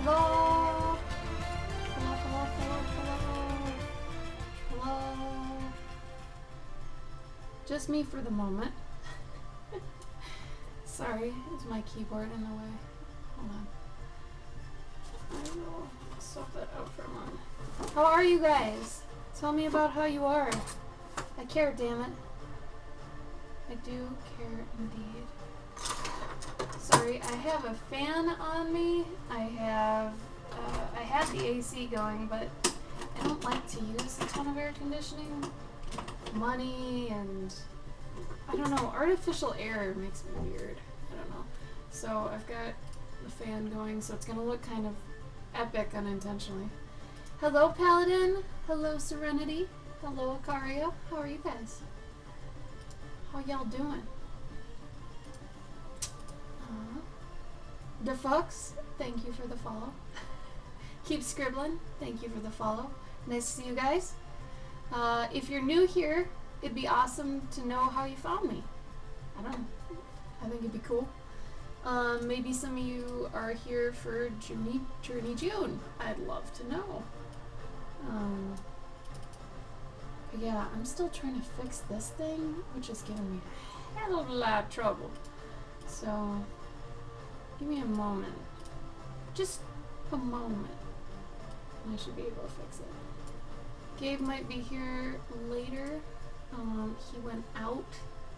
Hello? Hello, hello, hello, hello. Hello? Just me for the moment. Sorry, it's my keyboard in the way. Hold on. I will swap that out for a moment. How are you guys? Tell me about how you are. I care, damn it. I do care indeed. Sorry, I have a fan on me. I had the AC going, but I don't like to use a ton of air conditioning. Money and I don't know, artificial air makes me weird. I don't know. So I've got the fan going, so it's gonna look kind of epic unintentionally. Hello, Paladin. Hello, Serenity. Hello, Akaria. How are you guys? How y'all doing? DeFox, thank you for the follow. Keep Scribbling, thank you for the follow. Nice to see you guys. If you're new here, it'd be awesome to know how you found me. I don't know. I think it'd be cool. Maybe some of you are here for Journey June. I'd love to know. But yeah, I'm still trying to fix this thing, which is giving me a hell of a lot of trouble. So, give me a moment. Just a moment. And I should be able to fix it. Gabe might be here later. He went out,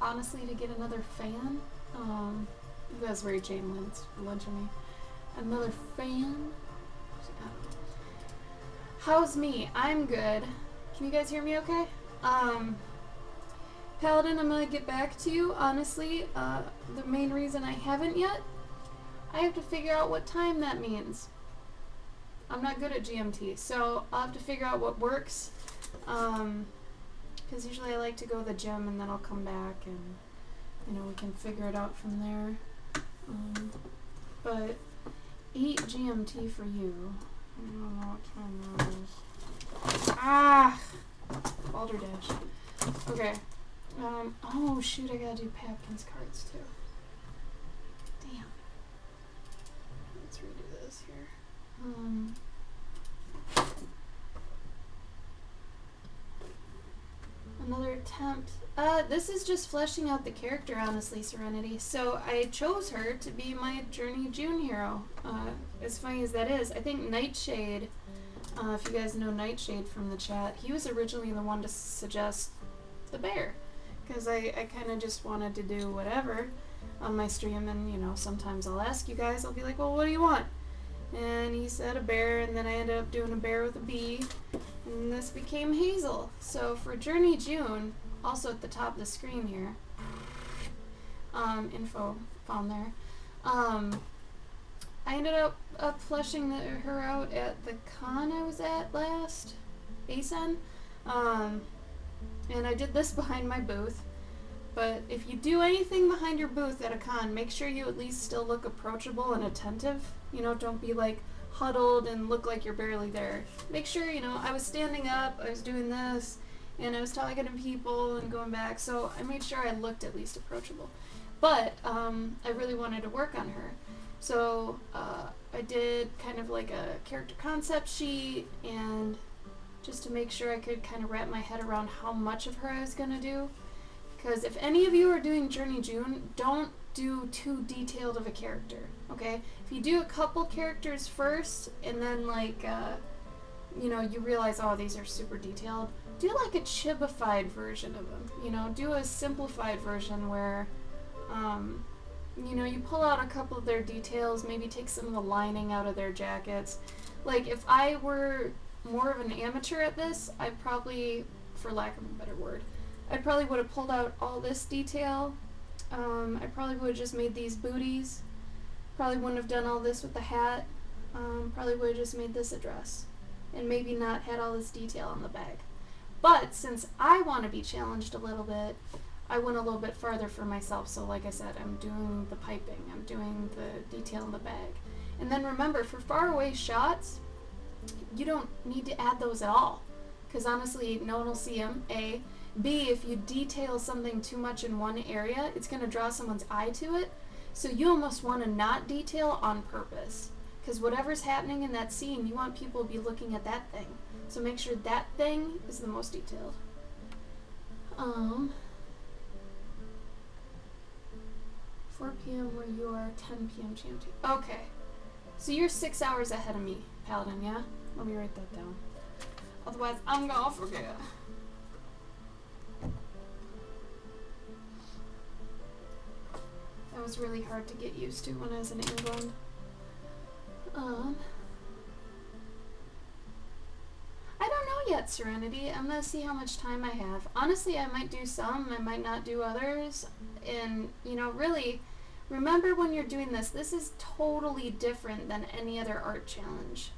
honestly, to get another fan. That's very Jane Lynch of me. Another fan? How's me? I'm good. Can you guys hear me okay? Paladin, I'm gonna get back to you. Honestly, the main reason I haven't yet, I have to figure out what time that means. I'm not good at GMT, so I'll have to figure out what works. Because usually I like to go to the gym and then I'll come back and, you know, we can figure it out from there. But 8 GMT for you. I don't know what time that is. Ah! Balderdash. Okay. Oh shoot, I gotta do Papkin's cards too. Damn. Let's redo this here. Another attempt. This is just fleshing out the character, honestly, Serenity. So I chose her to be my Journey June hero. As funny as that is, I think Nightshade, if you guys know Nightshade from the chat, he was originally the one to suggest the bear. Because I kind of just wanted to do whatever on my stream, and, you know, sometimes I'll ask you guys, I'll be like, well, what do you want? And he said a bear, and then I ended up doing a bear with a bee, and this became Hazel. So for Journey June, also at the top of the screen here, info found there, I ended up fleshing her out at the con I was at last, ASEN, and I did this behind my booth. But if you do anything behind your booth at a con, make sure you at least still look approachable and attentive. You know, don't be like huddled and look like you're barely there. Make sure, you know, I was standing up, I was doing this, and I was talking to people and going back, so I made sure I looked at least approachable. But I really wanted to work on her. So I did kind of like a character concept sheet, and just to make sure I could kind of wrap my head around how much of her I was going to do. Because if any of you are doing Journey June, don't do too detailed of a character, okay? If you do a couple characters first, and then like, you know, you realize, oh, these are super detailed, do like a chibified version of them, you know? Do a simplified version where, you know, you pull out a couple of their details, maybe take some of the lining out of their jackets. Like, if I were more of an amateur at this, I'd probably, for lack of a better word, I probably would have pulled out all this detail. I probably would have just made these booties. Probably wouldn't have done all this with the hat. Probably would have just made this a dress. And maybe not had all this detail on the bag. But since I want to be challenged a little bit, I went a little bit farther for myself. So like I said, I'm doing the piping. I'm doing the detail in the bag. And then remember, for far away shots, you don't need to add those at all. Because honestly, no one will see them, A. B, if you detail something too much in one area, it's going to draw someone's eye to it. So you almost want to not detail on purpose. because whatever's happening in that scene, you want people to be looking at that thing. So make sure that thing is the most detailed. 4 p.m. where you are, 10 p.m. GMT. Okay. So you're 6 hours ahead of me, Paladin, yeah? Let me write that down. Otherwise, I'm gonna forget. That was really hard to get used to when I was in England. I don't know yet, Serenity. I'm gonna see how much time I have. Honestly, I might do some, I might not do others. And, you know, really, remember when you're doing this, this is totally different than any other art challenge.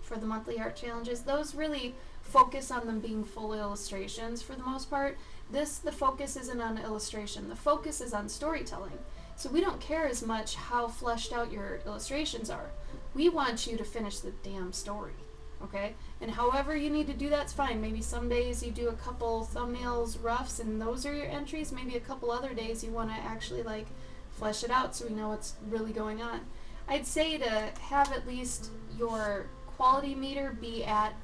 For the monthly art challenges, those really focus on them being full illustrations for the most part. The focus isn't on illustration. The focus is on storytelling. So we don't care as much how fleshed out your illustrations are. We want you to finish the damn story, okay? And however you need to do that's fine. Maybe some days you do a couple thumbnails, roughs, and those are your entries. Maybe a couple other days you want to actually like flesh it out so we know what's really going on. I'd say to have at least your quality meter be at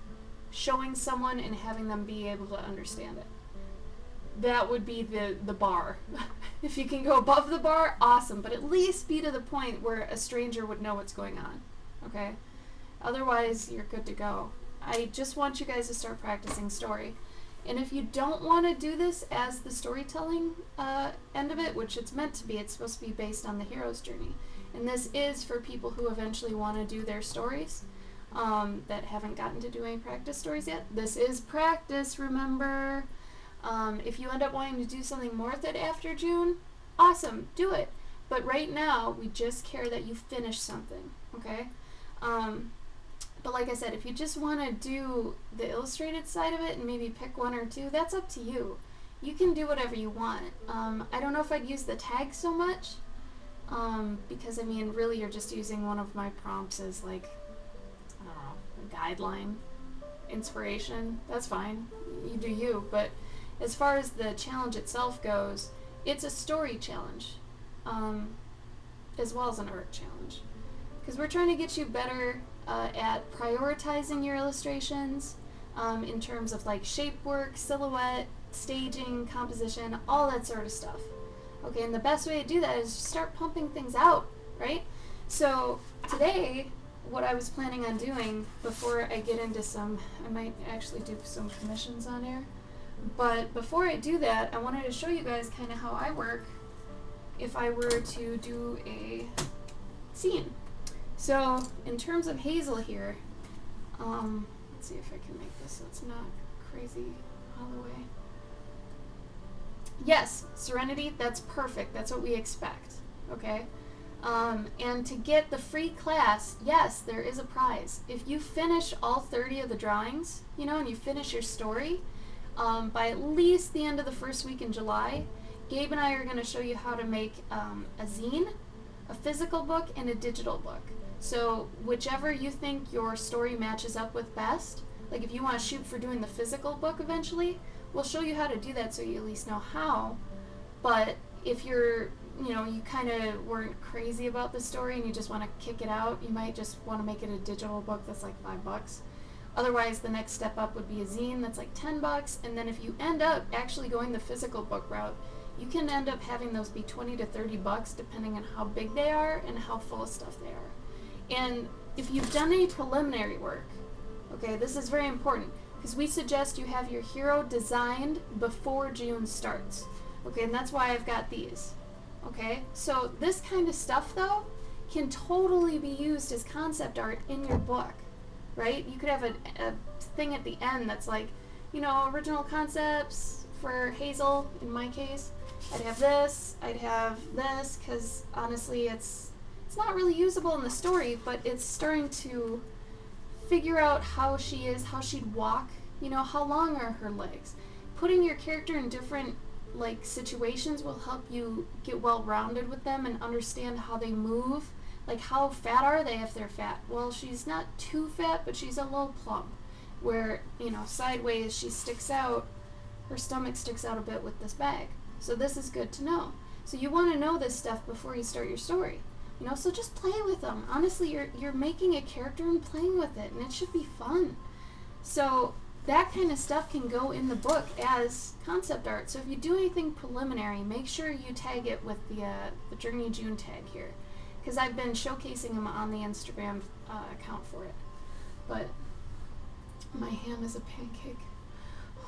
showing someone and having them be able to understand it. That would be the bar. If you can go above the bar, awesome, but at least be to the point where a stranger would know what's going on, okay? Otherwise, you're good to go. I just want you guys to start practicing story. And if you don't want to do this as the storytelling end of it, which it's meant to be, it's supposed to be based on the hero's journey. And this is for people who eventually want to do their stories that haven't gotten to do any practice stories yet. This is practice, remember? If you end up wanting to do something more with it after June, awesome, do it. But right now, we just care that you finish something, okay? But like I said, if you just want to do the illustrated side of it and maybe pick one or two, that's up to you. You can do whatever you want. I don't know if I'd use the tag so much, because I mean, really you're just using one of my prompts as like, I don't know, a guideline, inspiration. That's fine. You do you. But as far as the challenge itself goes, it's a story challenge, as well as an art challenge. Because we're trying to get you better at prioritizing your illustrations in terms of like shape work, silhouette, staging, composition, all that sort of stuff. Okay, and the best way to do that is just start pumping things out, right? So today, what I was planning on doing before I get into some, I might actually do some commissions on air, but before I do that, I wanted to show you guys kind of how I work if I were to do a scene. So, in terms of Hazel here, let's see if I can make this so it's not crazy all the way. Yes, Serenity, that's perfect. That's what we expect, okay? And to get the free class, yes, there is a prize. If you finish all 30 of the drawings, you know, and you finish your story, by at least the end of the first week in July, Gabe and I are going to show you how to make a zine, a physical book, and a digital book. So whichever you think your story matches up with best, like if you want to shoot for doing the physical book eventually, we'll show you how to do that so you at least know how. But if you're, you know, you kind of weren't crazy about the story and you just want to kick it out, you might just want to make it a digital book that's like $5. Otherwise, the next step up would be a zine that's like $10, and then if you end up actually going the physical book route, you can end up having those be $20 to $30 depending on how big they are and how full of stuff they are. And if you've done any preliminary work, okay, this is very important because we suggest you have your hero designed before June starts. Okay, and that's why I've got these. Okay, so this kind of stuff though can totally be used as concept art in your book, right? You could have a thing at the end that's like, you know, original concepts for Hazel, in my case. I'd have this, because honestly it's not really usable in the story, but it's starting to figure out how she is, how she'd walk, you know, how long are her legs. Putting your character in different like situations will help you get well rounded with them and understand how they move. Like how fat are they if they're fat? Well, she's not too fat, but she's a little plump. Where, you know, sideways she sticks out, her stomach sticks out a bit with this bag. So this is good to know. So you want to know this stuff before you start your story. You know, so just play with them. Honestly, you're making a character and playing with it, and it should be fun. So that kind of stuff can go in the book as concept art. So if you do anything preliminary, make sure you tag it with the Journey June tag here, because I've been showcasing them on the Instagram account for it. But my ham is a pancake.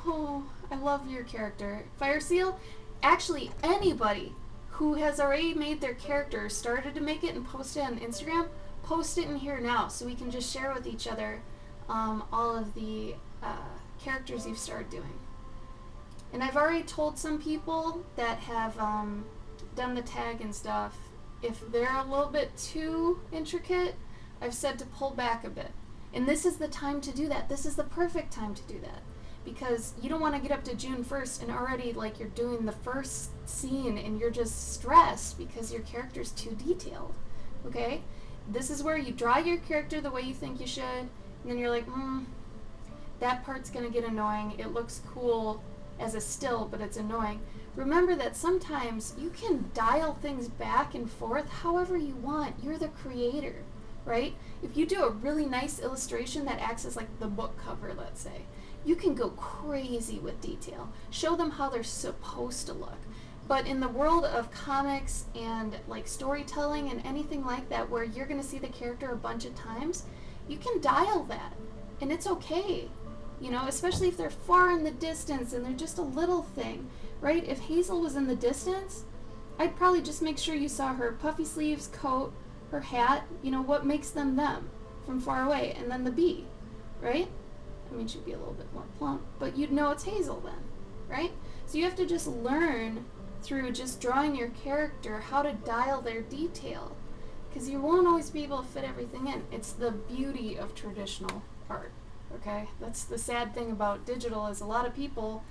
Oh, I love your character. Fire Seal, actually anybody who has already made their character, started to make it and post it on Instagram, post it in here now so we can just share with each other all of the characters you've started doing. And I've already told some people that have done the tag and stuff, if they're a little bit too intricate, I've said to pull back a bit. And this is the time to do that. This is the perfect time to do that. Because you don't want to get up to June 1st and already like you're doing the first scene and you're just stressed because your character's too detailed. Okay? This is where you draw your character the way you think you should, and then you're like, that part's going to get annoying. It looks cool as a still, but it's annoying. Remember that sometimes you can dial things back and forth however you want. You're the creator, right? If you do a really nice illustration that acts as like the book cover, let's say, you can go crazy with detail. Show them how they're supposed to look. But in the world of comics and like storytelling and anything like that where you're going to see the character a bunch of times, you can dial that. And it's okay. You know, especially if they're far in the distance and they're just a little thing, right? If Hazel was in the distance, I'd probably just make sure you saw her puffy sleeves, coat, her hat, you know, what makes them from far away, and then the bee, right? I mean, she'd be a little bit more plump, but you'd know it's Hazel then, right? So you have to just learn through just drawing your character how to dial their detail, because you won't always be able to fit everything in. It's the beauty of traditional art, okay? That's the sad thing about digital, is a lot of people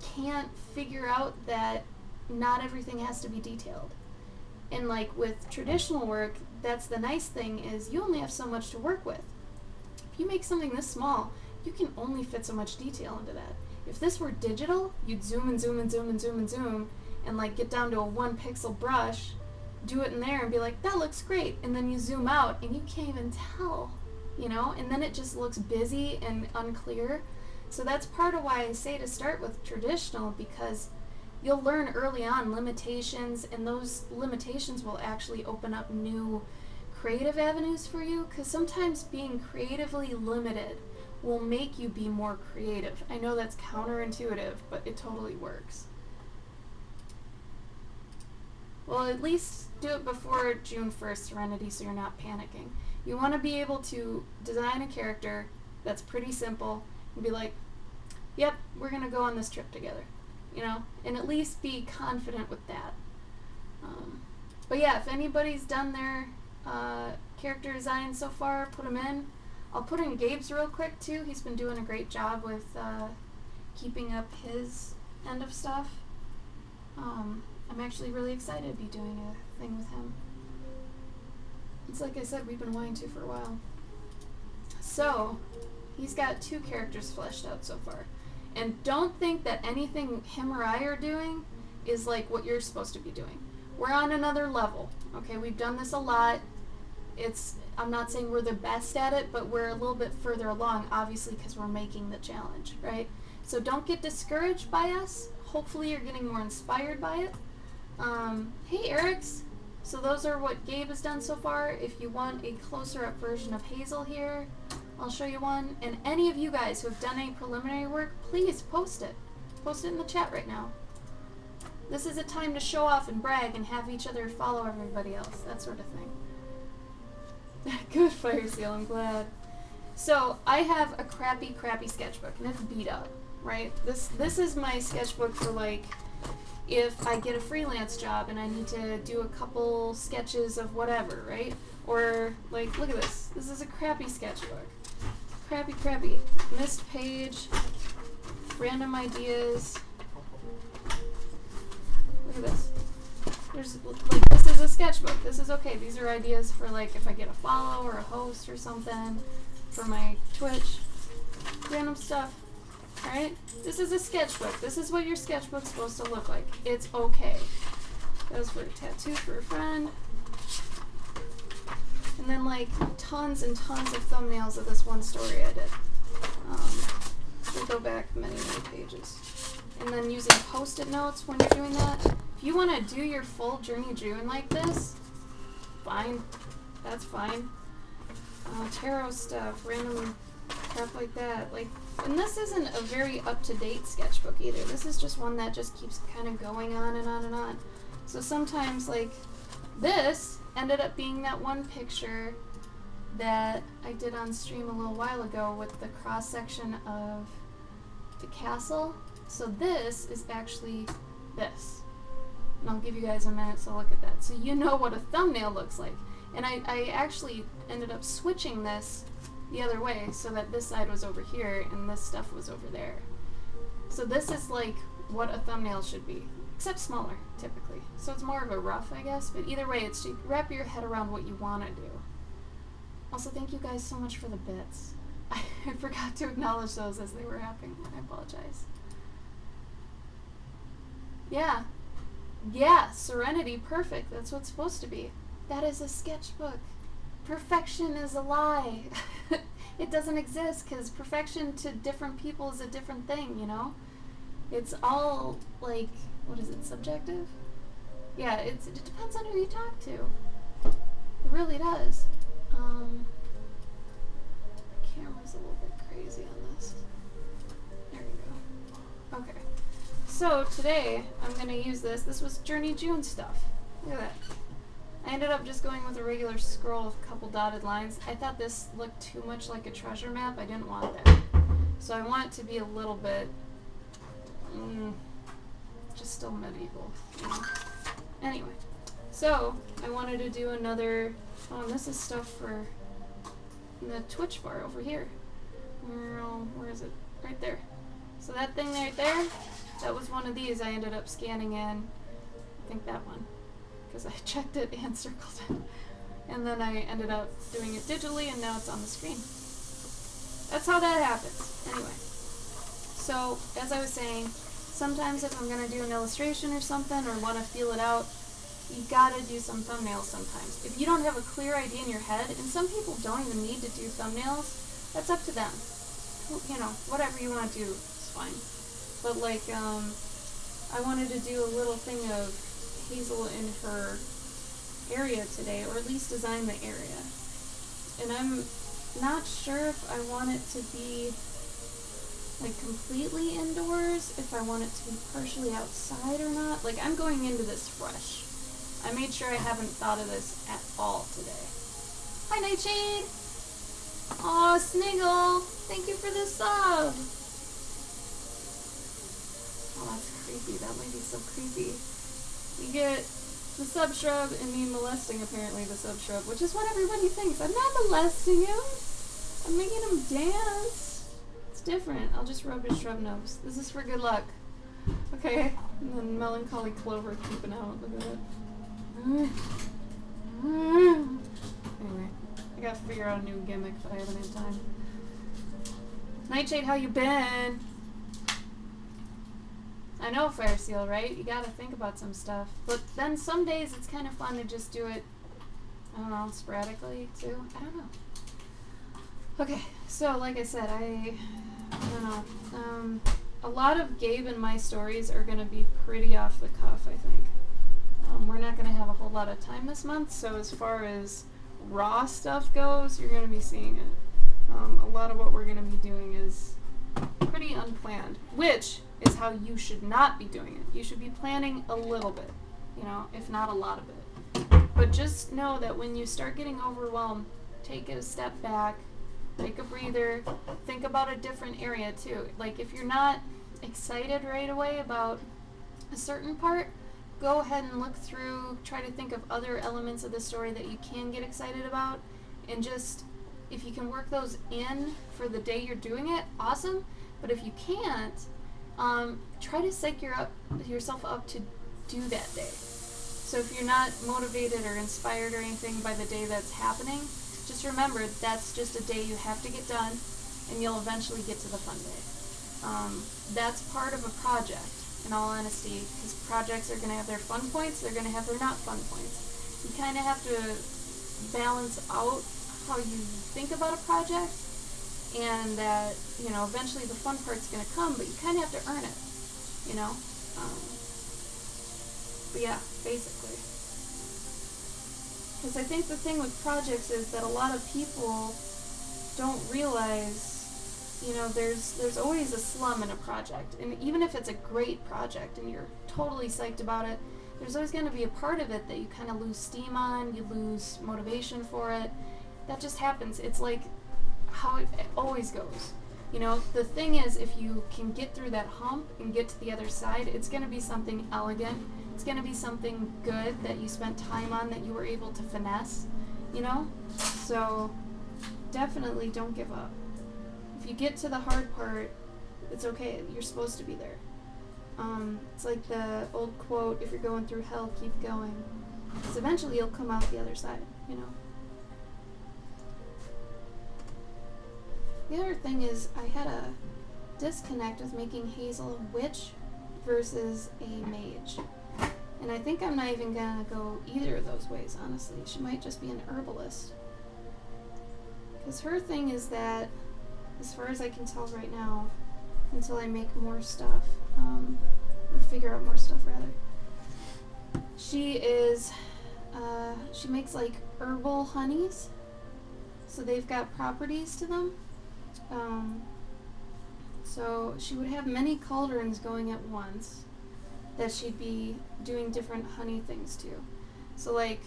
can't figure out that not everything has to be detailed. And like with traditional work, that's the nice thing, is you only have so much to work with. If you make something this small, you can only fit so much detail into that. If this were digital, you'd zoom and zoom and zoom and zoom and zoom and like get down to a 1 pixel brush, do it in there and be like, that looks great. And then you zoom out and you can't even tell, you know, and then it just looks busy and unclear. So that's part of why I say to start with traditional, because you'll learn early on limitations, and those limitations will actually open up new creative avenues for you, because sometimes being creatively limited will make you be more creative. I know that's counterintuitive, but it totally works. Well, at least do it before June 1st, Serenity, so you're not panicking. You want to be able to design a character that's pretty simple and be like, yep, we're going to go on this trip together, you know, and at least be confident with that. But yeah, if anybody's done their character design so far, put them in. I'll put in Gabe's real quick too. He's been doing a great job with keeping up his end of stuff. I'm actually really excited to be doing a thing with him. It's like I said, we've been wanting to for a while. So, he's got 2 characters fleshed out so far. And don't think that anything him or I are doing is like what you're supposed to be doing. We're on another level, okay? We've done this a lot. I'm not saying we're the best at it, but we're a little bit further along, obviously, because we're making the challenge, right? So don't get discouraged by us. Hopefully you're getting more inspired by it. Hey, Eric's. So those are what Gabe has done so far. If you want a closer up version of Hazel here, I'll show you one. And any of you guys who have done any preliminary work, please post it. Post it in the chat right now. This is a time to show off and brag and have each other follow everybody else, that sort of thing. Good, Fire Seal, I'm glad. So, I have a crappy sketchbook, and it's beat up, right? This is my sketchbook for, like, if I get a freelance job and I need to do a couple sketches of whatever, right? Or, like, look at this. This is a crappy sketchbook. Crappy. Missed page. Random ideas. Look at this. There's, like, this is a sketchbook. This is okay. These are ideas for, like, if I get a follow or a host or something for my Twitch. Random stuff. Alright? This is a sketchbook. This is what your sketchbook's supposed to look like. It's okay. That was for a tattoo for a friend. And then like tons and tons of thumbnails of this one story I did. We'll go back many pages. And then using post-it notes when you're doing that. If you want to do your full Journey June like this, fine. That's fine. Tarot stuff, random crap like that. Like, and this isn't a very up-to-date sketchbook either. This is just one that just keeps kind of going on and on and on. So sometimes, like, this ended up being that one picture that I did on stream a little while ago with the cross-section of the castle. So this is actually this. And I'll give you guys a minute to look at that. So you know what a thumbnail looks like. And I actually ended up switching this the other way so that this side was over here and this stuff was over there. So this is like what a thumbnail should be, except smaller, typically. So it's more of a rough, I guess, but either way, it's to wrap your head around what you want to do. Also, thank you guys so much for the bits. I forgot to acknowledge those as they were happening. I apologize. Yeah. Yeah, Serenity, perfect. That's what it's supposed to be. That is a sketchbook. Perfection is a lie. It doesn't exist because perfection to different people is a different thing, you know? It's all, like, what is it, subjective? Yeah, it depends on who you talk to. It really does. The camera's a little bit crazy on this. There we go. Okay. So today, I'm going to use this. This was Journey June stuff. Look at that. I ended up just going with a regular scroll with a couple dotted lines. I thought this looked too much like a treasure map. I didn't want that. So I want it to be a little bit, just still medieval. You know? Anyway, so I wanted to do another, and this is stuff for the Twitch bar over here. Where is it? Right there. So that thing right there, that was one of these I ended up scanning in. I think that one. Because I checked it and circled it. And then I ended up doing it digitally and now it's on the screen. That's how that happens. Anyway. So, as I was saying, sometimes if I'm going to do an illustration or something or want to feel it out, you gotta do some thumbnails sometimes. If you don't have a clear idea in your head, and some people don't even need to do thumbnails, that's up to them. You know, whatever you want to do is fine. But like, I wanted to do a little thing of Hazel in her area today, or at least design the area. And I'm not sure if I want it to be like completely indoors, if I want it to be partially outside or not. Like, I'm going into this fresh. I made sure I haven't thought of this at all today. Hi, Nightshade! Aw, Sniggle! Thank you for the sub! Oh, that's creepy. That lady's so creepy. You get the sub shrub and me molesting, apparently, the sub shrub, which is what everybody thinks. I'm not molesting him. I'm making him dance. It's different. I'll just rub his shrub nose. This is for good luck. Okay. And then Melancholy Clover creeping out. Look at it. Anyway, I gotta figure out a new gimmick, but I haven't had time. Nightshade, how you been? I know, Fire Seal, right? You gotta think about some stuff. But then some days it's kind of fun to just do it, I don't know, sporadically, too. I don't know. Okay, so like I said, I don't know. A lot of Gabe and my stories are gonna be pretty off the cuff, I think. We're not gonna have a whole lot of time this month, so as far as raw stuff goes, you're gonna be seeing it. A lot of what we're gonna be doing is pretty unplanned, which is how you should not be doing it. You should be planning a little bit, you know, if not a lot of it. But just know that when you start getting overwhelmed, take it a step back, take a breather, think about a different area too. Like, if you're not excited right away about a certain part, go ahead and look through, try to think of other elements of the story that you can get excited about, and just, if you can work those in for the day you're doing it, awesome. But if you can't, try to psych yourself up to do that day. So if you're not motivated or inspired or anything by the day that's happening, just remember that's just a day you have to get done, and you'll eventually get to the fun day. That's part of a project, in all honesty, because projects are going to have their fun points, they're going to have their not fun points. You kind of have to balance out how you think about a project, and that, you know, eventually the fun part's going to come, but you kind of have to earn it, you know? But yeah, basically. Because I think the thing with projects is that a lot of people don't realize, you know, there's always a slum in a project. And even if it's a great project and you're totally psyched about it, there's always going to be a part of it that you kind of lose steam on, you lose motivation for it. That just happens. It's like how it always goes. You know, the thing is, if you can get through that hump and get to the other side, it's going to be something elegant. It's going to be something good that you spent time on, that you were able to finesse, you know? So definitely don't give up. If you get to the hard part, it's okay. You're supposed to be there. It's like the old quote, if you're going through hell, keep going. Because eventually you'll come out the other side, you know? The other thing is, I had a disconnect with making Hazel a witch versus a mage. And I think I'm not even gonna go either of those ways, honestly. She might just be an herbalist. Because her thing is that, as far as I can tell right now, until I make more stuff, or figure out more stuff rather, she is, she makes like herbal honeys. So they've got properties to them. So she would have many cauldrons going at once that she'd be doing different honey things to. So like,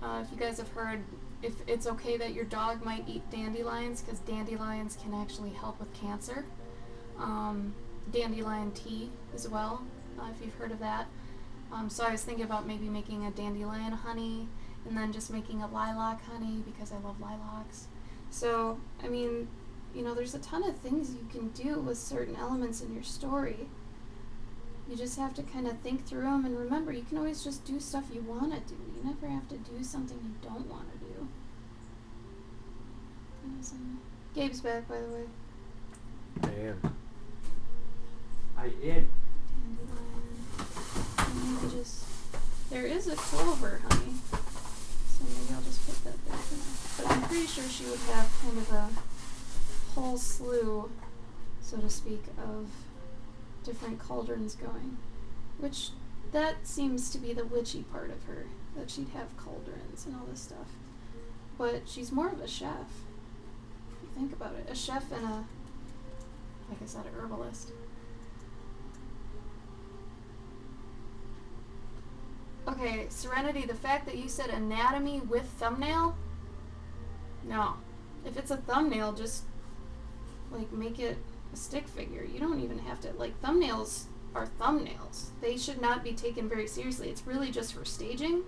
if you guys have heard, if it's okay that your dog might eat dandelions, because dandelions can actually help with cancer. Dandelion tea as well, if you've heard of that. So I was thinking about maybe making a dandelion honey, and then just making a lilac honey, because I love lilacs. So, I mean, you know, there's a ton of things you can do with certain elements in your story. You just have to kind of think through them, and remember, you can always just do stuff you want to do. You never have to do something you don't want to do. Gabe's back, by the way. I am. Dandelion. There is a clover honey, so maybe I'll just put that there for now. But I'm pretty sure she would have kind of a whole slew, so to speak, of different cauldrons going, which that seems to be the witchy part of her, that she'd have cauldrons and all this stuff. But she's more of a chef, if you think about it. A chef and a, like I said, a herbalist. Okay, Serenity, the fact that you said anatomy with thumbnail? No. If it's a thumbnail, just, like, make it a stick figure. You don't even have to, like, thumbnails are thumbnails. They should not be taken very seriously. It's really just for staging.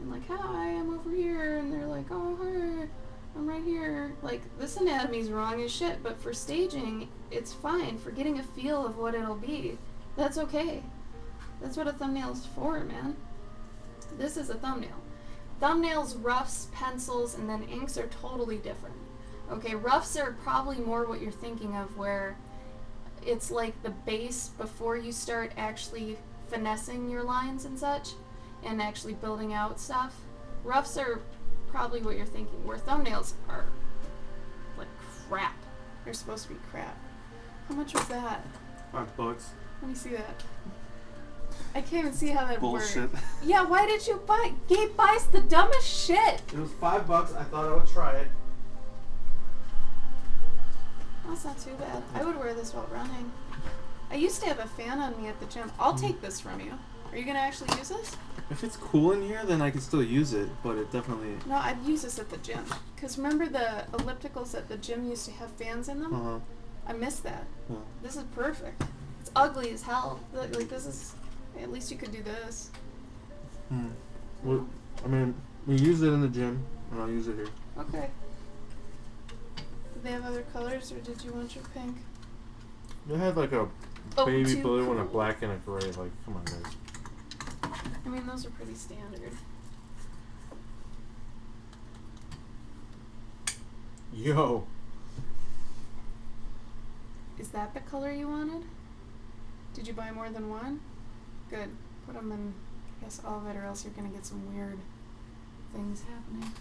And like, hi, I'm over here, and they're like, oh, hi, I'm right here. Like, this anatomy's wrong as shit, but for staging, it's fine. For getting a feel of what it'll be, that's okay. That's what a thumbnail's for, man. This is a thumbnail. Thumbnails, roughs, pencils, and then inks are totally different. Okay, roughs are probably more what you're thinking of, where it's like the base before you start actually finessing your lines and such, and actually building out stuff. Roughs are probably what you're thinking, where thumbnails are like crap. They're supposed to be crap. How much was that? $5. Let me see that. I can't even see how that Bullshit. worked. Yeah, why did you buy? Gabe buys the dumbest shit. It was $5. I thought I would try it. That's not too bad. I would wear this while running. I used to have a fan on me at the gym. I'll take this from you. Are you going to actually use this? If it's cool in here, then I can still use it, but it definitely... No, I'd use this at the gym. Because remember the ellipticals at the gym used to have fans in them? Uh-huh. I miss that. Yeah. This is perfect. It's ugly as hell. Like, this is... At least you could do this. Well, I mean, we use it in the gym, and I'll use it here. Okay. Did they have other colors, or did you want your pink? They had like a Oh, baby too blue and a cool. black and a gray. Like, come on, guys. I mean, those are pretty standard. Yo. Is that the color you wanted? Did you buy more than one? Good. Put them in, I guess, all of it, or else you're going to get some weird things happening.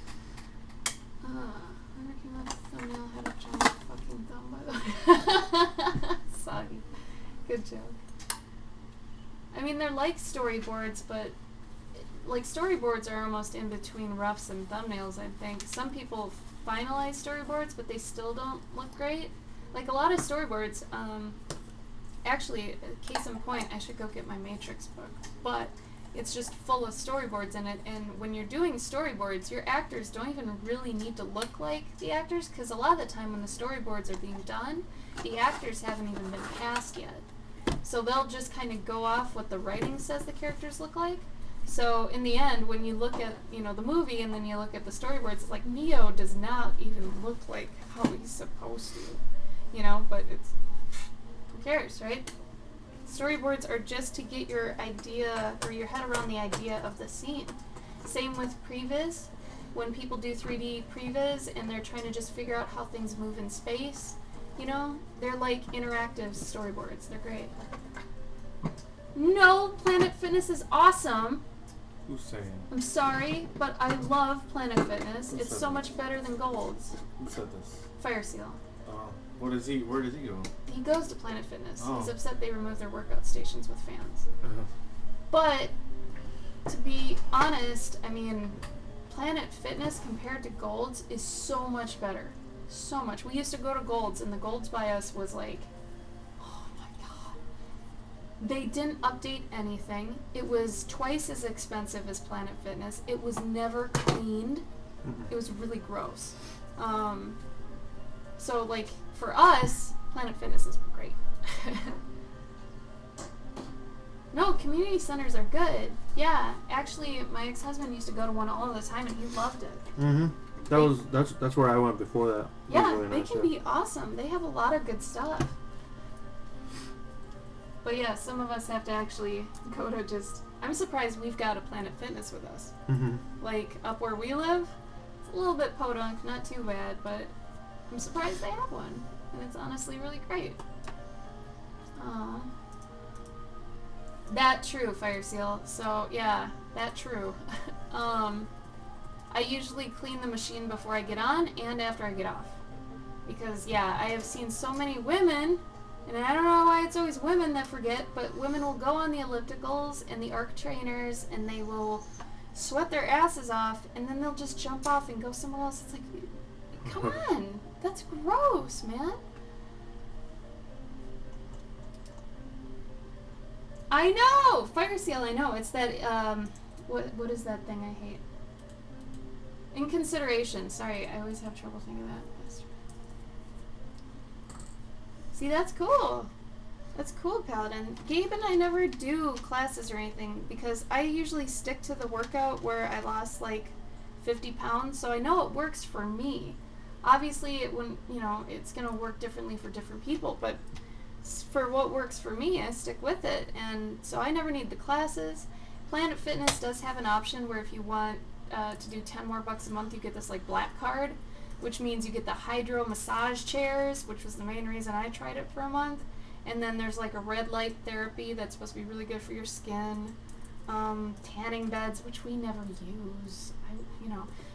Whoever came up with the thumbnail had a giant fucking thumb, by the way. Soggy. Good joke. I mean, they're like storyboards, but like storyboards are almost in between roughs and thumbnails, I think. Some people finalize storyboards, but they still don't look great. Like a lot of storyboards, actually, case in point, I should go get my Matrix book, but it's just full of storyboards in it, and when you're doing storyboards, your actors don't even really need to look like the actors, because a lot of the time when the storyboards are being done, the actors haven't even been cast yet. So they'll just kind of go off what the writing says the characters look like. So in the end, when you look at, you know, the movie and then you look at the storyboards, it's like Neo does not even look like how he's supposed to, you know, but it's, who cares, right? Storyboards are just to get your idea or your head around the idea of the scene. Same with previs. When people do 3D previs and they're trying to just figure out how things move in space, you know, they're like interactive storyboards. They're great. No, Planet Fitness is awesome. Who's saying? I'm sorry, but I love Planet Fitness. Who It's said so that? much better than Gold's. Who said this? Fire Seal. What is he? Where does he go? He goes to Planet Fitness. Oh. He's upset they removed their workout stations with fans. Uh-huh. But to be honest, I mean, Planet Fitness compared to Gold's is so much better. So much. We used to go to Gold's, and the Gold's by us was like, oh my god. They didn't update anything. It was twice as expensive as Planet Fitness. It was never cleaned. It was really gross. So like for us, Planet Fitness is great. No, community centers are good. Yeah, actually, my ex-husband used to go to one all the time, and he loved it. Mm-hmm. That's where I went before that. Yeah, Really they nice, can be awesome. They have a lot of good stuff. But yeah, some of us have to actually go to just... I'm surprised we've got a Planet Fitness with us. Mm-hmm. Like, up where we live, it's a little bit podunk, not too bad, but I'm surprised they have one. And it's honestly really great. Aw. That true, Fire Seal. So, yeah, that true. I usually clean the machine before I get on and after I get off. Because, yeah, I have seen so many women, and I don't know why it's always women that forget, but women will go on the ellipticals and the arc trainers, and they will sweat their asses off, and then they'll just jump off and go somewhere else. It's like, come on, that's gross, man. I know! Fire Seal, I know. It's that, what is that thing I hate? Inconsideration. Sorry, I always have trouble thinking that. See, that's cool. That's cool, Paladin. Gabe and I never do classes or anything because I usually stick to the workout where I lost like 50 pounds, so I know it works for me. Obviously, it wouldn't, you know, it's going to work differently for different people, but for what works for me, I stick with it, and so I never need the classes. Planet Fitness does have an option where if you want to do 10 more bucks a month, you get this like black card, which means you get the hydro massage chairs, which was the main reason I tried it for a month. And then there's like a red light therapy that's supposed to be really good for your skin. Tanning beds, which we never use.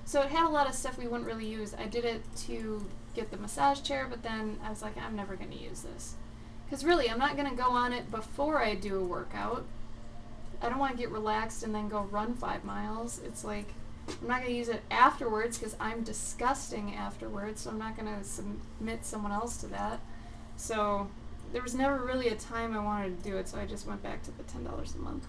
So it had a lot of stuff we wouldn't really use. I did it to get the massage chair, but then I was like, I'm never going to use this. Because really, I'm not going to go on it before I do a workout. I don't want to get relaxed and then go run 5 miles. It's like, I'm not going to use it afterwards because I'm disgusting afterwards, so I'm not going to submit someone else to that. So there was never really a time I wanted to do it, so I just went back to the $10 a month.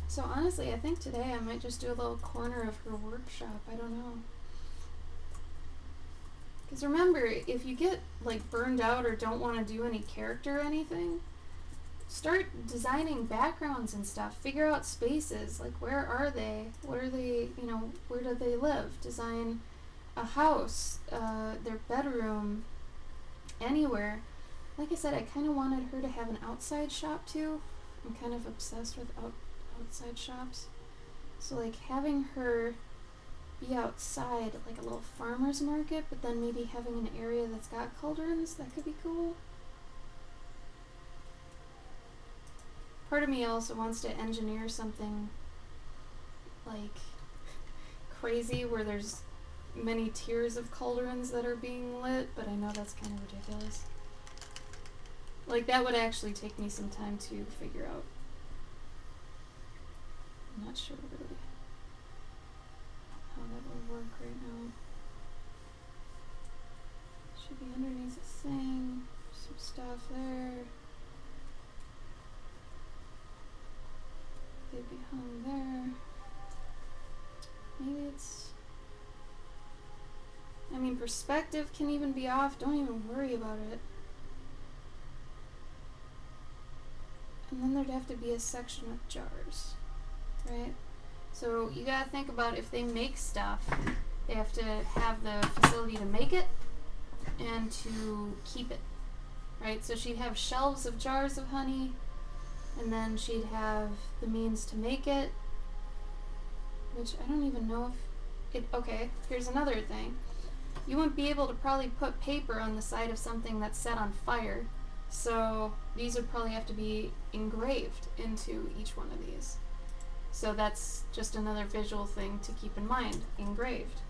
So honestly, I think today I might just do a little corner of her workshop. I don't know. Because remember, if you get like burned out or don't want to do any character or anything, start designing backgrounds and stuff. Figure out spaces. Like, where are they? What are they, where do they live? Design a house, their bedroom, anywhere. Like I said, I kind of wanted her to have an outside shop too. I'm kind of obsessed with outside shops. So like having her be outside like a little farmer's market, but then maybe having an area that's got cauldrons, that could be cool. part of me also wants to engineer something like crazy where there's many tiers of cauldrons that are being lit, but I know that's kind of ridiculous. Like, that would actually take me some time to figure out. I'm not sure really how that would work right now. Should be underneath the thing. Some stuff there. They'd be hung there. Maybe it's... I mean, perspective can even be off. Don't even worry about it. And then there'd have to be a section with jars, right? So you gotta think about if they make stuff, they have to have the facility to make it and to keep it, right? So she'd have shelves of jars of honey, and then she'd have the means to make it, which I don't even know if it... Okay, here's another thing. You wouldn't be able to probably put paper on the side of something that's set on fire, so these would probably have to be engraved into each one of these. So that's just another visual thing to keep in mind, engraved.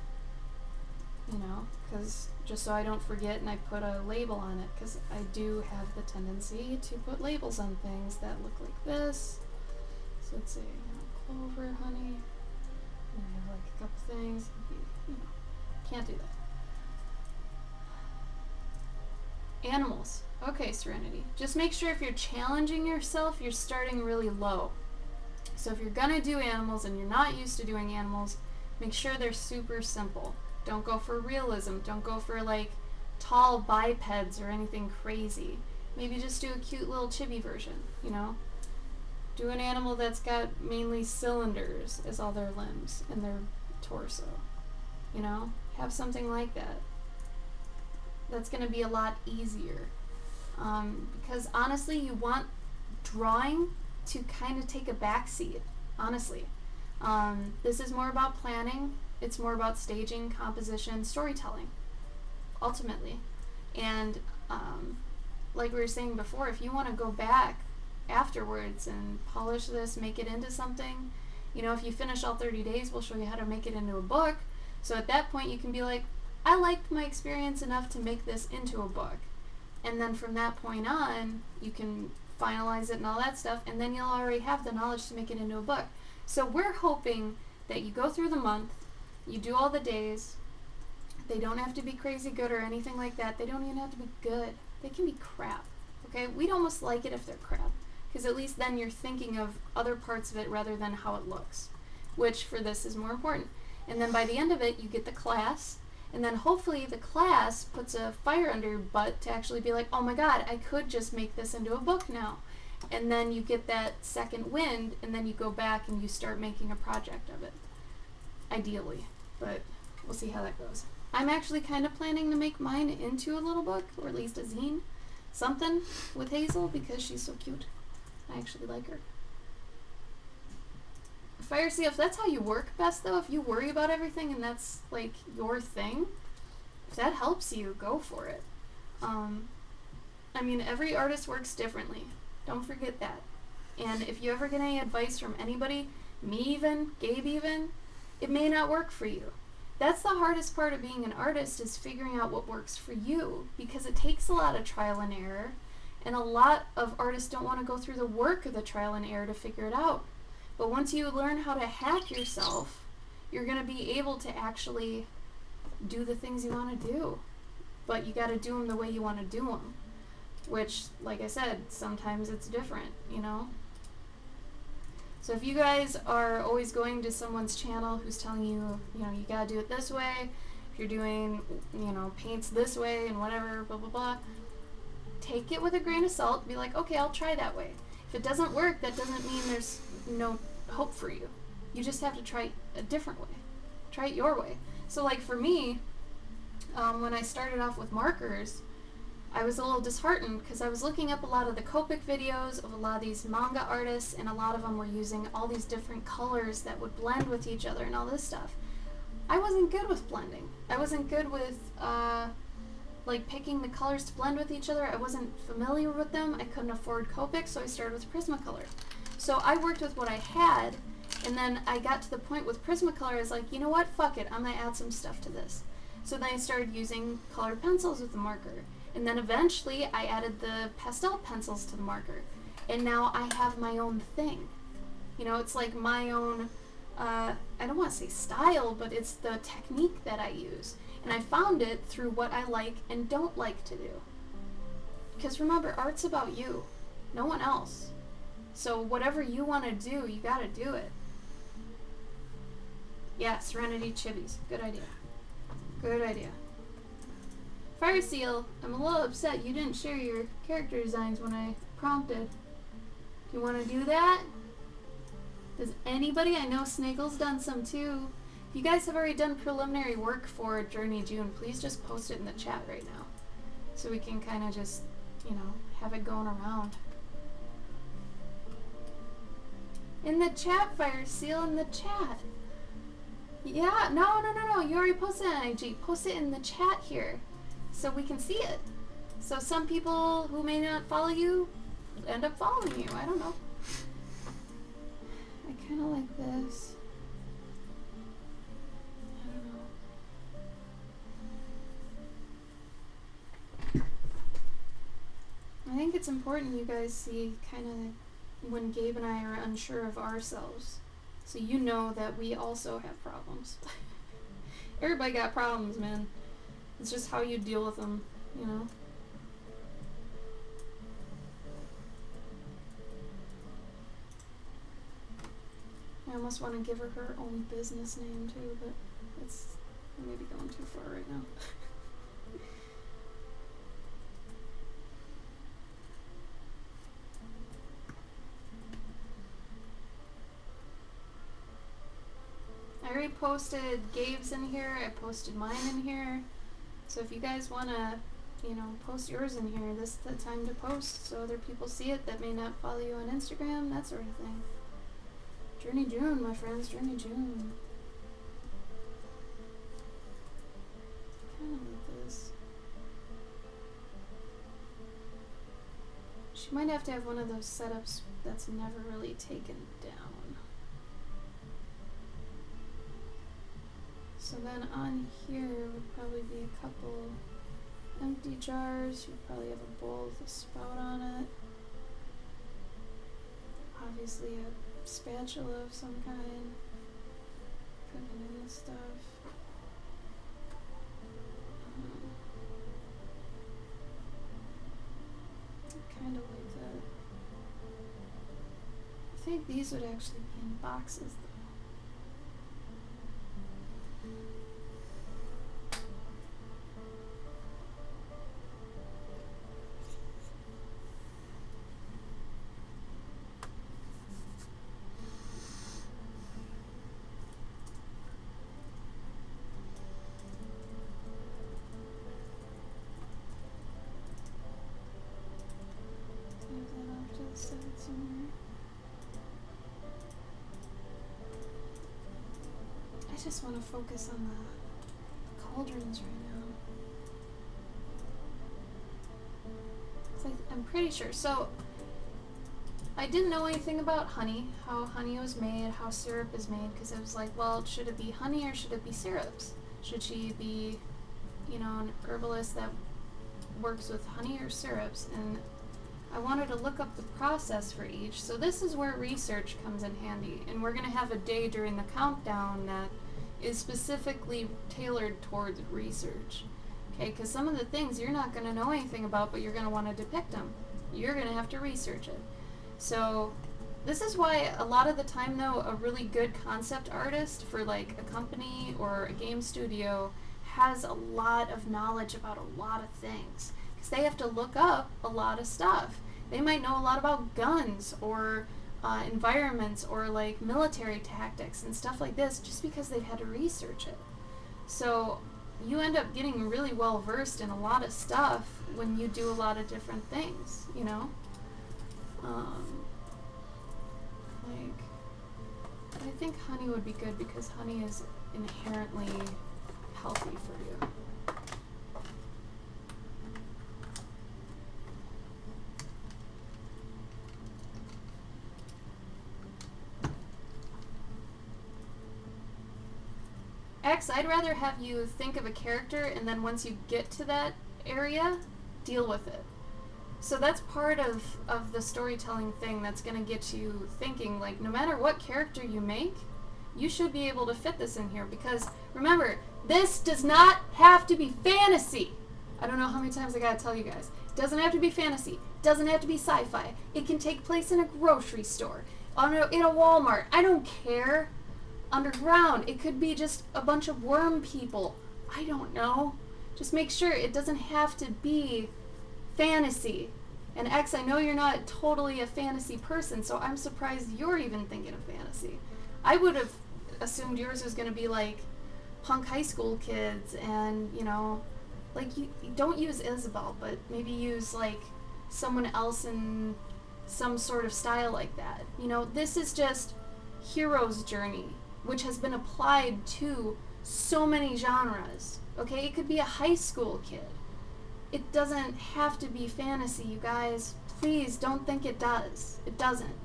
You know, because just so I don't forget and I put a label on it, because I do have the tendency to put labels on things that look like this. So let's say, you know, clover, honey, and I have like a couple things, you know, can't do that. Animals. Okay, Serenity. Just make sure if you're challenging yourself, you're starting really low. So if you're gonna do animals and you're not used to doing animals, make sure they're super simple. Don't go for realism. Don't go for like tall bipeds or anything crazy. Maybe just do a cute little chibi version, you know? Do an animal that's got mainly cylinders as all their limbs and their torso, you know? Have something like that. That's going to be a lot easier. Because honestly, you want drawing to kind of take a backseat, honestly. This is more about planning. It's more about staging, composition, storytelling, ultimately. And like we were saying before, if you want to go back afterwards and polish this, make it into something, you know, if you finish all 30 days, we'll show you how to make it into a book. So at that point, you can be like, I liked my experience enough to make this into a book. And then from that point on, you can finalize it and all that stuff, and then you'll already have the knowledge to make it into a book. So we're hoping that you go through the month, you do all the days. They don't have to be crazy good or anything like that. They don't even have to be good. They can be crap. Okay? We'd almost like it if they're crap, because at least then you're thinking of other parts of it rather than how it looks, which for this is more important. And then by the end of it, you get the class. And then hopefully the class puts a fire under your butt to actually be like, oh my god, I could just make this into a book now. And then you get that second wind, and then you go back and you start making a project of it. Ideally. But we'll see how that goes. I'm actually kind of planning to make mine into a little book, or at least a zine. Something with Hazel, because she's so cute. I actually like her. Fire Sea, if that's how you work best though, if you worry about everything and that's like your thing, if that helps you, go for it. I mean, every artist works differently. Don't forget that. And if you ever get any advice from anybody, me even, Gabe even, it may not work for you. That's the hardest part of being an artist, is figuring out what works for you, because it takes a lot of trial and error, and a lot of artists don't want to go through the work of the trial and error to figure it out. But once you learn how to hack yourself, you're going to be able to actually do the things you want to do. But you got to do them the way you want to do them. Which, like I said, sometimes it's different, you know? So if you guys are always going to someone's channel who's telling you, you know, you got to do it this way, if you're doing, you know, paints this way and whatever, blah, blah, blah, take it with a grain of salt. Be like, okay, I'll try that way. If it doesn't work, that doesn't mean there's no hope for you. You just have to try it a different way. Try it your way. So like for me, when I started off with markers, I was a little disheartened because I was looking up a lot of the Copic videos of a lot of these manga artists, and a lot of them were using all these different colors that would blend with each other and all this stuff. I wasn't good with blending. I wasn't good with like picking the colors to blend with each other. I wasn't familiar with them. I couldn't afford Copic, so I started with Prismacolor. So I worked with what I had, and then I got to the point with Prismacolor, I was like, you know what, fuck it, I'm gonna add some stuff to this. So then I started using colored pencils with the marker. And then eventually I added the pastel pencils to the marker. And now I have my own thing. You know, it's like my own, I don't want to say style, but it's the technique that I use. And I found it through what I like and don't like to do. Because remember, art's about you, no one else. So whatever you want to do, you gotta do it. Yeah, Serenity Chibis. Good idea. Good idea. Fire Seal, I'm a little upset you didn't share your character designs when I prompted. Do you want to do that? Does anybody? I know Snaggle's done some too. If you guys have already done preliminary work for Journey June, please just post it in the chat right now. So we can kind of just, you know, have it going around. In the chat, Fire Seal, in the chat. Yeah, no. You already posted it on IG. Post it in the chat here so we can see it. So some people who may not follow you end up following you. I don't know. I kind of like this. I don't know. I think it's important you guys see kind of when Gabe and I are unsure of ourselves. So you know that we also have problems. Everybody got problems, man. It's just how you deal with them, you know? I almost want to give her her own business name too, but it's maybe going too far right now. I already posted Gabe's in here, I posted mine in here. So if you guys want to, you know, post yours in here, this is the time to post so other people see it that may not follow you on Instagram, that sort of thing. Journey June, my friends, Journey June. Kind of like this. She might have to have one of those setups that's never really taken down. So then on here would probably be a couple empty jars. You'd probably have a bowl with a spout on it. Obviously a spatula of some kind. Putting in the stuff. Kind of like that. I think these would actually be in boxes though. I just want to focus on the cauldrons right now. So I'm pretty sure. So I didn't know anything about honey, how honey was made, how syrup is made, because I was like, well, should it be honey or should it be syrups? Should she be, you know, an herbalist that works with honey or syrups? And I wanted to look up the process for each. So this is where research comes in handy. And we're going to have a day during the countdown that is specifically tailored towards research. Okay, because some of the things you're not going to know anything about, but you're going to want to depict them. You're going to have to research it. So this is why a lot of the time, though, a really good concept artist for like a company or a game studio has a lot of knowledge about a lot of things. Because they have to look up a lot of stuff. They might know a lot about guns or environments or like military tactics and stuff like this just because they've had to research it. So you end up getting really well versed in a lot of stuff when you do a lot of different things, you know? I think honey would be good because honey is inherently healthy for you. X, I'd rather have you think of a character and then once you get to that area, deal with it. So that's part of the storytelling thing that's going to get you thinking, like, no matter what character you make, you should be able to fit this in here. Because, remember, this does not have to be fantasy. I don't know how many times I got to tell you guys. It doesn't have to be fantasy. It doesn't have to be sci-fi. It can take place in a grocery store, in a Walmart. I don't care. Underground. It could be just a bunch of worm people. I don't know. Just make sure it doesn't have to be fantasy. And X, I know you're not totally a fantasy person, so I'm surprised you're even thinking of fantasy. I would have assumed yours was going to be like punk high school kids and, you know, like you don't use Isabel, but maybe use like someone else in some sort of style like that. You know, this is just hero's journey, which has been applied to so many genres. Okay, it could be a high school kid. It doesn't have to be fantasy, you guys. Please don't think it does. It doesn't.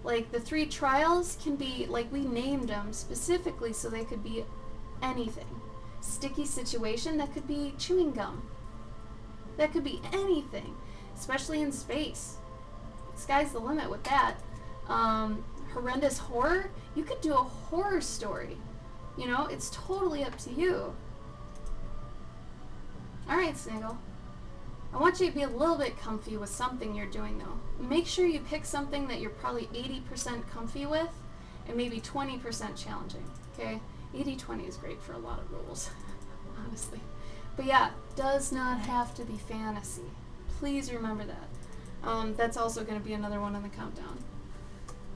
Like, the 3 trials can be, like, we named them specifically so they could be anything. Sticky situation, that could be chewing gum. That could be anything, especially in space. Sky's the limit with that. Horrendous horror, you could do a horror story. You know, it's totally up to you. Alright, Sniggle. I want you to be a little bit comfy with something you're doing, though. Make sure you pick something that you're probably 80% comfy with and maybe 20% challenging, okay? 80-20 is great for a lot of rules, honestly. But yeah, does not have to be fantasy. Please remember that. That's also going to be another one on the countdown.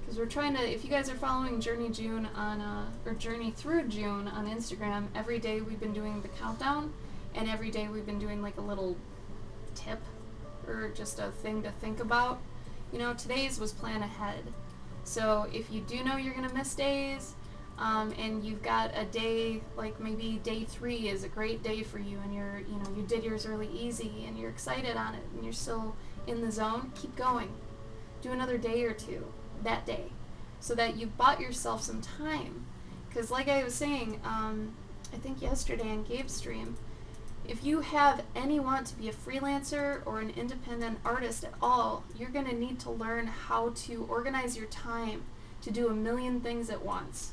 Because we're trying to, if you guys are following Journey June on, or Journey Through June on Instagram, every day we've been doing the countdown, and every day we've been doing like a little tip or just a thing to think about. You know, today's was plan ahead. So if you do know you're gonna miss days, and you've got a day, like maybe day 3 is a great day for you, and you did yours really easy, and you're excited on it, and you're still in the zone, keep going. Do another day or 2 that day, so that you bought yourself some time. Because like I was saying, I think yesterday on Gabe's stream, if you have any want to be a freelancer or an independent artist at all, you're going to need to learn how to organize your time to do a million things at once.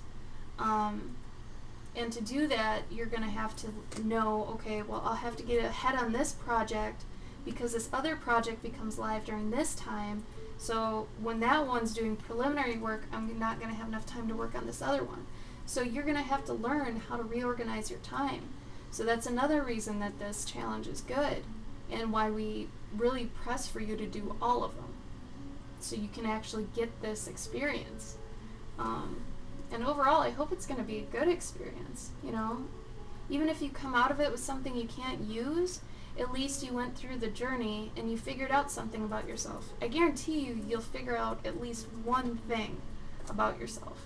And to do that, you're going to have to know, okay, well, I'll have to get ahead on this project because this other project becomes live during this time. So when that one's doing preliminary work, I'm not going to have enough time to work on this other one. So you're going to have to learn how to reorganize your time. So that's another reason that this challenge is good and why we really press for you to do all of them. So you can actually get this experience. And overall, I hope it's going to be a good experience, you know. Even if you come out of it with something you can't use, at least you went through the journey and you figured out something about yourself. I guarantee you'll figure out at least one thing about yourself.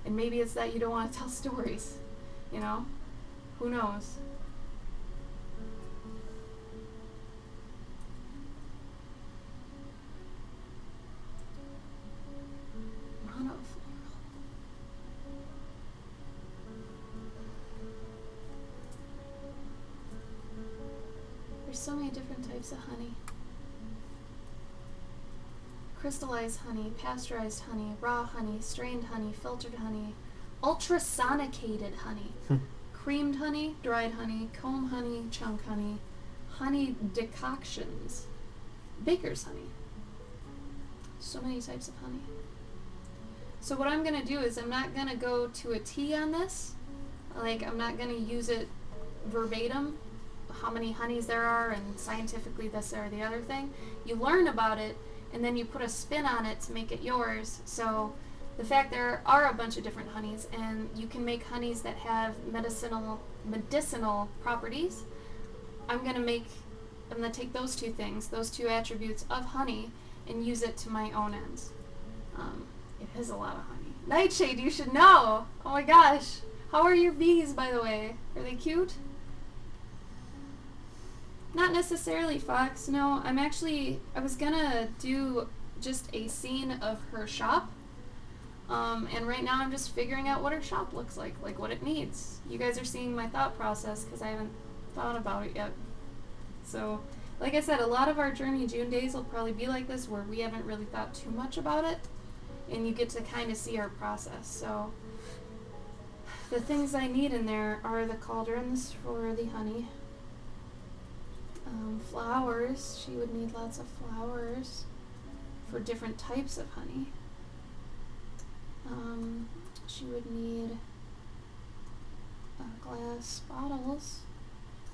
And maybe it's that you don't want to tell stories, you know? Who knows? Monofloral. There's so many different types of honey. Crystallized honey, pasteurized honey, raw honey, strained honey, filtered honey, ultrasonicated honey. Creamed honey, dried honey, comb honey, chunk honey, honey decoctions, baker's honey. So many types of honey. So what I'm going to do is I'm not going to go to a T on this. Like, I'm not going to use it verbatim, how many honeys there are and scientifically this or the other thing. You learn about it and then you put a spin on it to make it yours. So the fact there are a bunch of different honeys, and you can make honeys that have medicinal properties. I'm gonna take those 2 things, those 2 attributes of honey, and use it to my own ends. It is a lot of honey. Nightshade, you should know. Oh my gosh, how are your bees, by the way? Are they cute? Not necessarily, Fox. No, I was gonna do just a scene of her shop. And right now I'm just figuring out what our shop looks like what it needs. You guys are seeing my thought process because I haven't thought about it yet. So, like I said, a lot of our Journey June days will probably be like this, where we haven't really thought too much about it, and you get to kind of see our process. So, the things I need in there are the cauldrons for the honey. Flowers. She would need lots of flowers for different types of honey. She would need glass bottles.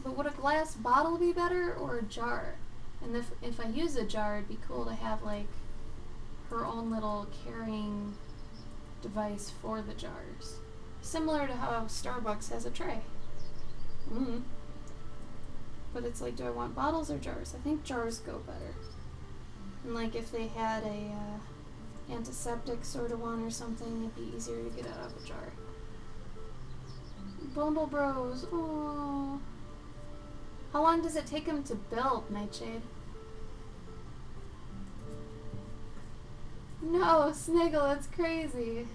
But would a glass bottle be better or a jar? And if I use a jar, it'd be cool to have like her own little carrying device for the jars. Similar to how Starbucks has a tray. But it's like, do I want bottles or jars? I think jars go better. And like if they had a antiseptic sort of one or something, it'd be easier to get out of a jar. Bumble Bros. Aww. How long does it take them to build, Nightshade? No, Sniggle, that's crazy.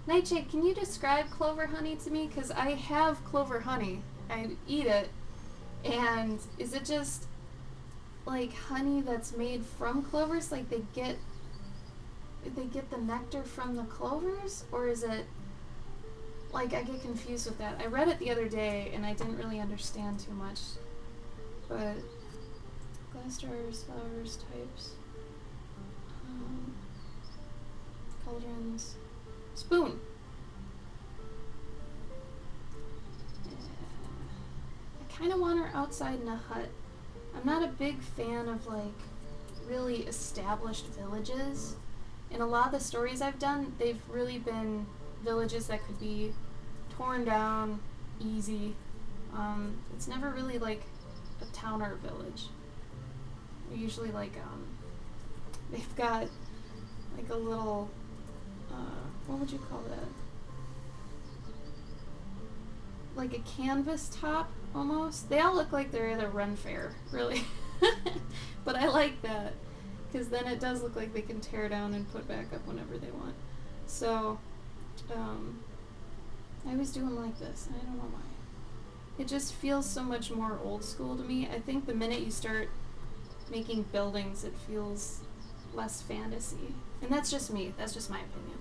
Nightshade, can you describe clover honey to me? Because I have clover honey. I eat it. And is it just like honey that's made from clovers? Like they get the nectar from the clovers? Or is it like, I get confused with that. I read it the other day and I didn't really understand too much. But glass jars, flowers, types, cauldrons, spoon. I kind of want her outside in a hut. I'm not a big fan of like really established villages. In a lot of the stories I've done, they've really been villages that could be torn down easy. It's never really like a town or a village. They're usually like they've got like a little what would you call that? Like a canvas top almost. They all look like they're at a Ren fair, really. But I like that because then it does look like they can tear down and put back up whenever they want. So I always do them like this. I don't know why. It just feels so much more old school to me. I think the minute you start making buildings, it feels less fantasy. And that's just me. That's just my opinion.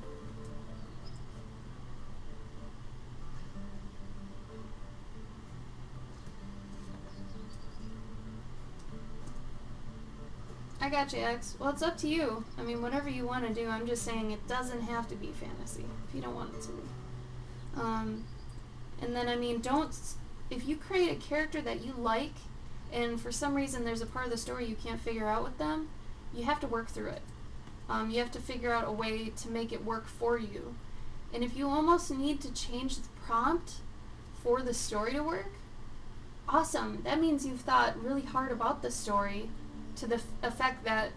I got you, X. Well, it's up to you. I mean, whatever you want to do. I'm just saying it doesn't have to be fantasy if you don't want it to be. And then, I mean, if you create a character that you like, and for some reason there's a part of the story you can't figure out with them, you have to work through it. You have to figure out a way to make it work for you. And if you almost need to change the prompt for the story to work, awesome. That means you've thought really hard about the story to the effect that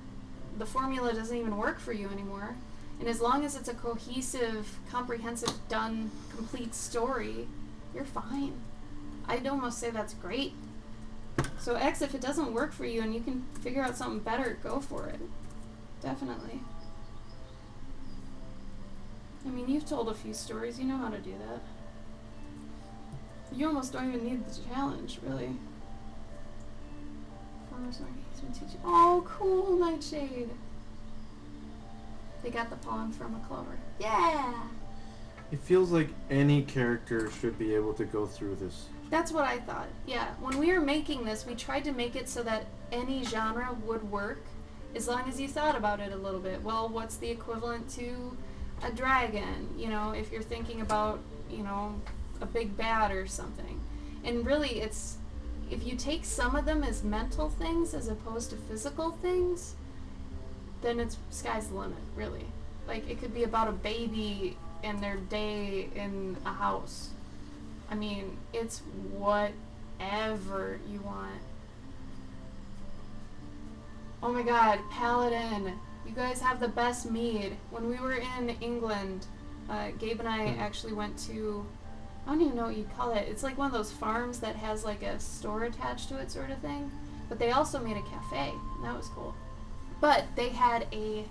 the formula doesn't even work for you anymore. And as long as it's a cohesive, comprehensive, done, complete story, you're fine. I'd almost say that's great. So X, if it doesn't work for you and you can figure out something better, go for it. Definitely. I mean, you've told a few stories. You know how to do that. You almost don't even need the challenge, really. Farmer's market. Oh, cool, Nightshade. They got the pollen from a clover. Yeah! It feels like any character should be able to go through this. That's what I thought. Yeah, when we were making this, we tried to make it so that any genre would work, as long as you thought about it a little bit. Well, what's the equivalent to a dragon? You know, if you're thinking about, you know, a big bad or something. And really, it's, if you take some of them as mental things as opposed to physical things, then it's sky's the limit, really. Like, it could be about a baby and their day in a house. I mean, it's whatever you want. Oh my god, Paladin. You guys have the best mead. When we were in England, Gabe and I actually went to, I don't even know what you'd call it. It's like one of those farms that has like a store attached to it sort of thing. But they also made a cafe, and that was cool. But they had a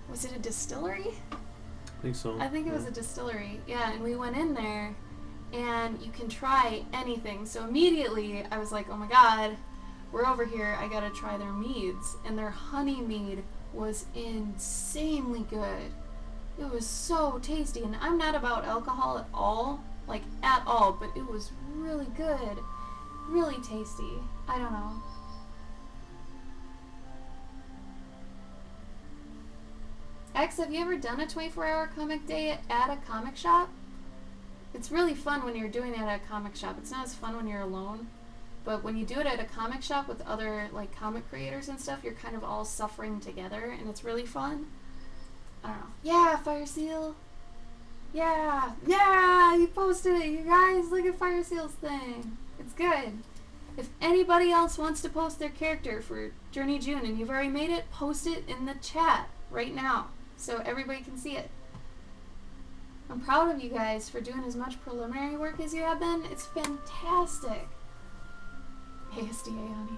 was it a distillery? I think so. I think it was a distillery. Yeah, and we went in there, and you can try anything. So immediately I was like, oh my god, we're over here. I gotta try their meads. And their honey mead was insanely good. It was so tasty. And I'm not about alcohol at all. Like, at all. But it was really good. Really tasty. I don't know. X, have you ever done a 24-hour comic day at a comic shop? It's really fun when you're doing it at a comic shop. It's not as fun when you're alone. But when you do it at a comic shop with other like comic creators and stuff, you're kind of all suffering together, and it's really fun. I don't know. Yeah, Fire Seal. Yeah, yeah, you posted it. You guys, look at Fire Seal's thing. It's good. If anybody else wants to post their character for Journey June and you've already made it, post it in the chat right now so everybody can see it. I'm proud of you guys for doing as much preliminary work as you have been. It's fantastic. ASDA, honey.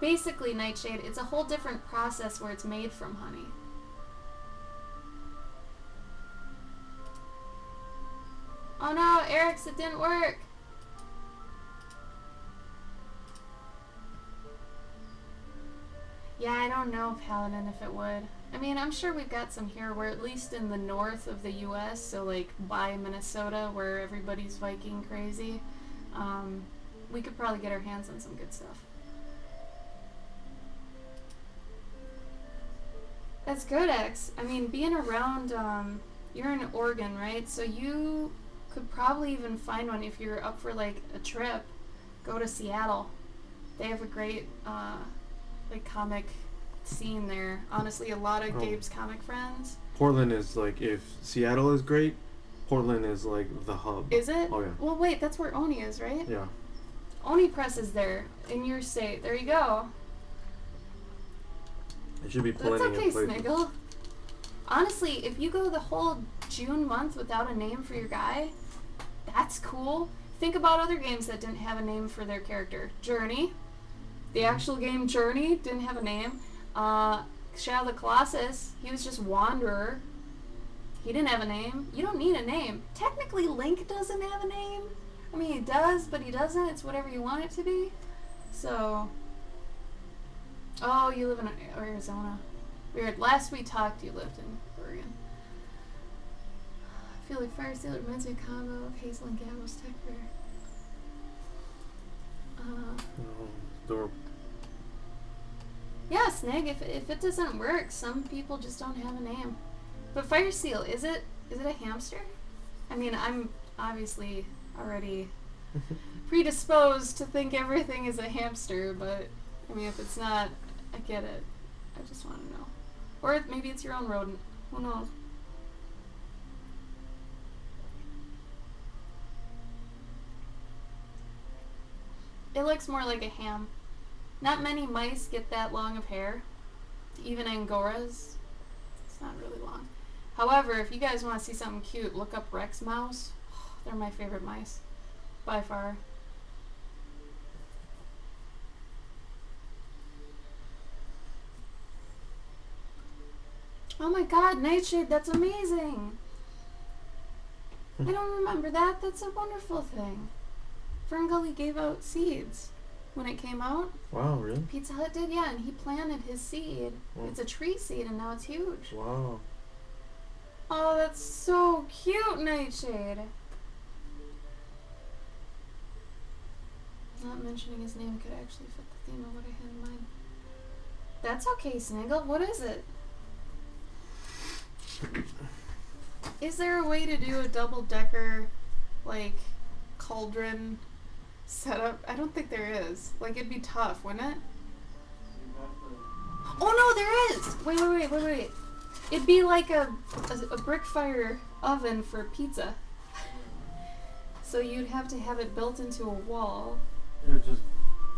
Basically, Nightshade, it's a whole different process where it's made from honey. Oh no, Eric's, it didn't work. Yeah, I don't know, Paladin, if it would. I mean, I'm sure we've got some here. We're at least in the north of the U.S., so like by Minnesota, where everybody's Viking crazy. We could probably get our hands on some good stuff. That's good, X. I mean, being around, you're in Oregon, right? So you could probably even find one if you're up for like a trip. Go to Seattle. They have a great like comic scene there. Honestly, a lot of Gabe's comic friends. Portland is like, if Seattle is great, Portland is like the hub. Is it? Oh yeah. Well, wait, that's where Oni is, right? Yeah. Oni Press is there in your state. There you go. It should be That's plenty okay, of places. Sniggle. Honestly, if you go the whole June month without a name for your guy, that's cool. Think about other games that didn't have a name for their character. Journey. The actual game Journey didn't have a name. Shadow of the Colossus, he was just Wanderer. He didn't have a name. You don't need a name. Technically, Link doesn't have a name. I mean, he does, but he doesn't. It's whatever you want it to be. So... Oh, you live in Arizona. Weird. Last we talked, you lived in Oregon. I feel like Fire Seal reminds me of a combo of Hazel and Gabo's Tech Fair. Door. Yeah, Snig, if it doesn't work, some people just don't have a name. But Fire Seal, is it a hamster? I mean, I'm obviously already predisposed to think everything is a hamster, but I mean, if it's not, I get it. I just want to know. Or maybe it's your own rodent. Who knows? It looks more like a ham. Not many mice get that long of hair. Even Angoras. It's not really long. However, if you guys want to see something cute, look up Rex Mouse. They're my favorite mice. By far. Oh my god, Nightshade, that's amazing! I don't remember that. That's a wonderful thing. Ferngully gave out seeds when it came out. Wow, really? Pizza Hut did, yeah, and he planted his seed. Wow. It's a tree seed, and now it's huge. Wow. Oh, that's so cute, Nightshade. Not mentioning his name could actually fit the theme of what I had in mind. That's okay, Sniggle. What is it? Is there a way to do a double-decker, like, cauldron setup? I don't think there is. Like, it'd be tough, wouldn't it? Oh, no, there is! Wait. It'd be like a brick fire oven for pizza. So you'd have to have it built into a wall. It would just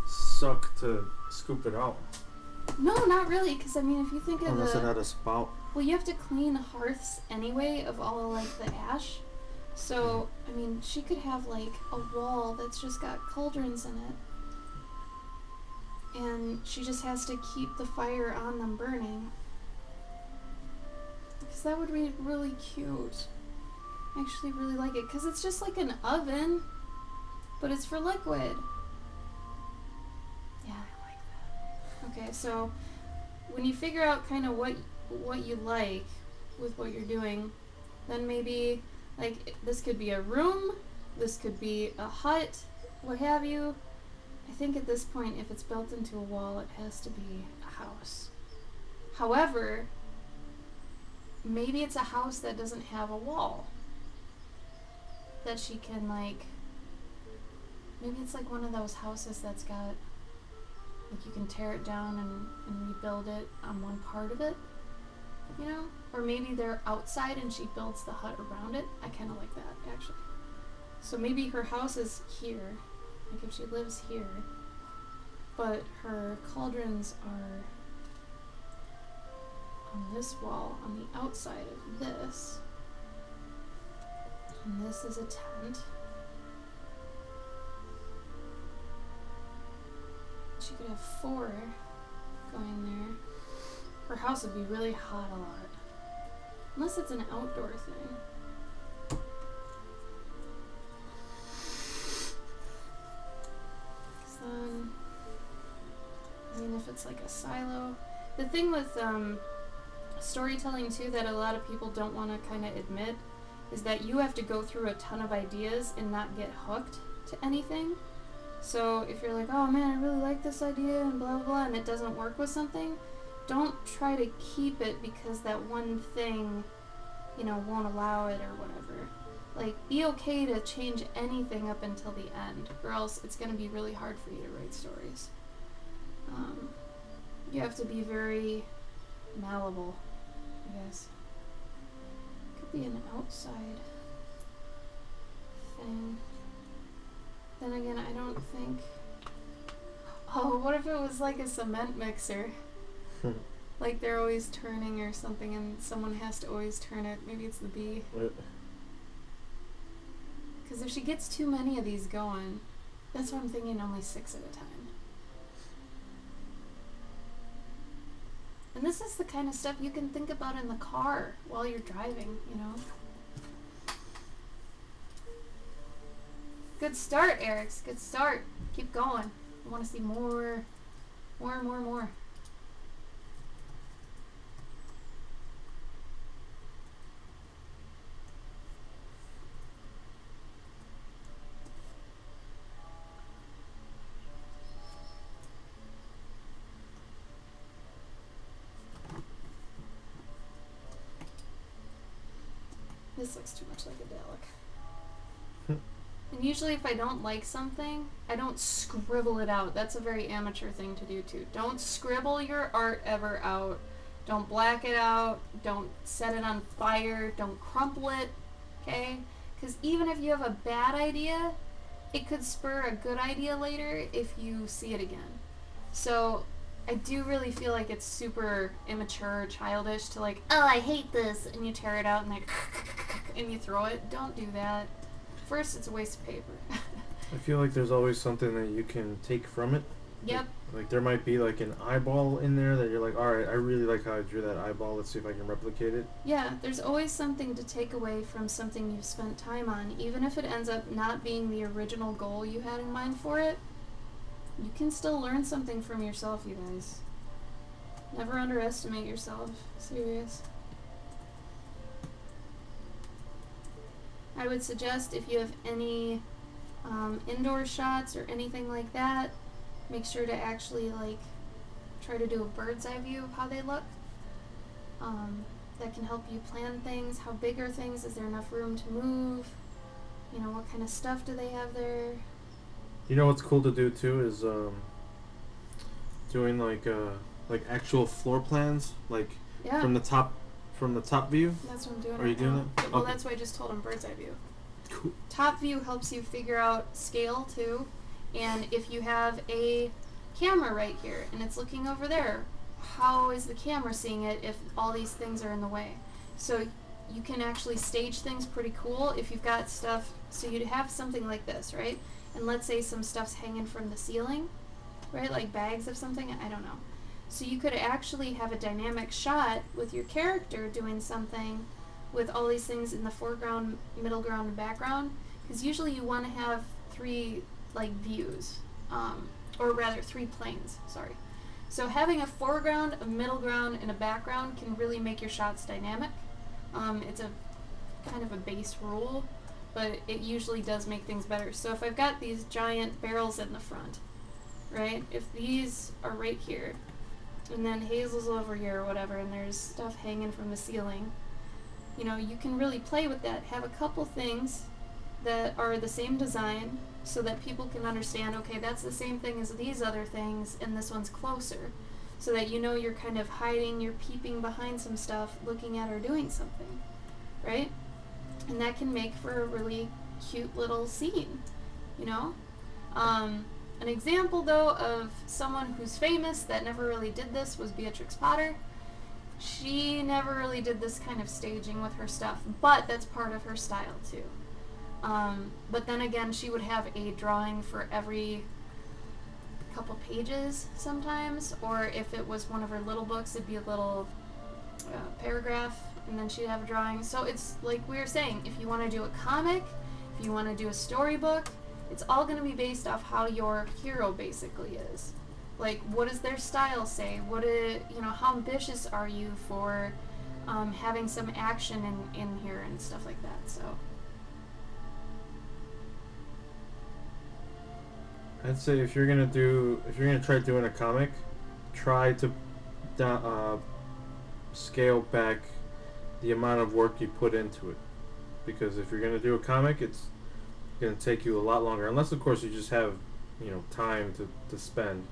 suck to scoop it out. No, not really, because, I mean, if you think of Unless it had a spout. Well, you have to clean hearths anyway of all, like, the ash. So, I mean, she could have, like, a wall that's just got cauldrons in it. and she just has to keep the fire on them burning. Because that would be really cute. I actually really like it, because it's just like an oven, but it's for liquid. Yeah, I like that. Okay, so when you figure out kind of what you like with what you're doing, then maybe, like, this could be a room, this could be a hut, what have you. I think at this point, if it's built into a wall, it has to be a house. However, maybe it's a house that doesn't have a wall. That she can, like, maybe it's like one of those houses that's got, like, you can tear it down and rebuild it on one part of it, you know? Or maybe they're outside and she builds the hut around it. I kind of like that, actually. So maybe her house is here, like if she lives here, but her cauldrons are on this wall, on the outside of this. And this is a tent. She could have 4 going there. Her house would be really hot a lot. Unless it's an outdoor thing. So then, I mean, if it's like a silo. The thing with storytelling too that a lot of people don't want to kind of admit is that you have to go through a ton of ideas and not get hooked to anything. So if you're like, oh man, I really like this idea and blah blah blah, and it doesn't work with something, don't try to keep it because that one thing, you know, won't allow it or whatever. Like, be okay to change anything up until the end, or else it's going to be really hard for you to write stories. You have to be very malleable, I guess. Could be an outside thing. Then again, I don't think... Oh, what if it was like a cement mixer? Like they're always turning or something and someone has to always turn it. Maybe it's the bee. Because if she gets too many of these going, that's what I'm thinking, only 6 at a time. And this is the kind of stuff you can think about in the car while you're driving, you know? Good start, Eric's. Good start. Keep going. I want to see more. More. This looks too much like a Dalek. And usually if I don't like something, I don't scribble it out. That's a very amateur thing to do too. Don't scribble your art ever out. Don't black it out. Don't set it on fire. Don't crumple it. Okay? Because even if you have a bad idea, it could spur a good idea later if you see it again. So I do really feel like it's super immature, childish to like, oh, I hate this, and you tear it out and like, and you throw it. Don't do that. First, it's a waste of paper. I feel like there's always something that you can take from it. Yep. Like there might be like an eyeball in there that you're like, alright, I really like how I drew that eyeball. Let's see if I can replicate it. Yeah, there's always something to take away from something you've spent time on. Even if it ends up not being the original goal you had in mind for it, you can still learn something from yourself, you guys. Never underestimate yourself. Serious. I would suggest if you have any indoor shots or anything like that, make sure to actually like try to do a bird's eye view of how they look. That can help you plan things. How big are things? Is there enough room to move? You know, what kind of stuff do they have there? You know what's cool to do too is doing like actual floor plans, like from the top view. That's what I'm doing. Are you doing that? that? Well, Okay. that's why I just told him bird's eye view. Cool. Top view helps you figure out scale too, and if you have a camera right here and it's looking over there, how is the camera seeing it if all these things are in the way? So you can actually stage things pretty cool if you've got stuff. So you'd have something like this, right? And let's say some stuff's hanging from the ceiling. right? Like bags of something, I don't know. So you could actually have a dynamic shot with your character doing something with all these things in the foreground, middle ground, and background. Because usually you want to have three like views, or rather 3 planes, sorry. So having a foreground, a middle ground, and a background can really make your shots dynamic. It's a kind of a base rule, but it usually does make things better. So if I've got these giant barrels in the front, right? If these are right here, and then Hazel's over here or whatever, and there's stuff hanging from the ceiling, you know, you can really play with that. Have a couple things that are the same design so that people can understand, okay, that's the same thing as these other things, and this one's closer. So that you know you're kind of hiding, you're peeping behind some stuff, looking at or doing something, right? And that can make for a really cute little scene, you know? An example, though, of someone who's famous that never really did this was Beatrix Potter. She never really did this kind of staging with her stuff, but that's part of her style, too. But then again, she would have a drawing for every couple pages sometimes, or if it was one of her little books, it'd be a little paragraph, and then she'd have a drawing. So it's like we were saying, if you want to do a comic, if you want to do a storybook, it's all going to be based off how your hero basically is. Like, what does their style say? How ambitious are you for having some action in here and stuff like that. So I'd say if you're gonna try doing a comic, try to scale back the amount of work you put into it, because if you're gonna do a comic, it's gonna take you a lot longer. Unless, of course, you just have time to spend.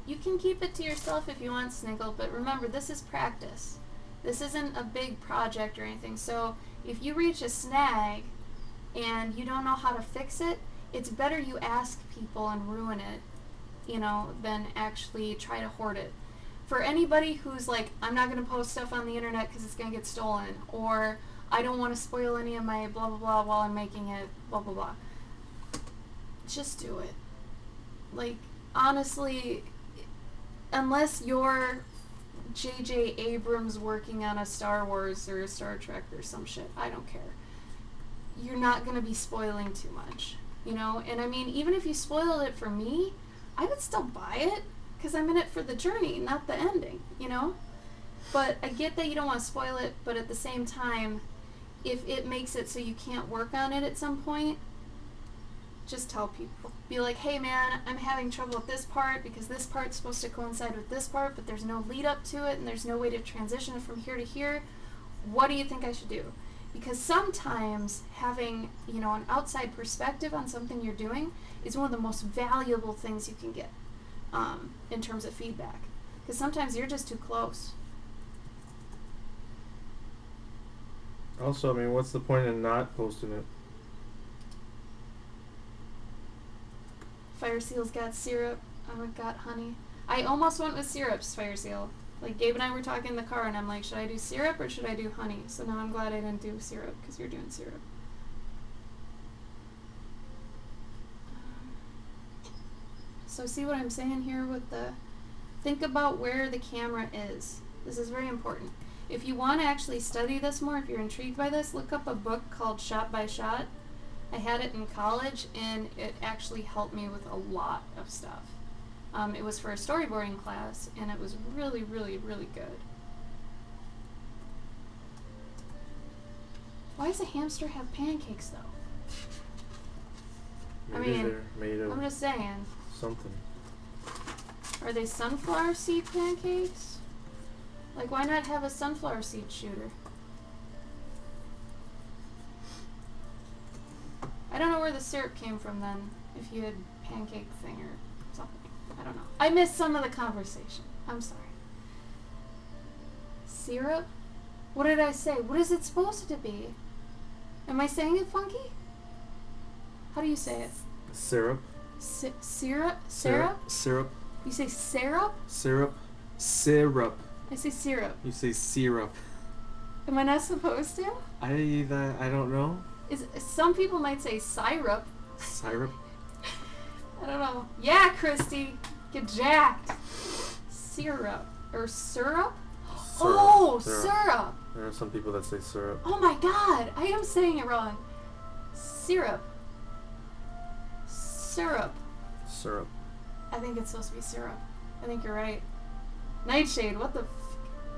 you can keep it to yourself if you want, Sniggle, but remember, this is practice. This isn't a big project or anything. So if you reach a snag and you don't know how to fix it, it's better you ask people and ruin it, than actually try to hoard it. For anybody who's like, I'm not going to post stuff on the internet because it's going to get stolen, or I don't want to spoil any of my blah blah blah while I'm making it, blah blah blah. Just do it. Like, honestly, unless you're J.J. Abrams working on a Star Wars or a Star Trek or some shit, I don't care. You're not going to be spoiling too much, And I mean, even if you spoiled it for me, I would still buy it because I'm in it for the journey, not the ending, But I get that you don't want to spoil it, but at the same time, if it makes it so you can't work on it at some point, just tell people. Be like, hey man, I'm having trouble with this part because this part's supposed to coincide with this part, but there's no lead up to it and there's no way to transition it from here to here. What do you think I should do? Because sometimes having, an outside perspective on something you're doing is one of the most valuable things you can get in terms of feedback. Because sometimes you're just too close. Also, I mean, what's the point in not posting it? Fire Seal's got syrup. I've got honey. I almost went with syrups, Fire Seal. Like, Gabe and I were talking in the car, and I'm like, should I do syrup or should I do honey? So now I'm glad I didn't do syrup, because you're doing syrup. So see what I'm saying here with think about where the camera is. This is very important. If you want to actually study this more, if you're intrigued by this, look up a book called Shot by Shot. I had it in college, and it actually helped me with a lot of stuff. It was for a storyboarding class, and it was really, really, really good. Why does a hamster have pancakes, though? Maybe they're made of I'm just saying. something. Are they sunflower seed pancakes? Like, why not have a sunflower seed shooter? I don't know where the syrup came from then, if you had pancake thing or something. I don't know. I missed some of the conversation. I'm sorry. Syrup? What did I say? What is it supposed to be? Am I saying it funky? How do you say it? Syrup. Syrup? Syrup? Syrup. You say syrup? Syrup. Syrup. I say syrup. You say syrup. Am I not supposed to? I don't know. Some people might say syrup. Syrup. I don't know. Yeah, Christy. Get jacked. Syrup. Or syrup? Oh, syrup. There are some people that say syrup. Oh my god. I am saying it wrong. Syrup. Syrup. Syrup. I think it's supposed to be syrup. I think you're right. Nightshade, what the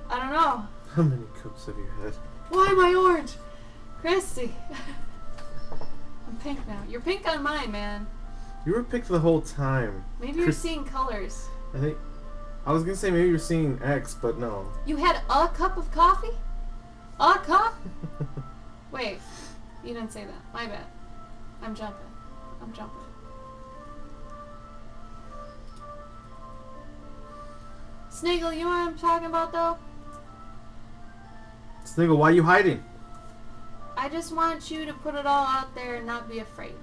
I don't know. How many cups have you had? Why am I orange? Christy. I'm pink now. You're pink on mine, man. You were pink the whole time. Maybe you're seeing colors. I was gonna say maybe you're seeing X, but no. You had a cup of coffee? A cup? Wait, you didn't say that. My bad. I'm jumping. Sniggle, you know what I'm talking about though? Sniggle, why are you hiding? I just want you to put it all out there and not be afraid.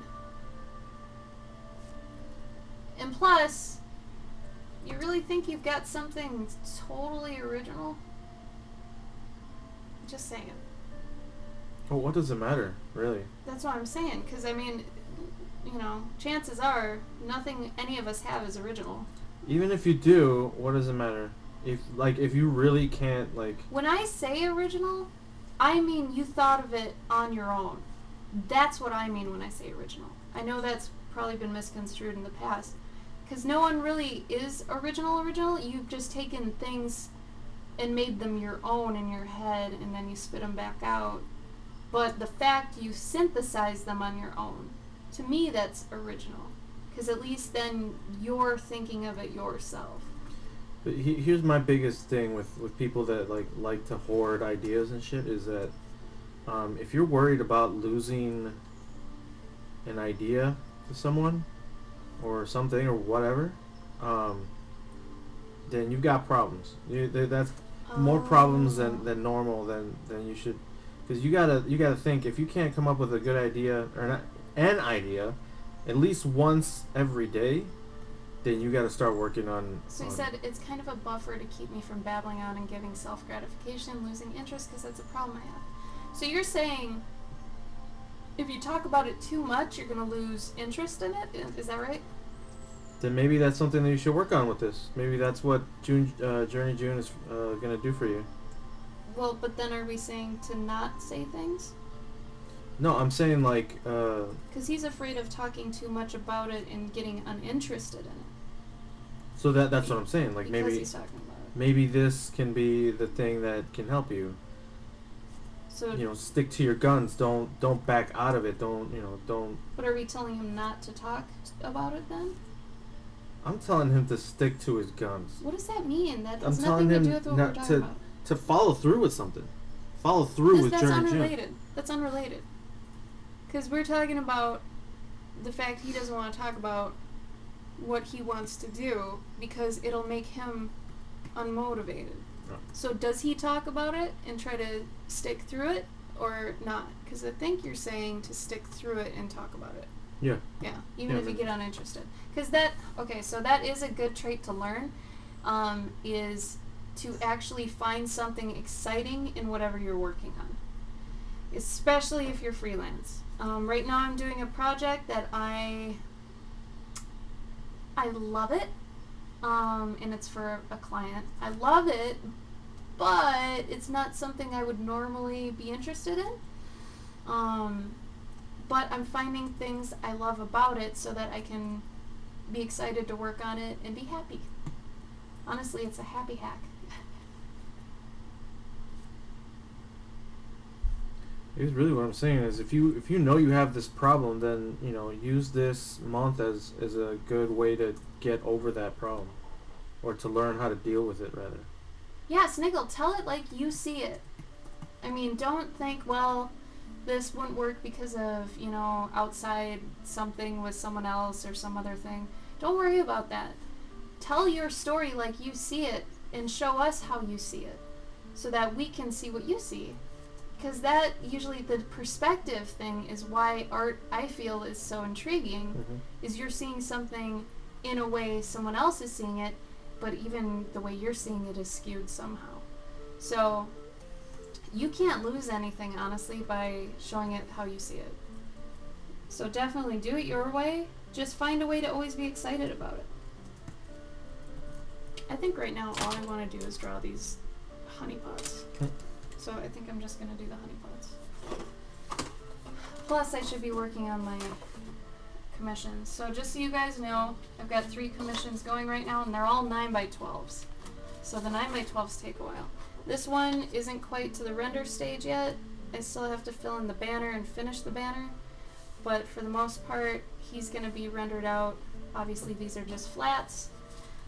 And plus, you really think you've got something totally original? Just saying. Well, what does it matter, really? That's what I'm saying, because I mean, you know, chances are nothing any of us have is original. Even if you do, what does it matter? If you really can't, like... When I say original, I mean you thought of it on your own. That's what I mean when I say original. I know that's probably been misconstrued in the past. Because no one really is original. You've just taken things and made them your own in your head, and then you spit them back out. But the fact you synthesize them on your own, to me that's original. Because at least then you're thinking of it yourself. But here's my biggest thing with people that like to hoard ideas and shit is that if you're worried about losing an idea to someone or something or whatever, then you've got problems. That's more problems than normal than you should, because you gotta think, if you can't come up with a good idea or an idea at least once every day, then you got to start working on... So you said it's kind of a buffer to keep me from babbling on and giving self-gratification, losing interest, because that's a problem I have. So you're saying if you talk about it too much, you're going to lose interest in it? Is that right? Then maybe that's something that you should work on with this. Maybe that's what Journey June is going to do for you. Well, but then are we saying to not say things? No, I'm saying because he's afraid of talking too much about it and getting uninterested in it. So that's what I'm saying. Like because he's talking about it. Maybe this can be the thing that can help you. So stick to your guns. Don't back out of it. Don't. But are we telling him not to talk about it then? I'm telling him to stick to his guns. What does that mean? That has I'm nothing telling to do him with what we're talking about. to follow through with something. Follow through with Journey June. That's unrelated. That's unrelated. Because we're talking about the fact he doesn't want to talk about what he wants to do because it'll make him unmotivated. No. So does he talk about it and try to stick through it or not? Because I think you're saying to stick through it and talk about it. Yeah. Yeah, even if you get uninterested. Because so that is a good trait to learn, is to actually find something exciting in whatever you're working on. Especially if you're freelance. Right now I'm doing a project that I love it, and it's for a client. I love it, but it's not something I would normally be interested in. But I'm finding things I love about it so that I can be excited to work on it and be happy. Honestly, it's a happy hack. It's really what I'm saying is if you know you have this problem, then use this month as a good way to get over that problem, or to learn how to deal with it rather. Yeah, Sniggle, tell it like you see it. I mean, don't think, well, this wouldn't work because of outside something with someone else or some other thing. Don't worry about that. Tell your story like you see it and show us how you see it, so that we can see what you see. Because that usually the perspective thing is why art, I feel, is so intriguing. Mm-hmm. Is you're seeing something in a way someone else is seeing it, but even the way you're seeing it is skewed somehow. So you can't lose anything, honestly, by showing it how you see it. So definitely do it your way, just find a way to always be excited about it. I think right now all I want to do is draw these honey pots. So I think I'm just going to do the honey pots. Plus I should be working on my commissions. So just so you guys know, I've got 3 commissions going right now, and they're all 9x12s. So the 9x12s take a while. This one isn't quite to the render stage yet. I still have to fill in the banner and finish the banner. But for the most part, he's going to be rendered out. Obviously these are just flats.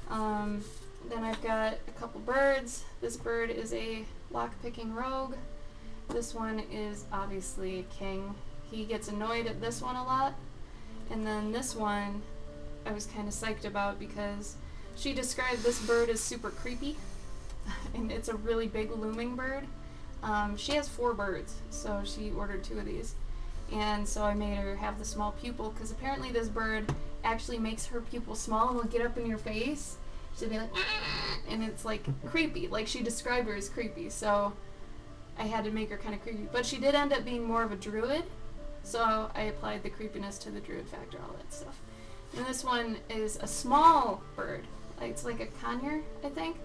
Then I've got a couple birds. This bird is a lock-picking rogue. This one is obviously king. He gets annoyed at this one a lot. And then this one I was kind of psyched about because she described this bird as super creepy. And it's a really big looming bird. She has 4 birds, so she ordered 2 of these. And so I made her have the small pupil because apparently this bird actually makes her pupil small and will get up in your face. She'll be like, "Ah!" And it's like creepy. Like she described her as creepy, so I had to make her kind of creepy. But she did end up being more of a druid, so I applied the creepiness to the druid factor, all that stuff. And this one is a small bird. It's like a conure, I think.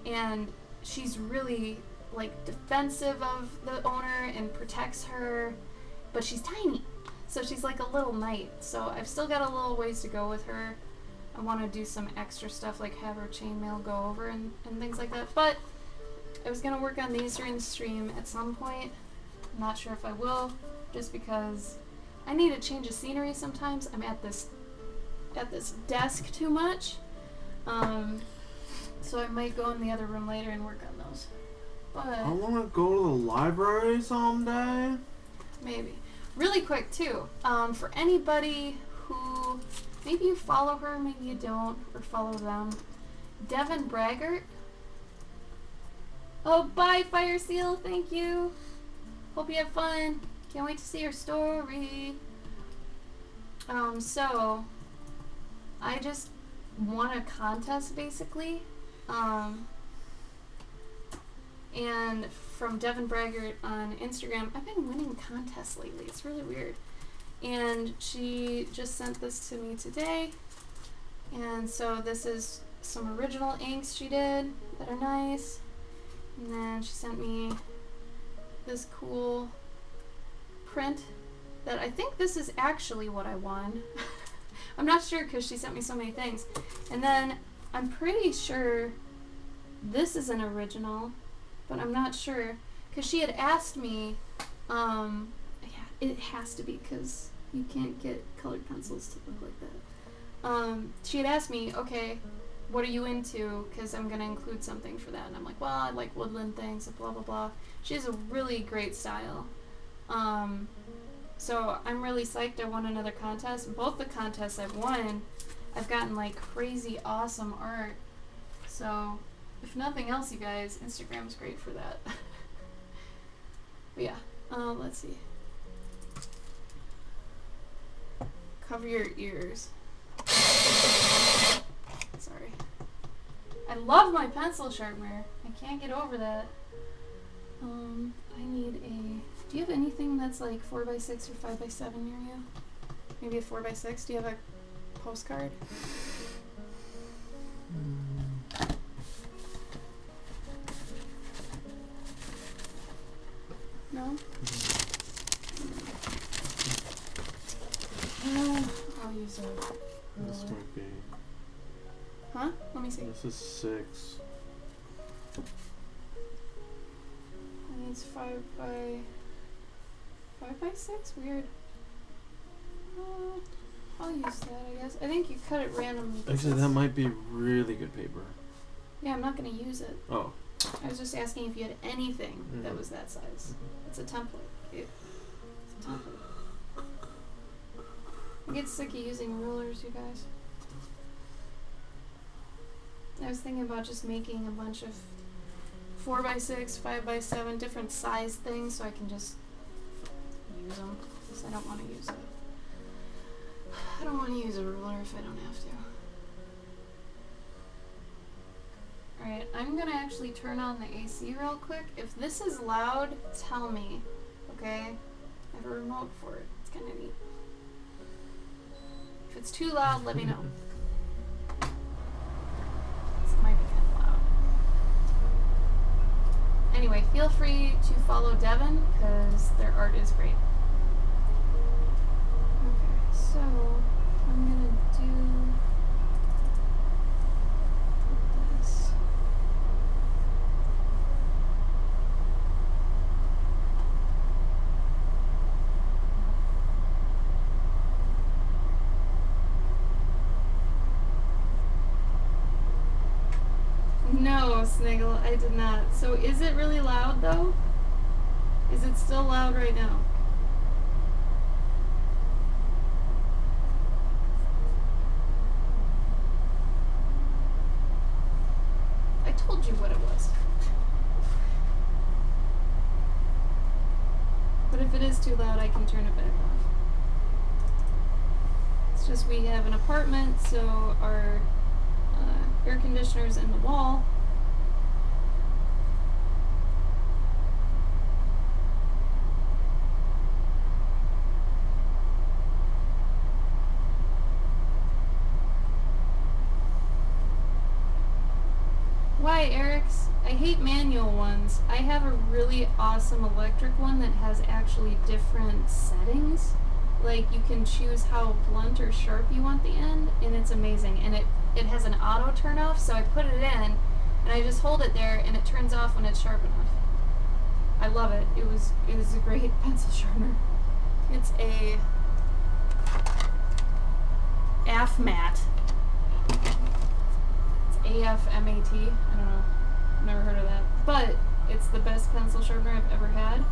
And she's really like defensive of the owner and protects her, but she's tiny. So she's like a little knight. So I've still got a little ways to go with her. I want to do some extra stuff like have her chainmail go over and things like that. But I was going to work on these during the stream at some point. I'm not sure if I will, just because I need a change of scenery sometimes. I'm at this desk too much. So I might go in the other room later and work on those. But I want to go to the library someday. Maybe. Really quick too, for anybody who, maybe you follow her, maybe you don't, or follow them. Devin Braggart. Oh, bye, Fire Seal. Thank you. Hope you have fun. Can't wait to see your story. So, I just won a contest, basically. And from Devin Braggart on Instagram, I've been winning contests lately. It's really weird. And she just sent this to me today. And so this is some original inks she did that are nice. And then she sent me this cool print that I think this is actually what I won. I'm not sure because she sent me so many things. And then I'm pretty sure this is an original, but I'm not sure because she had asked me, yeah, it has to be because you can't get colored pencils to look like that. She had asked me, okay, what are you into? Because I'm going to include something for that. And I'm like, well, I like woodland things, blah, blah, blah. She has a really great style. So I'm really psyched I won another contest. Both the contests I've won, I've gotten like crazy awesome art. So if nothing else, you guys, Instagram's great for that. But yeah, let's see. Cover your ears. Sorry. I love my pencil sharpener. I can't get over that. I need a... Do you have anything that's like 4x6 or 5x7 near you? Maybe a 4x6? Do you have a postcard? No? I'll use a This ruler. might be. Huh? Let me see. This is 6. I think it's 5x6? Weird. I'll use that, I guess. I think you cut it randomly. Actually, that might be really good paper. Yeah, I'm not gonna use it. Oh. I was just asking if you had anything that Mhm. was that size. It's a template. It's a template. I get sick of using rulers, you guys. I was thinking about just making a bunch of 4x6, 5x7, different size things so I can just use them. Because I don't want to use I don't want to use a ruler if I don't have to. Alright, I'm going to actually turn on the AC real quick. If this is loud, tell me. Okay? I have a remote for it. It's kind of neat. If it's too loud, let me know. This might be kind of loud. Anyway, feel free to follow Devon because their art is great. Okay, so I'm gonna do this. No, Sniggle, I did not. So is it really loud though? Is it still loud right now? I told you what it was. But if it is too loud, I can turn it back off. It's just we have an apartment, so our air conditioner's in the wall. Why, Eric's? I hate manual ones. I have a really awesome electric one that has actually different settings. Like, you can choose how blunt or sharp you want the end, and it's amazing. And it has an auto turn off, so I put it in, and I just hold it there, and it turns off when it's sharp enough. I love it. It was a great pencil sharpener. It's a AFMAT. It's AFMAT. I don't know. Never heard of that. But it's the best pencil sharpener I've ever had.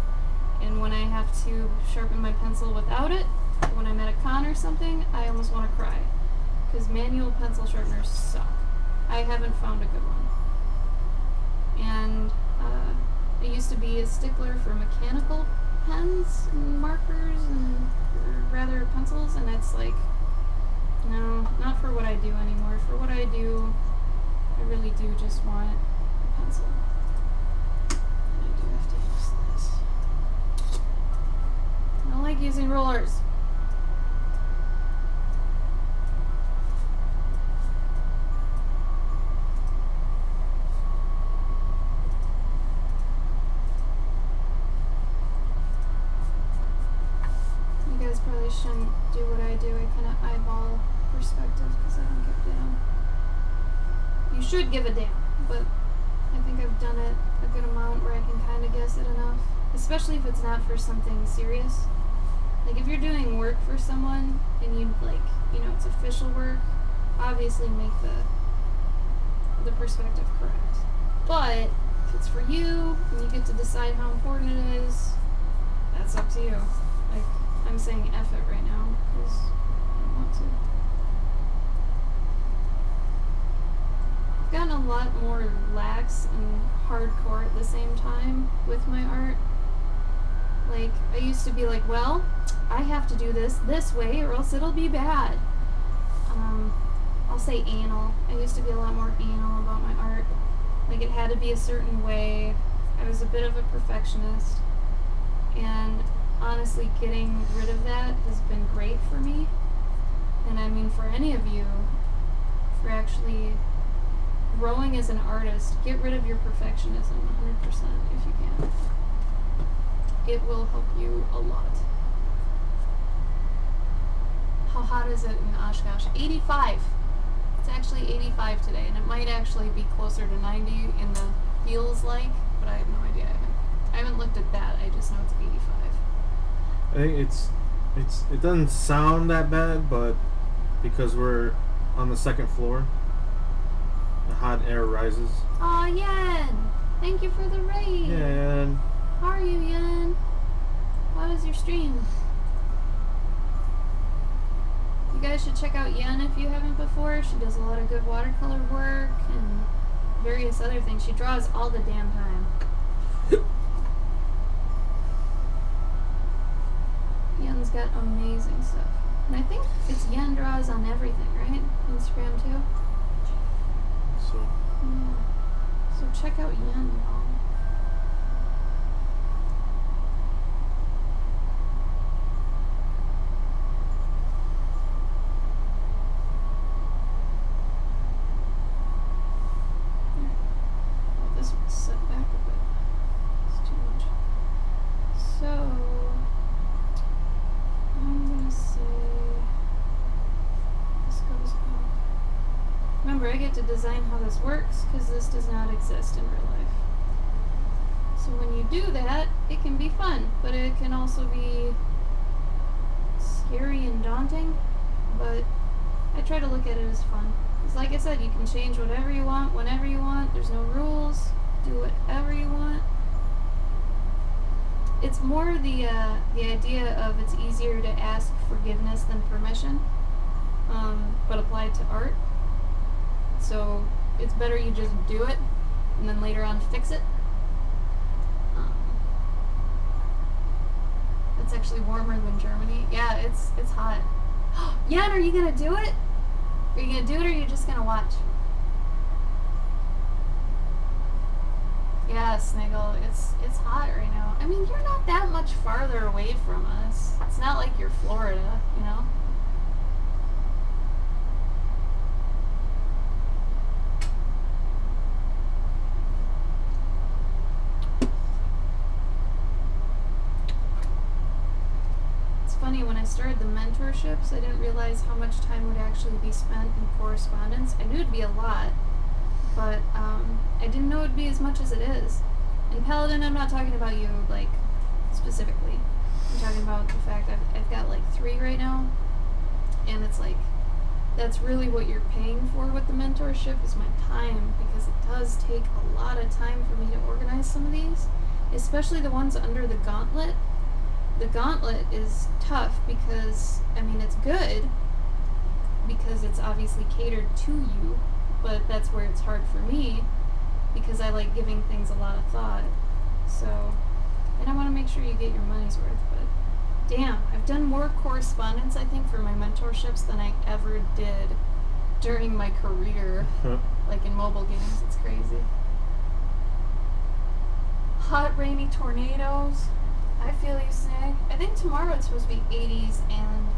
And when I have to sharpen my pencil without it, when I'm at a con or something, I almost want to cry. Because manual pencil sharpeners suck. I haven't found a good one. And I used to be a stickler for mechanical pens and markers and rather pencils, and it's like, no, not for what I do anymore. For what I do, I really do just want a pencil. And I do have to use this. I don't like using rulers. You guys probably shouldn't do what I do. I kind of eyeball perspective because I don't give a damn. You should give a damn, but I think I've done it a good amount where I can kind of guess it enough. Especially if it's not for something serious. Like if you're doing work for someone and you like, you know, it's official work, obviously make the perspective correct. But if it's for you and you get to decide how important it is, that's up to you. Like I'm saying F it right now because I don't want to. I've gotten a lot more lax and hardcore at the same time with my art. Like, I used to be like, well, I have to do this way or else it'll be bad. I'll say anal. I used to be a lot more anal about my art. Like, it had to be a certain way. I was a bit of a perfectionist. And honestly, getting rid of that has been great for me. And I mean, for any of you, for actually growing as an artist, get rid of your perfectionism 100% if you can. It will help you a lot. How hot is it in Oshkosh? 85. It's actually 85 today, and it might actually be closer to 90 in the feels like, but I have no idea. I haven't looked at that. I just know it's 85. I think it doesn't sound that bad, but because we're on the second floor, the hot air rises. Aw, Yen! Thank you for the raid! And How are you, Yen? How is your stream? You guys should check out Yen if you haven't before. She does a lot of good watercolor work and various other things. She draws all the damn time. Yen's got amazing stuff. And I think it's Yen Draws on everything, right? Instagram too? so Yeah. So check out Yen, y'all. I get to design how this works because this does not exist in real life. So when you do that, it can be fun, but it can also be scary and daunting. But I try to look at it as fun. Because like I said, you can change whatever you want, whenever you want. There's no rules. Do whatever you want. It's more the idea of it's easier to ask forgiveness than permission, but applied to art. So it's better you just do it and then later on fix it. It's actually warmer than Germany. Yeah, it's hot. Jan, are you gonna do it? Are you gonna do it or are you just gonna watch? Yeah, Sniggle, it's hot right now. I mean, you're not that much farther away from us. It's not like you're Florida, you know? It's funny, when I started the mentorships, I didn't realize how much time would actually be spent in correspondence. I knew it'd be a lot, but I didn't know it'd be as much as it is. And Paladin, I'm not talking about you, like, specifically. I'm talking about the fact I've got, like, 3 right now, and it's like, that's really what you're paying for with the mentorship is my time, because it does take a lot of time for me to organize some of these, especially the ones under the gauntlet. The gauntlet is tough because, I mean, it's good, because it's obviously catered to you, but that's where it's hard for me because I like giving things a lot of thought. So, and I want to make sure you get your money's worth, but damn, I've done more correspondence, I think, for my mentorships than I ever did during my career, like in mobile games. It's crazy. Hot, rainy tornadoes. I feel you, Snag. I think tomorrow it's supposed to be 80s and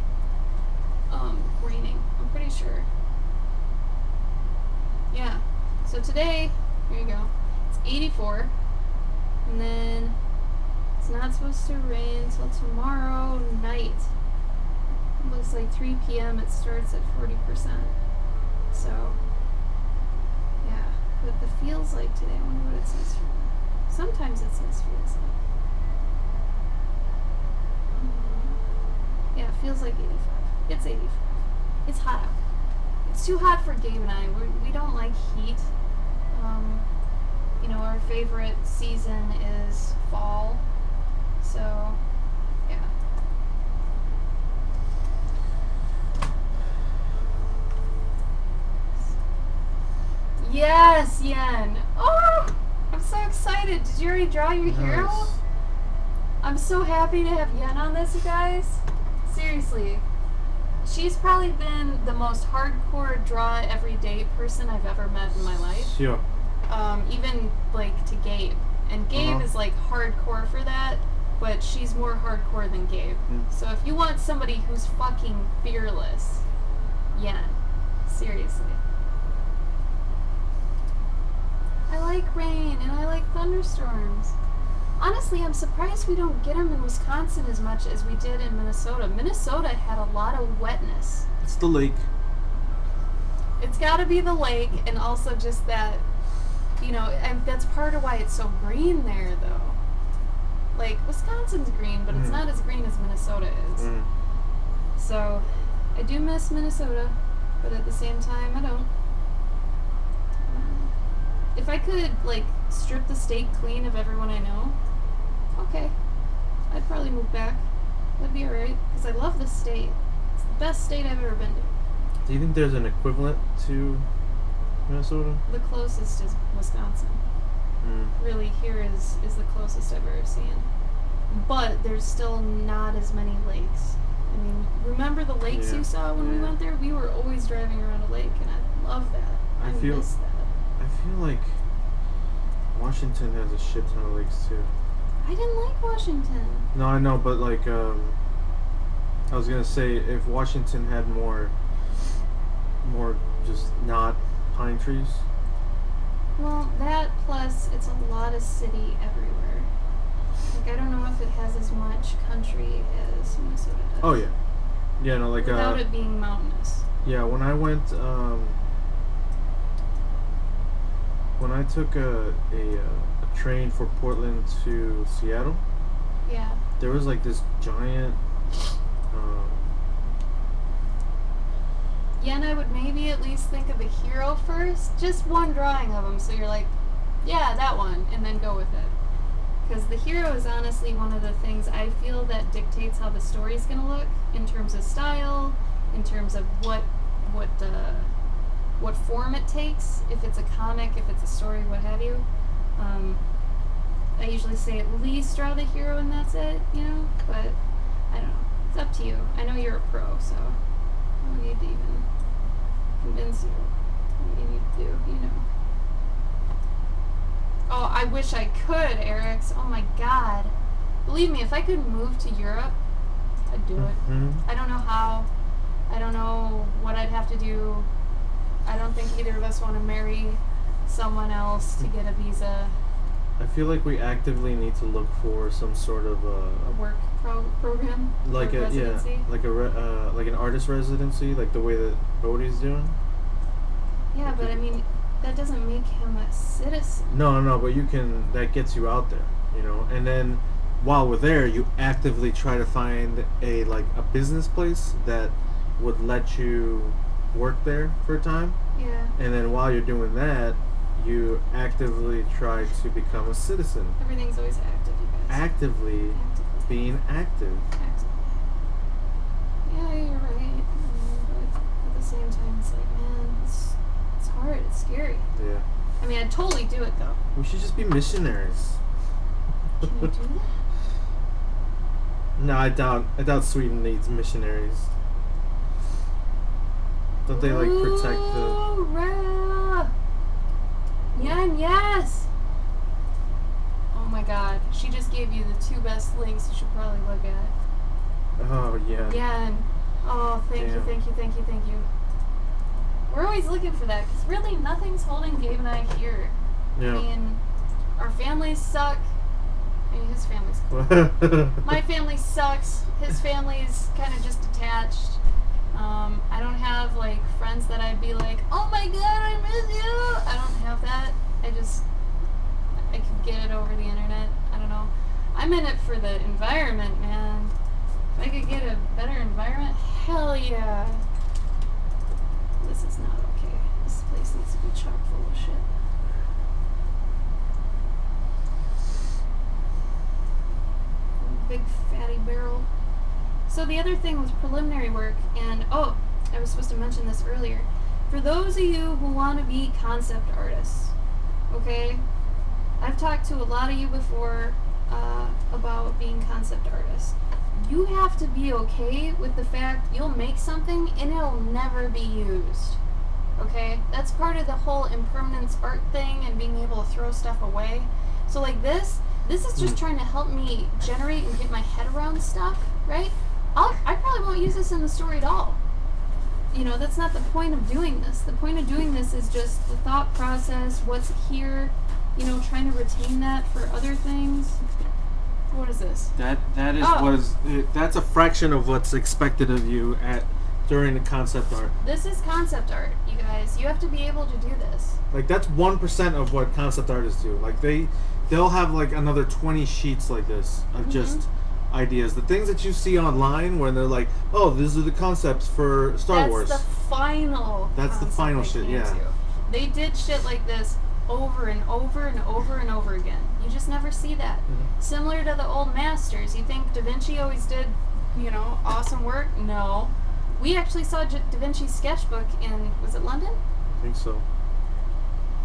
raining. I'm pretty sure. Yeah. So today, here you go. It's 84, and then it's not supposed to rain until tomorrow night. It looks like 3 p.m. It starts at 40%. So, yeah. But the feels like today, I wonder what it says for that. Sometimes it says feels like. Yeah, it feels like 85. It's 85. It's hot out. It's too hot for Gabe and I. We don't like heat. You know, our favorite season is fall. So, yeah. Yes, Yen. Oh, I'm so excited. Did you already draw your hero? Nice. I'm so happy to have Yen on this, you guys. Seriously. She's probably been the most hardcore draw everyday person I've ever met in my life. Sure. Even like to Gabe. And Gabe is like hardcore for that, but she's more hardcore than Gabe. So if you want somebody who's fucking fearless, Yen. Seriously. I like rain and I like thunderstorms. Honestly, I'm surprised we don't get them in Wisconsin as much as we did in Minnesota. Minnesota had a lot of wetness. It's the lake. It's got to be the lake, and also just that, you know, and that's part of why it's so green there, though. Like, Wisconsin's green, but it's not as green as Minnesota is. So, I do miss Minnesota, but at the same time, I don't. If I could, like, strip the state clean of everyone I know, okay, I'd probably move back. That'd be alright, because I love this state. It's the best state I've ever been to. Do you think there's an equivalent to Minnesota? The closest is Wisconsin. Really, here is the closest I've ever seen. But there's still not as many lakes. I mean, remember the lakes you saw when we went there? We were always driving around a lake, and I love that. I miss that. I feel like Washington has a shit ton of lakes too. I didn't like Washington. No, I know, but like, I was gonna say if Washington had more just not pine trees. Well, that plus it's a lot of city everywhere. Like, I don't know if it has as much country as Minnesota does. Oh yeah, yeah, no, like without it being mountainous. yeah, when I went when I took a train for Portland to Seattle, Yeah. there was like this giant. Um, Yeah, and I would maybe at least think of a hero first. Just one drawing of him, so you're like, yeah, that one, and then go with it. Because the hero is honestly one of the things I feel that dictates how the story's gonna look in terms of style, in terms of what form it takes. If it's a comic, if it's a story, what have you. I usually say at least draw the hero and that's it, you know. But I don't know. It's up to you. I know you're a pro, so I don't need to even convince you what you need to do, you know. Oh, I wish I could, Eric's. Oh my god. Believe me, if I could move to Europe, I'd do it. mhm. I don't know how. I don't know what I'd have to do. I don't think either of us want to marry someone else to get a visa, I feel like we actively need to look for some sort of a work program, like or a residency. like like an artist residency, like the way that Bodhi's doing. Yeah, but I mean, that doesn't make him a citizen. No, but that gets you out there, you know. And then while we're there, you actively try to find a business place that would let you work there for a time. Yeah. And then while you're doing that, you actively try to become a citizen. Everything's always active, you guys. Actively being active. Actively. Yeah, you're right. But at the same time, it's like, man, it's hard. It's scary. Yeah. I mean, I'd totally do it, though. We should just be missionaries. Can you do that? No, I doubt Sweden needs missionaries. Don't they protect the? Hoorah! Yeah, and yes! Oh my god. She just gave you the 2 best links you should probably look at. Oh yeah. Yeah, and oh, thank you. We're always looking for that, because really nothing's holding Gabe and I here. Yeah. I mean, our families suck. I mean, his family's cool. My family sucks. His family's kind of just detached. I don't have friends that I'd be like, oh my god, I miss you. I don't have that. I could get it over the internet. I don't know. I'm in it for the environment, man. If I could get a better environment, hell yeah. This is not okay. This place needs to be chock full of shit. Big fatty barrel. So the other thing was preliminary work, and I was supposed to mention this earlier. For those of you who want to be concept artists, okay, I've talked to a lot of you before about being concept artists. You have to be okay with the fact you'll make something and it'll never be used. Okay? That's part of the whole impermanence art thing and being able to throw stuff away. So this is just trying to help me generate and get my head around stuff, right? I probably won't use this in the story at all. You know, that's not the point of doing this. The point of doing this is just the thought process, what's here, you know, trying to retain that for other things. What is this? That's a fraction of what's expected of you during the concept art. This is concept art, you guys. You have to be able to do this. That's 1% of what concept artists do. They'll have another 20 sheets like this of just ideas. The things that you see online when they're like, oh, these are the concepts for Star Wars. That's the final. That's the final shit, yeah. They did shit like this over and over and over and over again. You just never see that. Mm-hmm. Similar to the old masters. You think Da Vinci always did, awesome work? No. We actually saw Da Vinci's sketchbook in, was it London? I think so.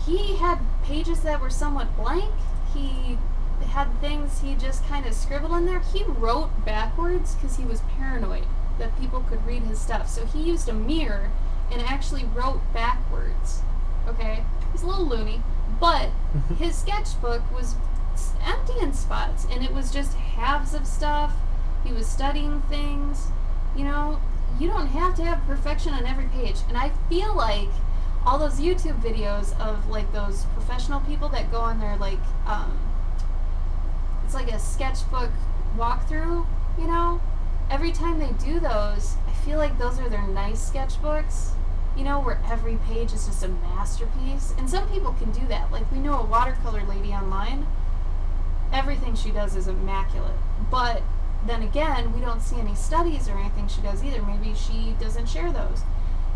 He had pages that were somewhat blank. He had things he just kind of scribbled in there. He wrote backwards because he was paranoid that people could read his stuff. So he used a mirror and actually wrote backwards. Okay? He's a little loony. But his sketchbook was empty in spots, and it was just halves of stuff. He was studying things. You don't have to have perfection on every page. And I feel like all those YouTube videos of those professional people that go on their it's like a sketchbook walkthrough, every time they do those, I feel like those are their nice sketchbooks. you know, where every page is just a masterpiece. And some people can do that. Like, we know a watercolor lady online. Everything she does is immaculate. But then again, we don't see any studies or anything she does either. Maybe she doesn't share those.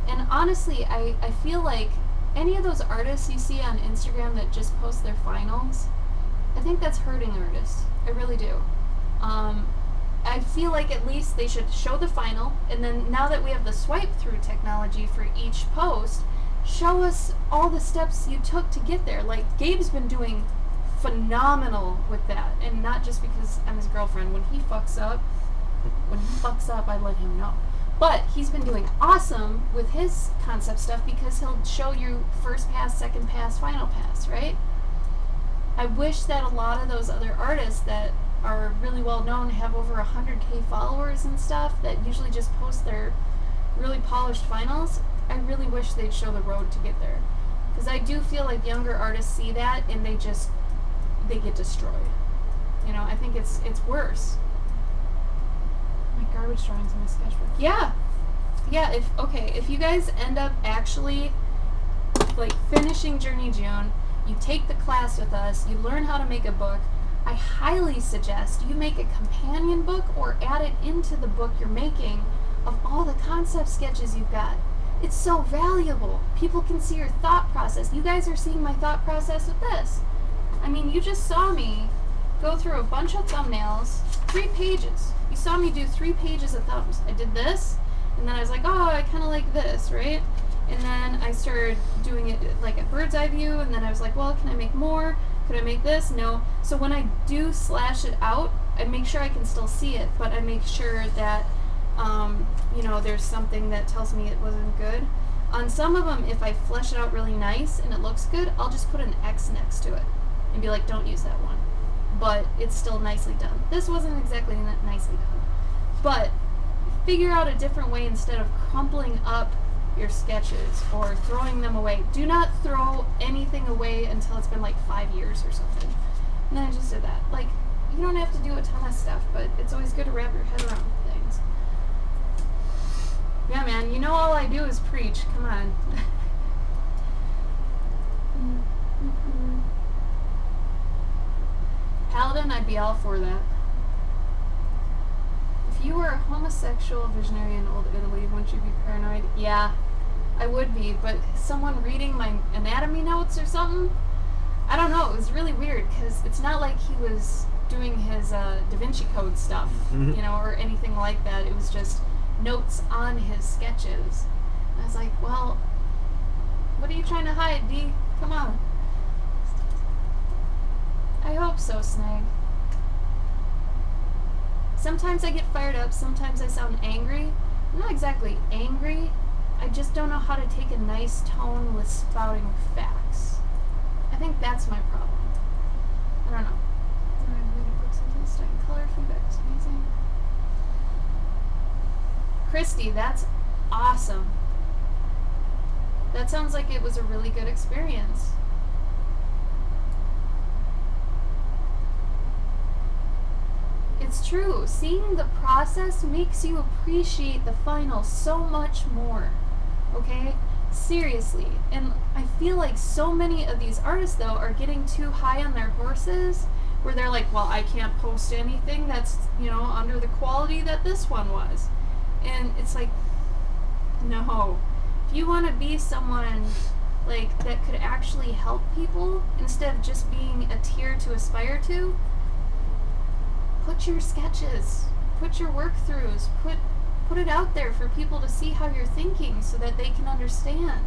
And honestly, I feel like any of those artists you see on Instagram that just post their finals, I think that's hurting artists. I really do. I feel like at least they should show the final, and then now that we have the swipe through technology for each post, show us all the steps you took to get there. Like, Gabe's been doing phenomenal with that, and not just because I'm his girlfriend. When he fucks up, I let him know. But he's been doing awesome with his concept stuff because he'll show you first pass, second pass, final pass, right? I wish that a lot of those other artists that are really well known, have over 100K followers and stuff, that usually just post their really polished finals, I really wish they'd show the road to get there. Because I do feel like younger artists see that and they get destroyed. You know, I think it's worse. My garbage drawings in my sketchbook. Yeah, if you guys end up actually like finishing Journey June, you take the class with us, you learn how to make a book, I highly suggest you make a companion book or add it into the book you're making of all the concept sketches you've got. It's so valuable. People can see your thought process. You guys are seeing my thought process with this. I mean, you just saw me go through a bunch of thumbnails, 3 pages. You saw me do 3 pages of thumbs. I did this, and then I was like, oh, I kind of like this, right? And then I started doing it like a bird's eye view, and then I was like, well, can I make more? Could I make this? No. So when I do slash it out, I make sure I can still see it, but I make sure that, you know, there's something that tells me it wasn't good. On some of them, if I flesh it out really nice and it looks good, I'll just put an X next to it and be like, don't use that one. But it's still nicely done. This wasn't exactly nicely done. But figure out a different way instead of crumpling up your sketches or throwing them away. Do not throw anything away until it's been like 5 years or something. And then I just did that. Like, you don't have to do a ton of stuff, but it's always good to wrap your head around things. Yeah, man, you know all I do is preach. Come on. Paladin, I'd be all for that. If you were a homosexual visionary in old Italy, wouldn't you be paranoid? Yeah, I would be, but someone reading my anatomy notes or something? I don't know, it was really weird, because it's not like he was doing his Da Vinci Code stuff, you know, or anything like that. It was just notes on his sketches. And I was like, well, what are you trying to hide, D? Come on. I hope so, Snag. Sometimes I get fired up, sometimes I sound angry. I'm not exactly angry, I just don't know how to take a nice tone with spouting facts. I think that's my problem. I don't know. Color feedback is amazing. Christy, that's awesome. That sounds like it was a really good experience. It's true. Seeing the process makes you appreciate the final so much more. Okay? Seriously. And I feel like so many of these artists, though, are getting too high on their horses, where they're like, well, I can't post anything that's, you know, under the quality that this one was. And it's like, no. If you want to be someone, like, that could actually help people, instead of just being a tier to aspire to, put your sketches, put your work throughs, put it out there for people to see how you're thinking so that they can understand.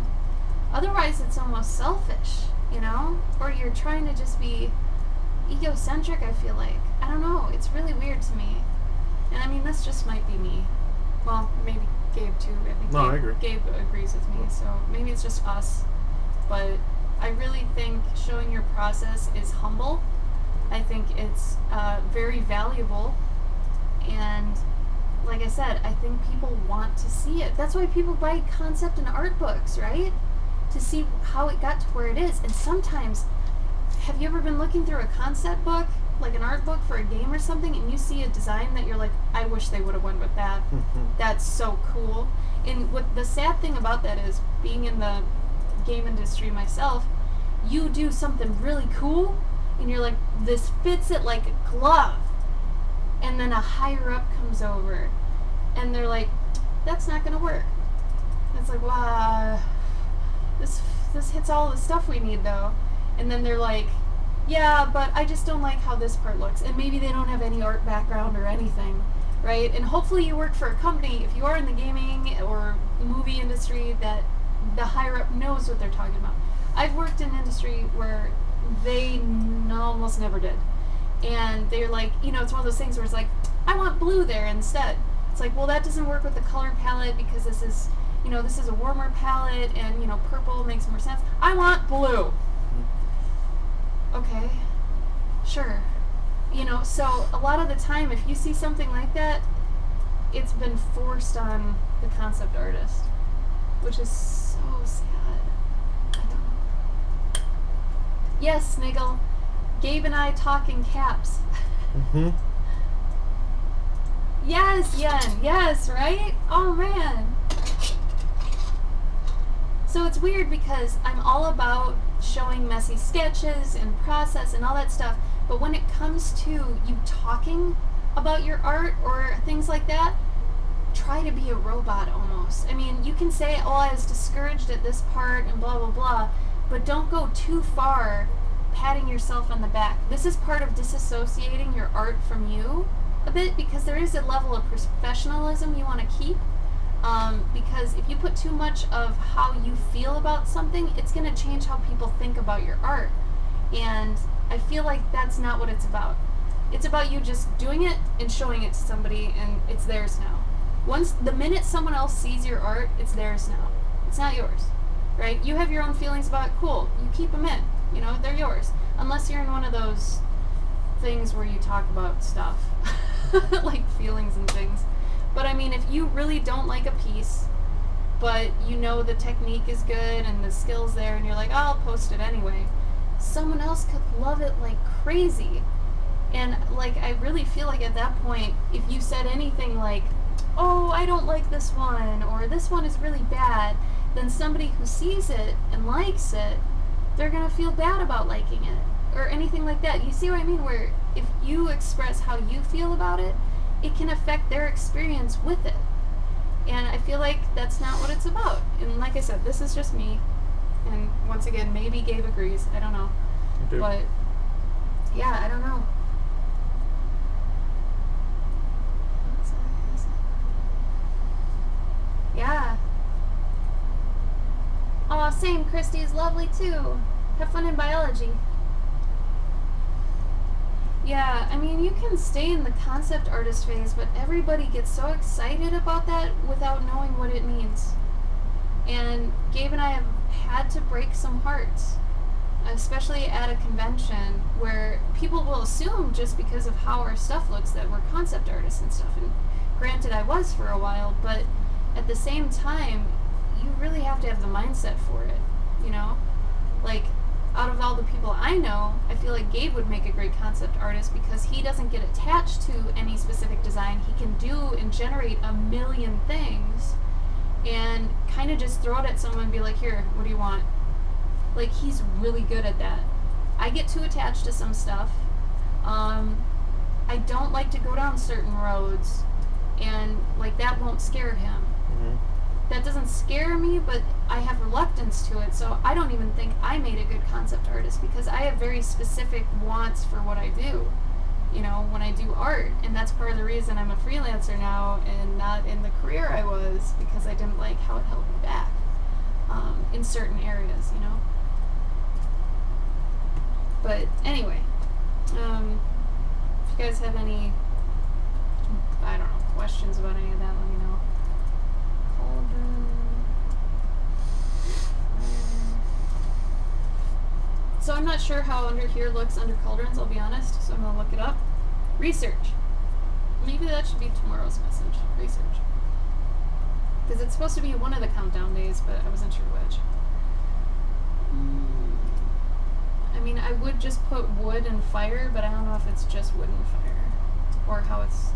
Otherwise, it's almost selfish, you know? Or you're trying to just be egocentric, I feel like. I don't know. It's really weird to me. And I mean, this just might be me. Well, maybe Gabe too. I think I agree. Gabe agrees with me, so maybe it's just us. But I really think showing your process is humble. I think it's very valuable, and like I said, I think people want to see it. That's why people buy concept and art books, right? To see how it got to where it is. And sometimes, have you ever been looking through a concept book like an art book for a game or something, and you see a design that you're like, I wish they would have went with that. That's so cool. And what the sad thing about that is, being in the game industry myself, you do something really cool, and you're like, this fits it like a glove. And then a higher up comes over, and they're like, that's not going to work. And it's like, wow, this hits all the stuff we need though. And then they're like, yeah, but I just don't like how this part looks. And maybe they don't have any art background or anything, right? And hopefully you work for a company, if you are in the gaming or movie industry, that the higher up knows what they're talking about. I've worked in industry where they almost never did. And they're like, you know, it's one of those things where it's like, I want blue there instead. It's like, well, that doesn't work with the color palette because this is, you know, this is a warmer palette, and, you know, purple makes more sense. I want blue. Okay, sure. You know, so a lot of the time, if you see something like that, it's been forced on the concept artist, which is so sad. I know. Yes, Sniggle. Gabe and I talk in caps. Mm-hmm. Yes, Yen. Yes, right? Oh, man. So it's weird because I'm all about showing messy sketches and process and all that stuff, but when it comes to you talking about your art or things like that, try to be a robot almost. I mean, you can say, oh, I was discouraged at this part and blah, blah, blah, but don't go too far patting yourself on the back. This is part of disassociating your art from you a bit, because there is a level of professionalism you want to keep. Because if you put too much of how you feel about something, it's going to change how people think about your art. And I feel like that's not what it's about. It's about you just doing it and showing it to somebody, and it's theirs now. The minute someone else sees your art, it's theirs now. It's not yours, right? You have your own feelings about it, cool. You keep them in, you know, they're yours. Unless you're in one of those things where you talk about stuff, like feelings and things. But I mean, if you really don't like a piece, but you know the technique is good and the skill's there, and you're like, oh, I'll post it anyway, someone else could love it like crazy. And like, I really feel like at that point, if you said anything like, oh, I don't like this one, or this one is really bad, then somebody who sees it and likes it, they're gonna feel bad about liking it, or anything like that. You see what I mean? Where if you express how you feel about it, it can affect their experience with it. And I feel like that's not what it's about. And like I said, this is just me. And once again, maybe Gabe agrees. I don't know. I do. But yeah, I don't know. Yeah. Aw, same. Christy is lovely too. Have fun in biology. Yeah, I mean, you can stay in the concept artist phase, but everybody gets so excited about that without knowing what it means. And Gabe and I have had to break some hearts, especially at a convention where people will assume just because of how our stuff looks that we're concept artists and stuff. And granted, I was for a while, but at the same time, you really have to have the mindset for it, you know? Like, out of all the people I know, I feel like Gabe would make a great concept artist because he doesn't get attached to any specific design. He can do and generate a million things and kind of just throw it at someone and be like, here, what do you want? Like, he's really good at that. I get too attached to some stuff. I don't like to go down certain roads, and like that won't scare him. Mm-hmm. That doesn't scare me, but I have reluctance to it, so I don't even think I made a good concept artist because I have very specific wants for what I do, you know, when I do art. And that's part of the reason I'm a freelancer now and not in the career I was, because I didn't like how it held me back in certain areas, you know. But anyway, if you guys have any, I don't know, questions about any of that, let me know. So I'm not sure how under here looks under cauldrons, I'll be honest, so I'm going to look it up. Research. Maybe that should be tomorrow's message. Research. Because it's supposed to be one of the countdown days, but I wasn't sure which. I mean, I would just put wood and fire, but I don't know if it's just wood and fire. Or how it's...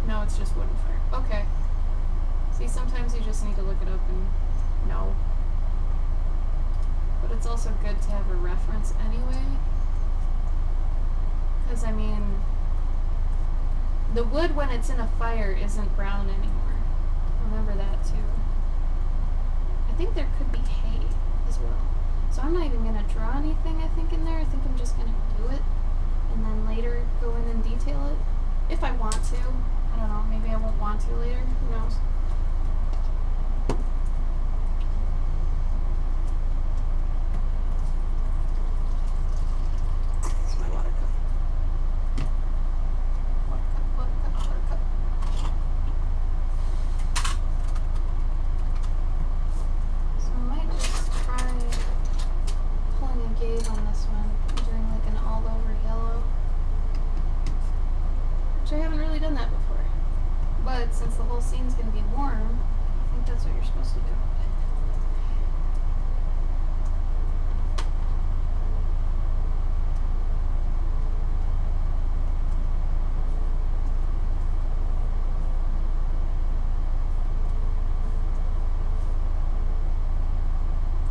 No, it's just wood and fire. Okay. See, sometimes you just need to look it up and know. But it's also good to have a reference anyway. Because, I mean, the wood when it's in a fire isn't brown anymore. Remember that too. I think there could be hay as well. So I'm not even going to draw anything, I think, in there. I think I'm just going to do it and then later go in and detail it. If I want to. I don't know. Maybe I won't want to later. Who knows? It's my water cup. Water cup, water cup, water cup. So I might just try pulling a gaze on this one and doing like an all over yellow. Which I haven't really done that before. But since the whole scene's going to be warm, I think that's what you're supposed to do.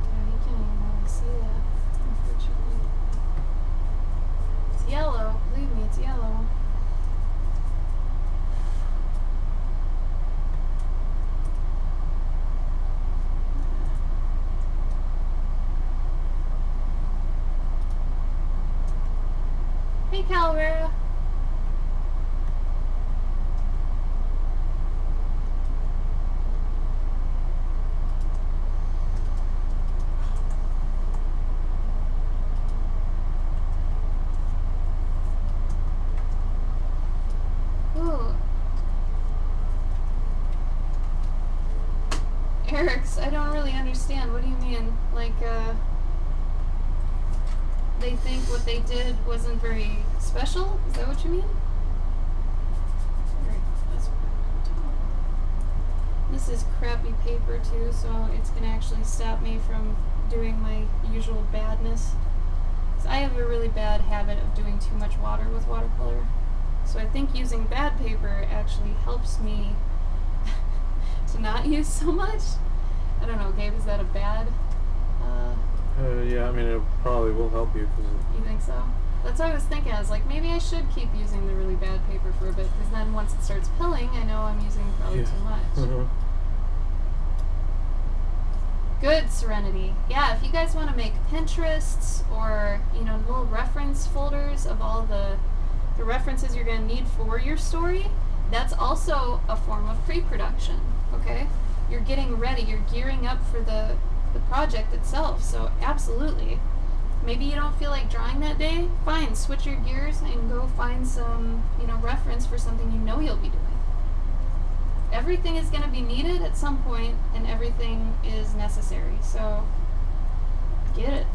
Yeah, you can't even really see that, unfortunately. It's yellow. Believe me, it's yellow. Hey, Calvera. Ooh. Eric's, I don't really understand. What do you mean? Like, they think what they did wasn't very special? Is that what you mean? Very that's This is crappy paper too, so it's gonna actually stop me from doing my usual badness. 'Cause I have a really bad habit of doing too much water with watercolor. So I think using bad paper actually helps me to not use so much. I don't know, Gabe, is that a bad? Yeah, I mean, it probably will help you. You think so? That's what I was thinking. I was like, maybe I should keep using the really bad paper for a bit, because then once it starts pilling, I know I'm using probably too much. Good, Serenity. Yeah, if you guys want to make Pinterests or, you know, little reference folders of all the references you're going to need for your story, that's also a form of pre-production, okay? You're getting ready, you're gearing up for the project itself, so absolutely. Maybe you don't feel like drawing that day, fine, switch your gears and go find some, you know, reference for something you know you'll be doing. Everything is going to be needed at some point, and everything is necessary, so get it.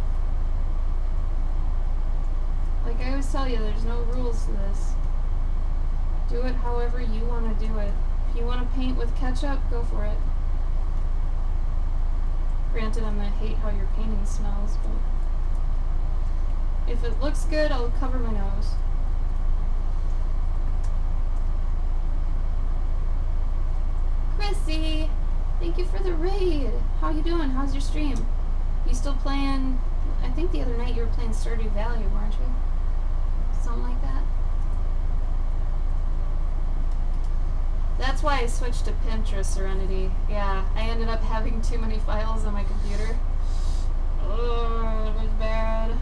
Like I always tell you, there's no rules to this. Do it however you want to do it. If you want to paint with ketchup, go for it. Granted, I'm going to hate how your painting smells, but if it looks good, I'll cover my nose. Chrissy, thank you for the raid. How you doing? How's your stream? You still playing? I think the other night you were playing Stardew Valley, weren't you? Something like that. That's why I switched to Pinterest, Serenity. Yeah, I ended up having too many files on my computer. Oh, it was bad.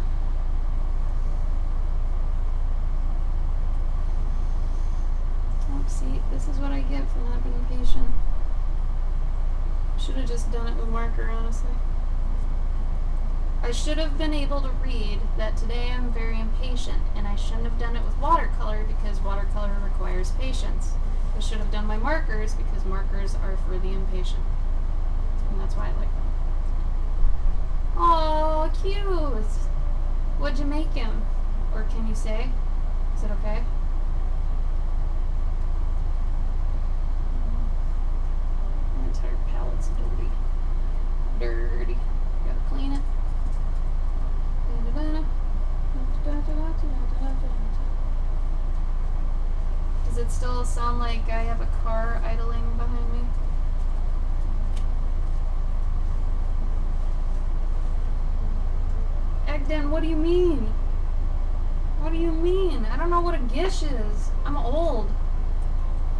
Oh, see, this is what I get for not being patient. Should have just done it with marker, honestly. I should have been able to read that today I'm very impatient, and I shouldn't have done it with watercolor because watercolor requires patience. I should have done my markers because markers are for the impatient. And that's why I like them. Oh, cute! What'd you make him? Or can you say? Is it okay? My entire palette's dirty. Dirty. Gotta clean it. Da-da-da-da. Da-da-da-da. still sound like I have a car idling behind me? Egden, what do you mean? What do you mean? I don't know what a gish is. I'm old.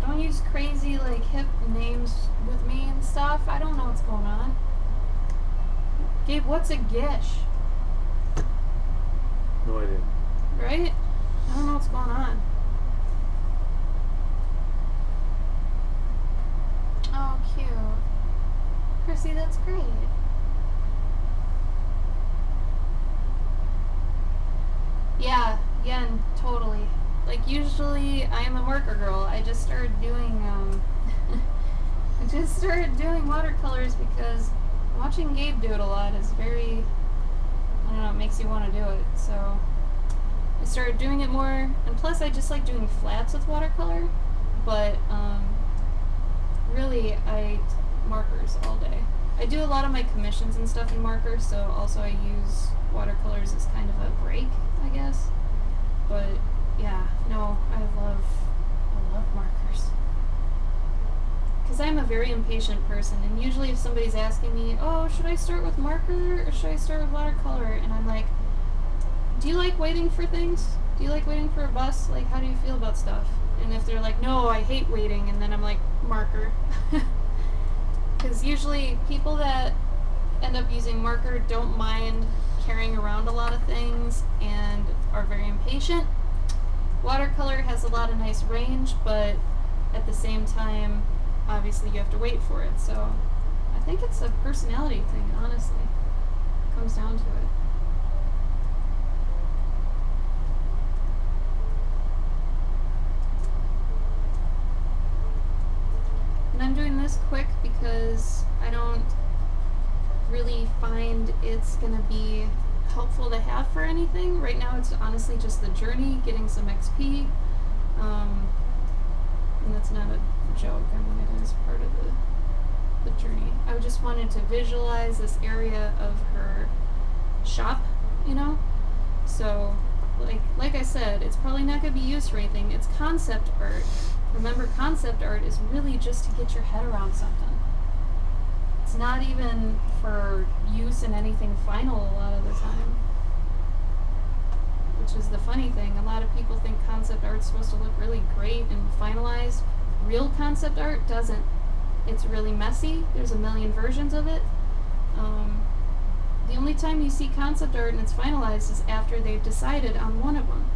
Don't use crazy, like, hip names with me and stuff. I don't know what's going on. Gabe, what's a gish? No idea. Right? I don't know what's going on. Oh, cute. Chrissy, that's great. Yeah, totally. Like, usually I am a marker girl. I just started doing, watercolors because watching Gabe do it a lot is very, I don't know, it makes you want to do it. So I started doing it more, and plus I just like doing flats with watercolor, but really markers all day. I do a lot of my commissions and stuff in markers, so also I use watercolors as kind of a break, I guess. But yeah, no, I love markers. Because I'm a very impatient person, and usually if somebody's asking me, oh, should I start with marker or should I start with watercolor? And I'm like, do you like waiting for things? Do you like waiting for a bus? Like, how do you feel about stuff? And if they're like, no, I hate waiting, and then I'm like, marker. Because usually people that end up using marker don't mind carrying around a lot of things and are very impatient. Watercolor has a lot of nice range, but at the same time, obviously you have to wait for it. So I think it's a personality thing, honestly. It comes down to it. And I'm doing this quick because I don't really find it's going to be helpful to have for anything. Right now it's honestly just the journey, getting some XP. And that's not a joke, I mean it is part of the journey. I just wanted to visualize this area of her shop, you know? So, like I said, it's probably not going to be used for anything. It's concept art. Remember, concept art is really just to get your head around something. It's not even for use in anything final a lot of the time. Which is the funny thing. A lot of people think concept art's supposed to look really great and finalized. Real concept art doesn't. It's really messy. There's a million versions of it. The only time you see concept art and it's finalized is after they've decided on one of them.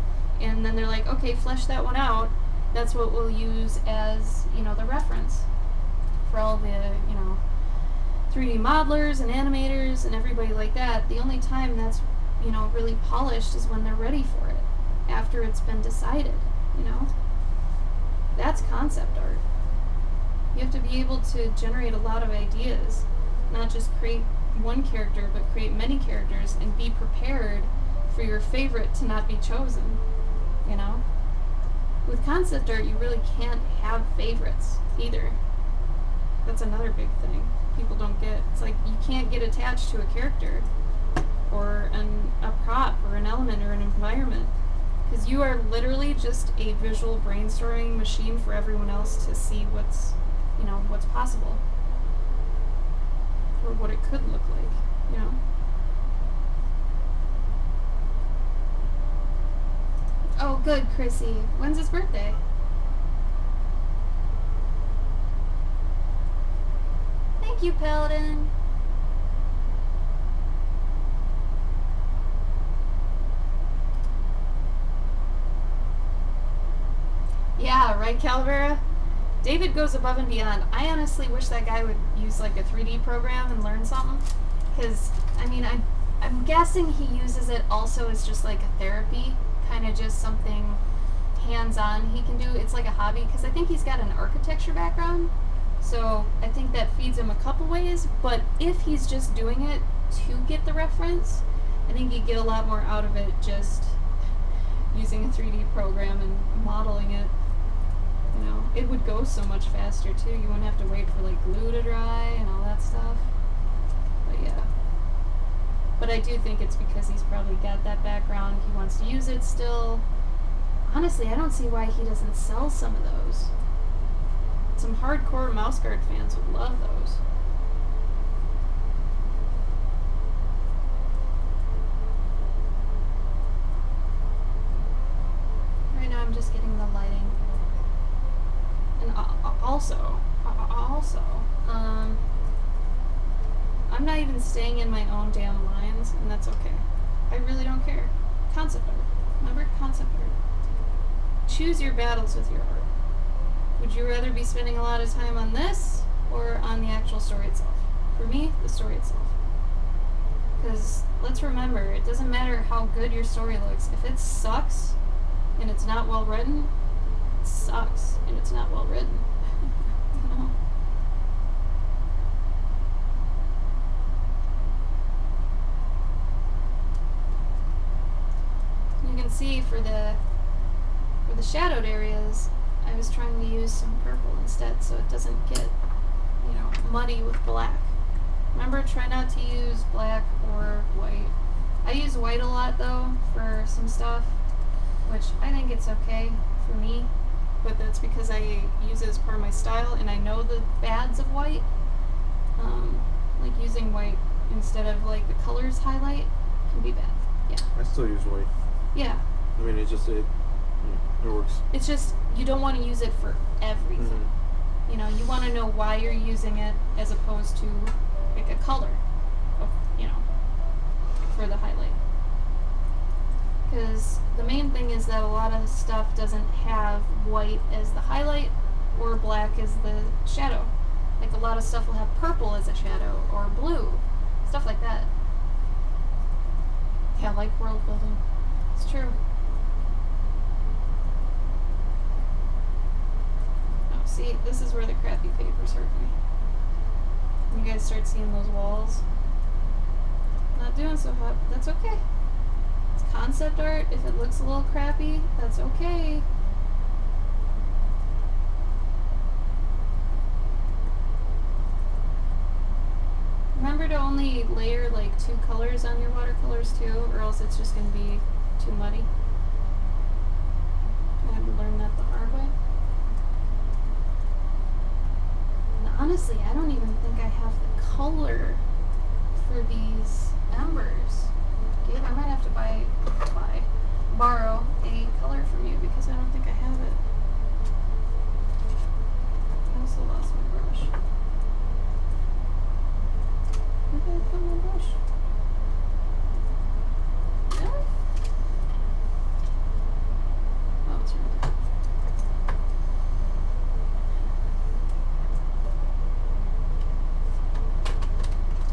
And then they're like, okay, flesh that one out. That's what we'll use as, the reference for all the, 3D modelers and animators and everybody like that. The only time that's, really polished is when they're ready for it, after it's been decided, That's concept art. You have to be able to generate a lot of ideas, not just create one character, but create many characters and be prepared for your favorite to not be chosen, With concept art, you really can't have favorites either. That's another big thing people don't get. It's like you can't get attached to a character or a prop or an element or an environment, because you are literally just a visual brainstorming machine for everyone else to see what's possible or what it could look like, Oh, good, Chrissy. When's his birthday? Thank you, Paladin. Yeah, right, Calvera? David goes above and beyond. I honestly wish that guy would use like a 3D program and learn something. Because, I'm guessing he uses it also as just like a therapy. Kind of just something hands-on he can do. It's like a hobby, because I think he's got an architecture background, so I think that feeds him a couple ways. But if he's just doing it to get the reference, I think he'd get a lot more out of it just using a 3D program and modeling it. It would go so much faster too. You wouldn't have to wait for like glue to dry and all that stuff. But yeah. But I do think it's because he's probably got that background. He wants to use it still. Honestly, I don't see why he doesn't sell some of those. Some hardcore mouse guard fans would love those. Right now I'm just getting the lighting. And also, I'm not even staying in my own damn lines, and that's okay. I really don't care. Concept art. Remember? Concept art. Choose your battles with your art. Would you rather be spending a lot of time on this or on the actual story itself? For me, the story itself. Because let's remember, it doesn't matter how good your story looks. If it sucks and it's not well written, it sucks and it's not well written. You know? You can see for the shadowed areas, I was trying to use some purple instead so it doesn't get, muddy with black. Remember, try not to use black or white. I use white a lot though for some stuff, which I think it's okay for me, but that's because I use it as part of my style and I know the bads of white. Like using white instead of like the colors highlight can be bad. Yeah. I still use white. Yeah. I mean, it works. It's just, you don't want to use it for everything. Mm-hmm. You want to know why you're using it as opposed to like a color, for the highlight. Because the main thing is that a lot of stuff doesn't have white as the highlight or black as the shadow. Like a lot of stuff will have purple as a shadow or blue, stuff like that. Yeah, like world building. It's true. Oh, see, this is where the crappy papers hurt me. When you guys start seeing those walls. Not doing so hot, but that's okay. It's concept art. If it looks a little crappy, that's okay. Remember to only layer like 2 colors on your watercolors too, or else it's just going to be too muddy. I had to learn that the hard way. And honestly, I don't even think I have the color for these embers. Gabe, I might have to borrow a color from you because I don't think I have it. I also lost my brush. Where did I put my brush? Really? Oh, it's right there.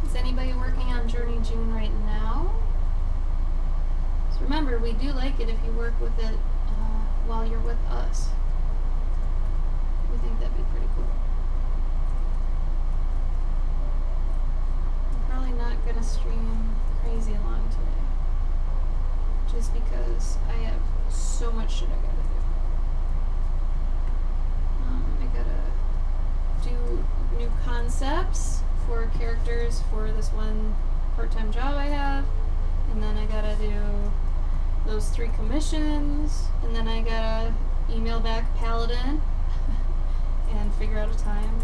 Is anybody working on Journey June right now? So remember, we do like it if you work with it while you're with us. We think that'd be pretty cool. I'm probably not gonna stream crazy long today, just because I have so much shit I gotta do. I gotta do new concepts for characters for this one part-time job I have, and then I gotta do those 3 commissions, and then I gotta email back Paladin and figure out a time,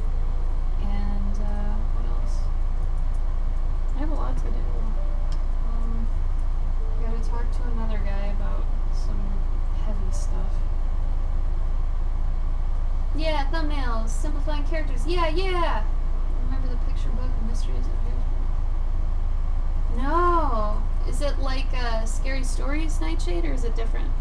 and what else? I have a lot to do. I gotta talk to another guy about some heavy stuff. Yeah, thumbnails, simplifying characters. Yeah. Remember the picture book, Mysteries of Hazel? No. Is it like Scary Stories Nightshade, or is it different?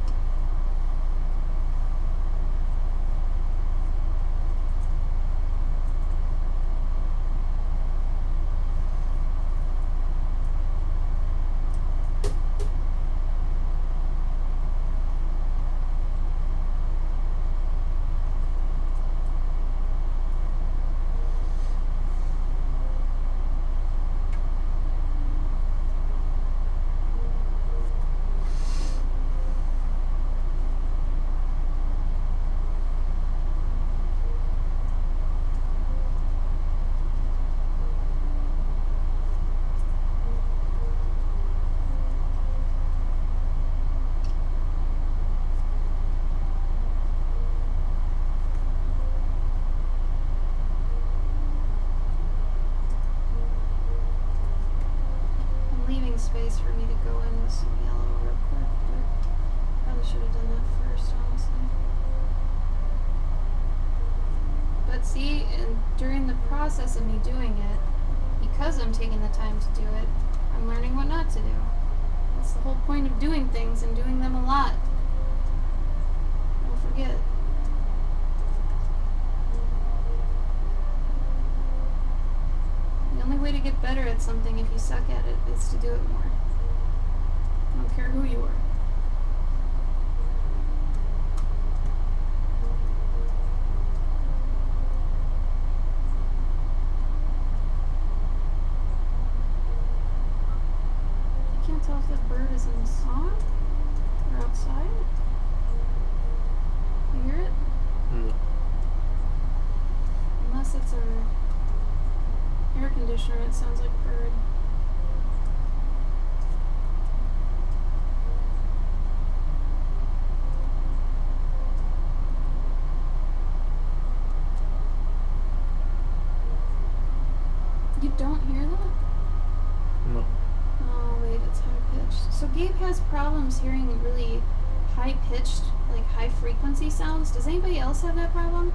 leaving space for me to go in with some yellow real quick, but probably should have done that first, honestly. But see, and during the process of me doing it, because I'm taking the time to do it, I'm learning what not to do. That's the whole point of doing things and doing them a lot. Don't forget. The only way to get better at something if you suck at it is to do it more. I don't care who you are. I can't tell if that bird is in the song or outside. You hear it? Mm. Unless it's our air conditioner, it sounds like a bird. You don't hear that? No. Oh, wait, it's high pitched. So Gabe has problems hearing really high pitched, like high frequency sounds. Does anybody else have that problem?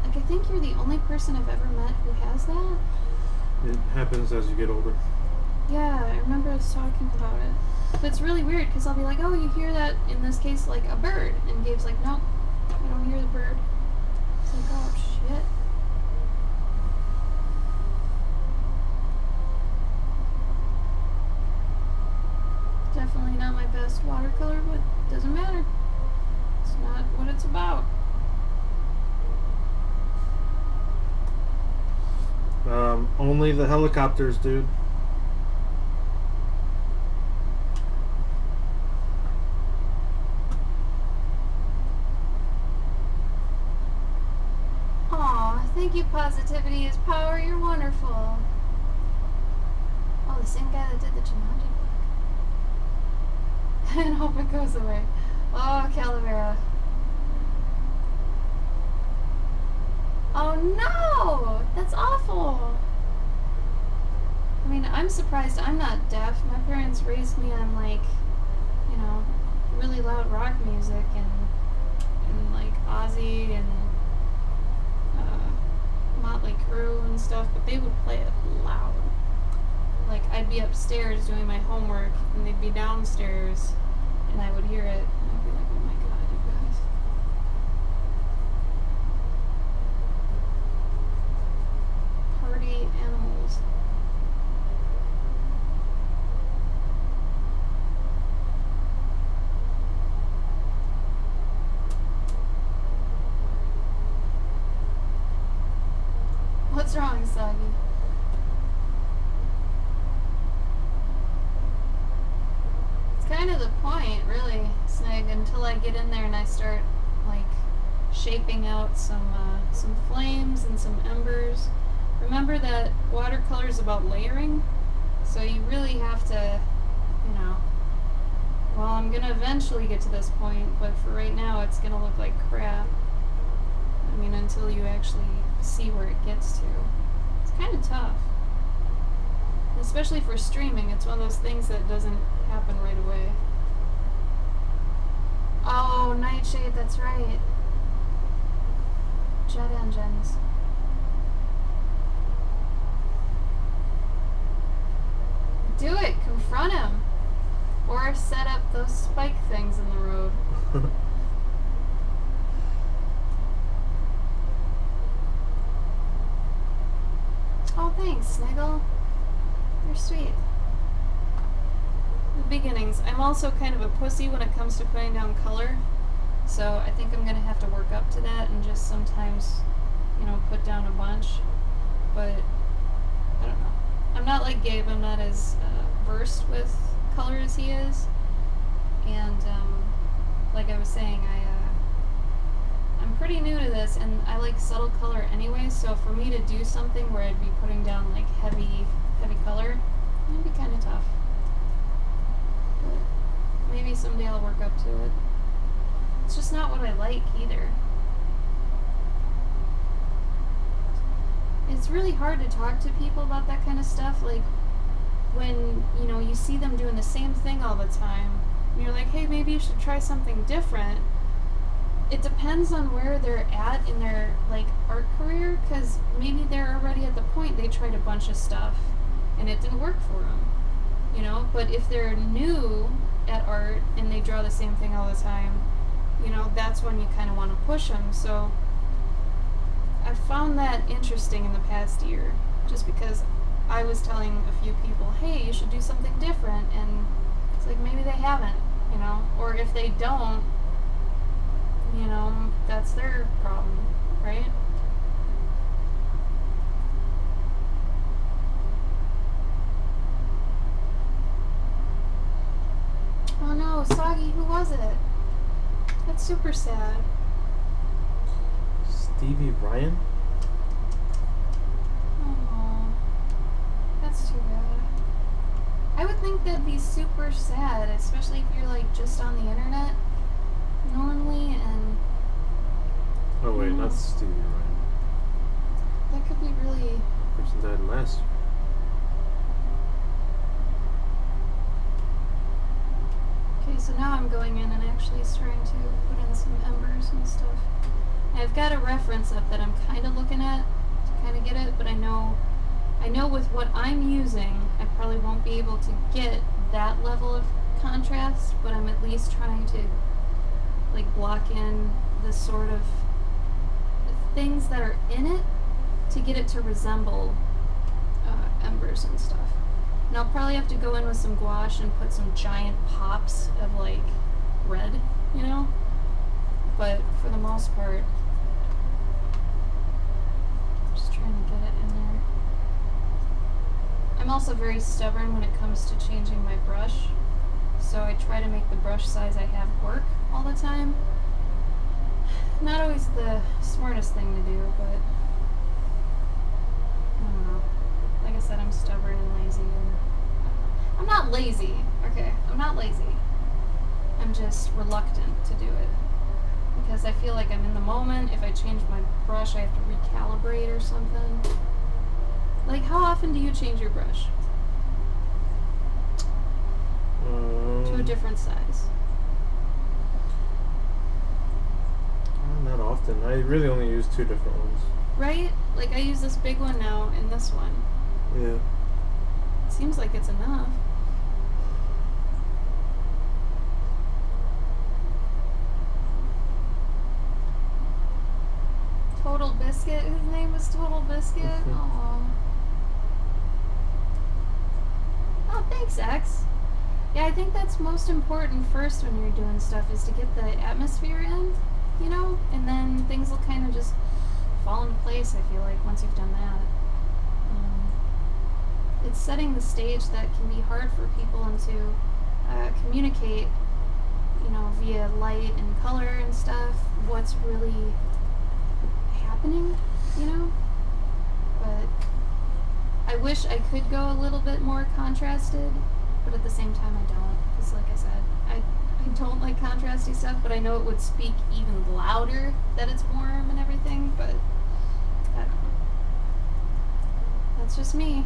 Like, I think you're the only person I've ever met who has that. It happens as you get older. Yeah, I remember us talking about it. But it's really weird because I'll be like, oh, you hear that, in this case, like a bird. And Gabe's like, nope, I don't hear the bird. It's like, oh, shit. Definitely not my best watercolor, but doesn't matter. It's not what it's about. Only the helicopters, dude. Aw, thank you, Positivity is Power. You're wonderful. Oh, the same guy that did the Jumanji book. And hope it goes away. Oh, Calavera. Oh no! That's awful! I mean, I'm surprised I'm not deaf. My parents raised me on, like, you know, really loud rock music and like Ozzy and Motley Crue and stuff, but they would play it loud. Like, I'd be upstairs doing my homework and they'd be downstairs and I would hear it and I'd be like, oh my god, you guys. Party animals. What's wrong, Soggy? It's kind of the point, really, Snag, until I get in there and I start, like, shaping out some flames and some embers. Remember that watercolor is about layering, so you really have to, you know, well, I'm gonna eventually get to this point, but for right now it's gonna look like crap. I mean, until you actually see where it gets to. It's kind of tough. Especially for streaming, it's one of those things that doesn't happen right away. Oh, Nightshade, that's right. Jet engines. Do it! Confront him! Or set up those spike things in the road. Oh, thanks, Sniggle. You're sweet. The beginnings. I'm also kind of a pussy when it comes to putting down color, so I think I'm going to have to work up to that and just sometimes, you know, put down a bunch. But, I don't know. I'm not like Gabe. I'm not as versed with color as he is. And, like I was saying, I'm pretty new to this, and I like subtle color anyway, so for me to do something where I'd be putting down, like, heavy color, it'd be kind of tough. But maybe someday I'll work up to it. It's just not what I like, either. it's really hard to talk to people about that kind of stuff. Like, when, you know, you see them doing the same thing all the time, and you're like, hey, maybe you should try something different. It depends on where they're at in their, like, art career, because maybe they're already at the point they tried a bunch of stuff, and it didn't work for them, you know? But if they're new at art, and they draw the same thing all the time, you know, that's when you kind of want to push them. So I found that interesting in the past year, just because I was telling a few people, hey, you should do something different, and it's like, maybe they haven't, you know? Or if they don't, you know, that's their problem, right? Oh no, Soggy, who was it? That's super sad. Stevie Ryan? Oh, that's too bad. I would think that'd be super sad, especially if you're like just on the internet normally, and Oh wait, not Stevie Ryan. that could be really. Person died last year. Okay, so now I'm going in and actually starting to put in some embers and stuff. I've got a reference up that I'm kind of looking at to kind of get it, but I know with what I'm using, I probably won't be able to get that level of contrast, but I'm at least trying to like block in the sort of things that are in it to get it to resemble embers and stuff. And I'll probably have to go in with some gouache and put some giant pops of like red, you know? But for the most part, just trying to get it in there. I'm also very stubborn when it comes to changing my brush, so I try to make the brush size I have work all the time. Not always the smartest thing to do, but I don't know. Like I said, I'm stubborn and lazy, and I'm not lazy, okay? I'm not lazy. I'm just reluctant to do it. Because I feel like I'm in the moment. If I change my brush, I have to recalibrate or something. Like, how often do you change your brush? To a different size. Not often. I really only use two different ones. Right? Like, I use this big one now and this one. Yeah. It seems like it's enough. Total Biscuit? His name was Total Biscuit? Aww. Oh, thanks, X. Yeah, I think that's most important first when you're doing stuff, is to get the atmosphere in, you know? And then things will kind of just fall into place, I feel like, once you've done that. It's setting the stage that can be hard for people, and to communicate, you know, via light and color and stuff, what's really happening, you know? But I wish I could go a little bit more contrasted, but at the same time I don't, because like I said, I don't like contrasty stuff, but I know it would speak even louder that it's warm and everything, but I don't know. That's just me.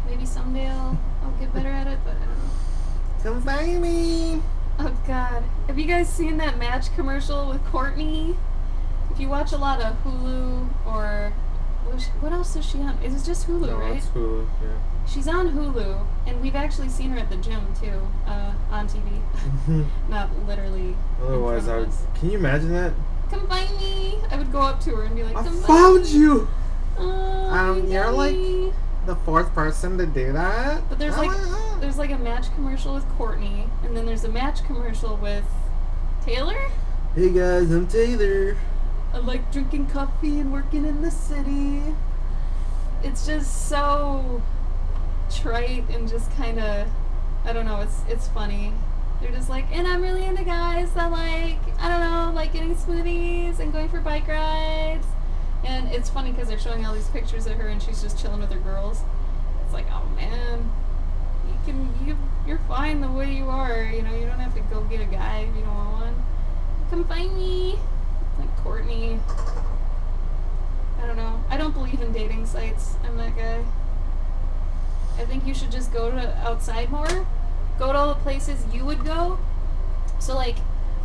Maybe someday I'll get better at it, but I don't know. Come find me! Oh god. Have you guys seen that Match commercial with Courtney? If you watch a lot of Hulu, or what else is she on? Is it just Hulu, No, right? it's Hulu, yeah. She's on Hulu, and we've actually seen her at the gym too, on TV. Not literally. Otherwise, I would. Can you imagine that? Come find me! I would go up to her and be like, I come found find you! me. Oh, you You're got like me. the fourth person to do that. But there's like a Match commercial with Courtney, and then there's a Match commercial with Taylor. Hey guys, I'm Taylor. I like drinking coffee and working in the city. It's just so trite and just kind of, I don't know, it's funny. They're just like, and I'm really into guys that like, I don't know, like getting smoothies and going for bike rides. And it's funny because they're showing all these pictures of her and she's just chilling with her girls. It's like, oh man, you're fine the way you are, you know, you don't have to go get a guy if you don't want one. Come find me. Like Courtney. I don't know. I don't believe in dating sites. I'm that guy. I think you should just go to outside more. Go to all the places you would go. So, like,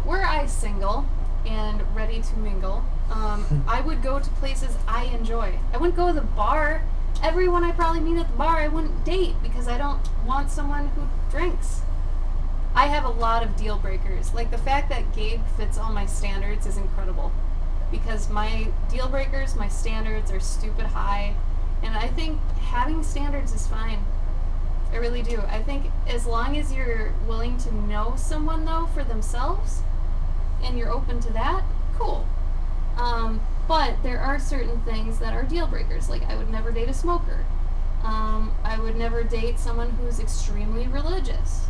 were I single and ready to mingle, I would go to places I enjoy. I wouldn't go to the bar. Everyone I probably meet at the bar, I wouldn't date because I don't want someone who drinks. I have a lot of deal breakers. Like, the fact that Gabe fits all my standards is incredible. Because my deal breakers, my standards are stupid high. And I think having standards is fine. I really do. I think as long as you're willing to know someone, though, for themselves, and you're open to that, cool. But there are certain things that are deal breakers. Like, I would never date a smoker. I would never date someone who's extremely religious.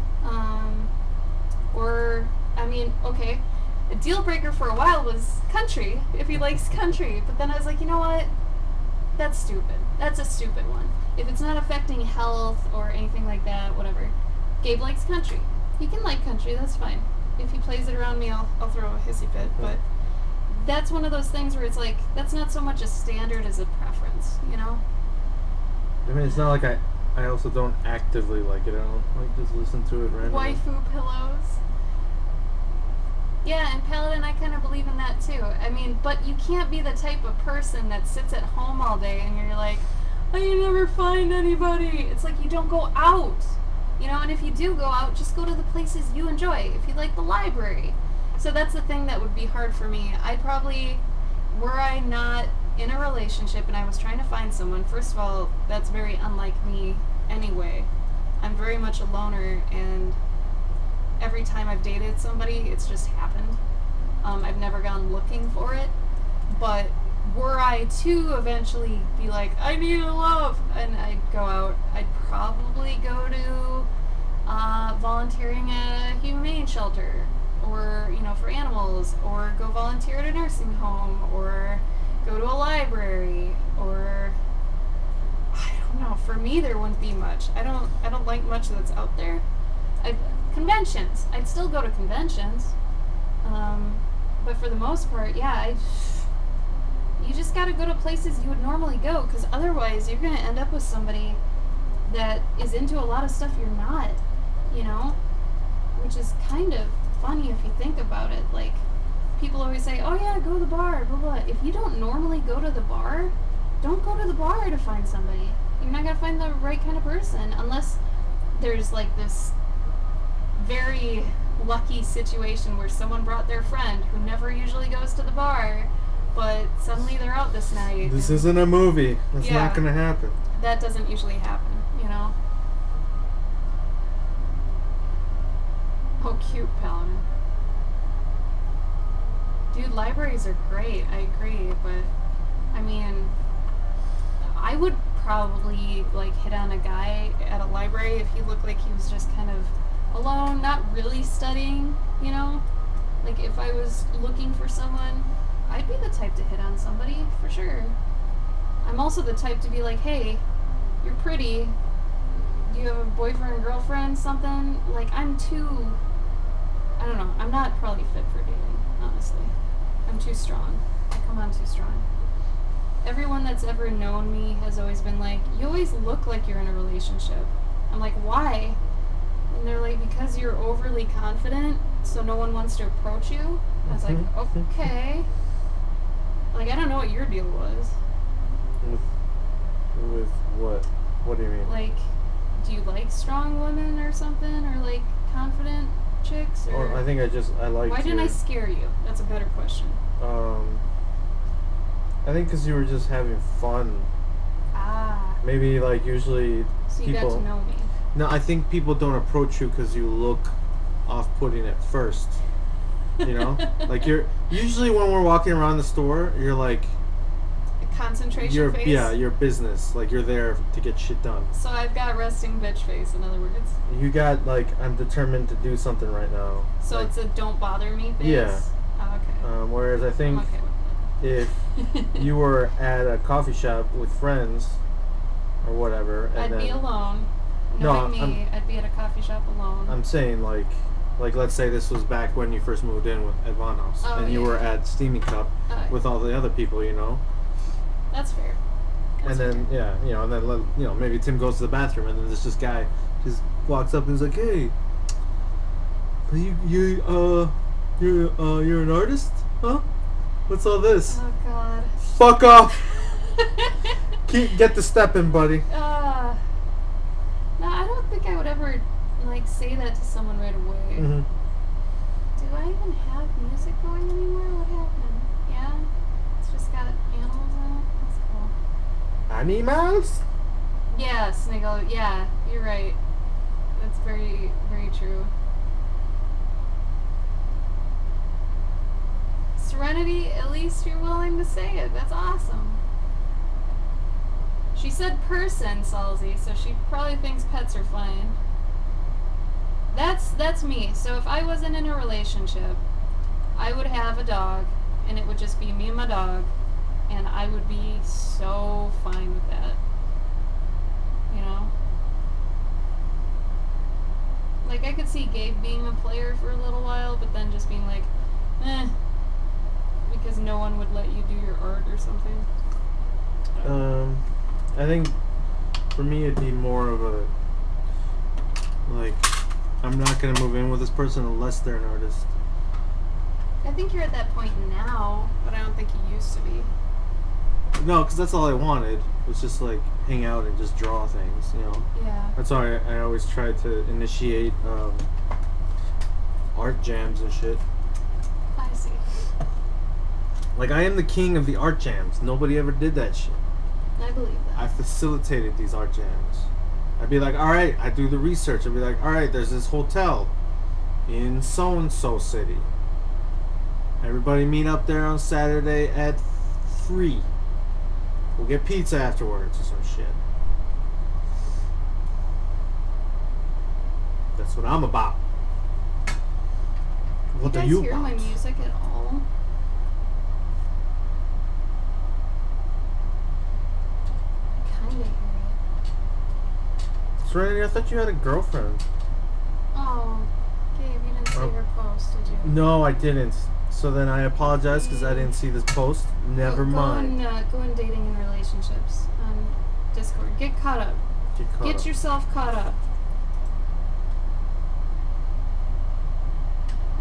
Or, I mean, okay, a deal breaker for a while was country, if he likes country. But then I was like, you know what? That's stupid. That's a stupid one. If it's not affecting health or anything like that, whatever. Gabe likes country. He can like country, that's fine. If he plays it around me, I'll throw a hissy fit. But that's one of those things where it's like, that's not so much a standard as a preference, you know? I mean, it's not like I also don't actively like it. I don't like just listen to it randomly. Waifu pillows. Yeah, and Paladin, I kind of believe in that too. I mean, but you can't be the type of person that sits at home all day and you're like, oh, you never find anybody. It's like you don't go out. You know, and if you do go out, just go to the places you enjoy. If you like the library. So that's the thing that would be hard for me. I'd probably, were I not in a relationship and I was trying to find someone, first of all, that's very unlike me anyway. I'm very much a loner, and every time I've dated somebody, it's just happened. I've never gone looking for it. But were I to eventually be like, I need a love, and I'd go out, I'd probably go to volunteering at a humane shelter, or, you know, for animals, or go volunteer at a nursing home, or go to a library, or I don't know. For me, there wouldn't be much. I don't like much that's out there. Conventions. I'd still go to conventions, but for the most part, yeah, you just gotta go to places you would normally go, because otherwise you're gonna end up with somebody that is into a lot of stuff you're not, you know, which is kind of funny if you think about it. Like, people always say, oh yeah, go to the bar, blah blah. If you don't normally go to the bar, don't go to the bar to find somebody. You're not gonna find the right kind of person unless there's like this very lucky situation where someone brought their friend who never usually goes to the bar, but suddenly they're out this night. This isn't a movie. That's Yeah. not gonna happen. That doesn't usually happen, you know? Oh, cute, Paladin. Dude, libraries are great, I agree, but, I mean, I would probably, like, hit on a guy at a library if he looked like he was just kind of alone, not really studying, you know? Like, if I was looking for someone, I'd be the type to hit on somebody, for sure. I'm also the type to be like, hey, you're pretty. Do you have a boyfriend, girlfriend, something? Like, I'm too, I don't know, I'm not probably fit for dating, honestly. I'm too strong. I come on too strong. Everyone that's ever known me has always been like, you always look like you're in a relationship. I'm like, why? And they're like, because you're overly confident, so no one wants to approach you. I was like, okay. Like, I don't know what your deal was. With what? What do you mean? Like, do you like strong women or something? Or, like, confident chicks? Or I think I like. why didn't I scare you? That's a better question. I think because you were just having fun. Ah. Maybe, like, usually So you people. got to know me. No, I think people don't approach you because you look off-putting at first. You know, like you're usually when we're walking around the store, you're like A concentration you're face? yeah, you're business. Like you're there to get shit done. So I've got resting bitch face, in other words. You got like I'm determined to do something right now. So like, it's a don't bother me face? Yeah. Oh, okay. Whereas I I'm think okay with if you were at a coffee shop with friends or whatever, and I'd then be alone. No, Knowing me, I'd be at a coffee shop alone. I'm saying like let's say this was back when you first moved in at Von House, Oh, and you yeah. were at Steaming Cup Oh, with all the other people, you know. That's fair. And then and then maybe Tim goes to the bathroom, and then there's this guy just walks up and is like, "Hey, you're an artist, huh? What's all this? Oh God. Fuck off! Get the step in, buddy." No, I don't think I would ever like say that to someone right away. Mm-hmm. Do I even have music going anymore? What happened? Yeah, it's just got animals in it. That's cool. Animals? Yeah, Sniggle. Yeah, you're right. That's very, very true. Serenity, at least you're willing to say it. That's awesome. She said person, Salzy, so she probably thinks pets are fine. That's me. So if I wasn't in a relationship, I would have a dog, and it would just be me and my dog, and I would be so fine with that. You know? Like, I could see Gabe being a player for a little while, but then just being like, because no one would let you do your art or something. I think for me it'd be more of a like, I'm not gonna move in with this person unless they're an artist. I think you're at that point now, but I don't think you used to be. No, because that's all I wanted. Was just like hang out and just draw things, you know. Yeah. That's why I always try to initiate art jams and shit. I see. Like, I am the king of the art jams. Nobody ever did that shit. I believe that. I facilitated these art jams. I'd be like, all right, I do the research. I'd be like, all right, there's this hotel in so-and-so city. Everybody meet up there on Saturday at 3. We'll get pizza afterwards or some shit. That's what I'm about. What are you hear about? my music at all? I kinda hear it. Serenity, I thought you had a girlfriend. Oh, Gabe, you didn't see her post, did you? No, I didn't. So then I apologize because I didn't see this post. Never mind. Go on dating and relationships on Discord. Get caught up. Get yourself caught up.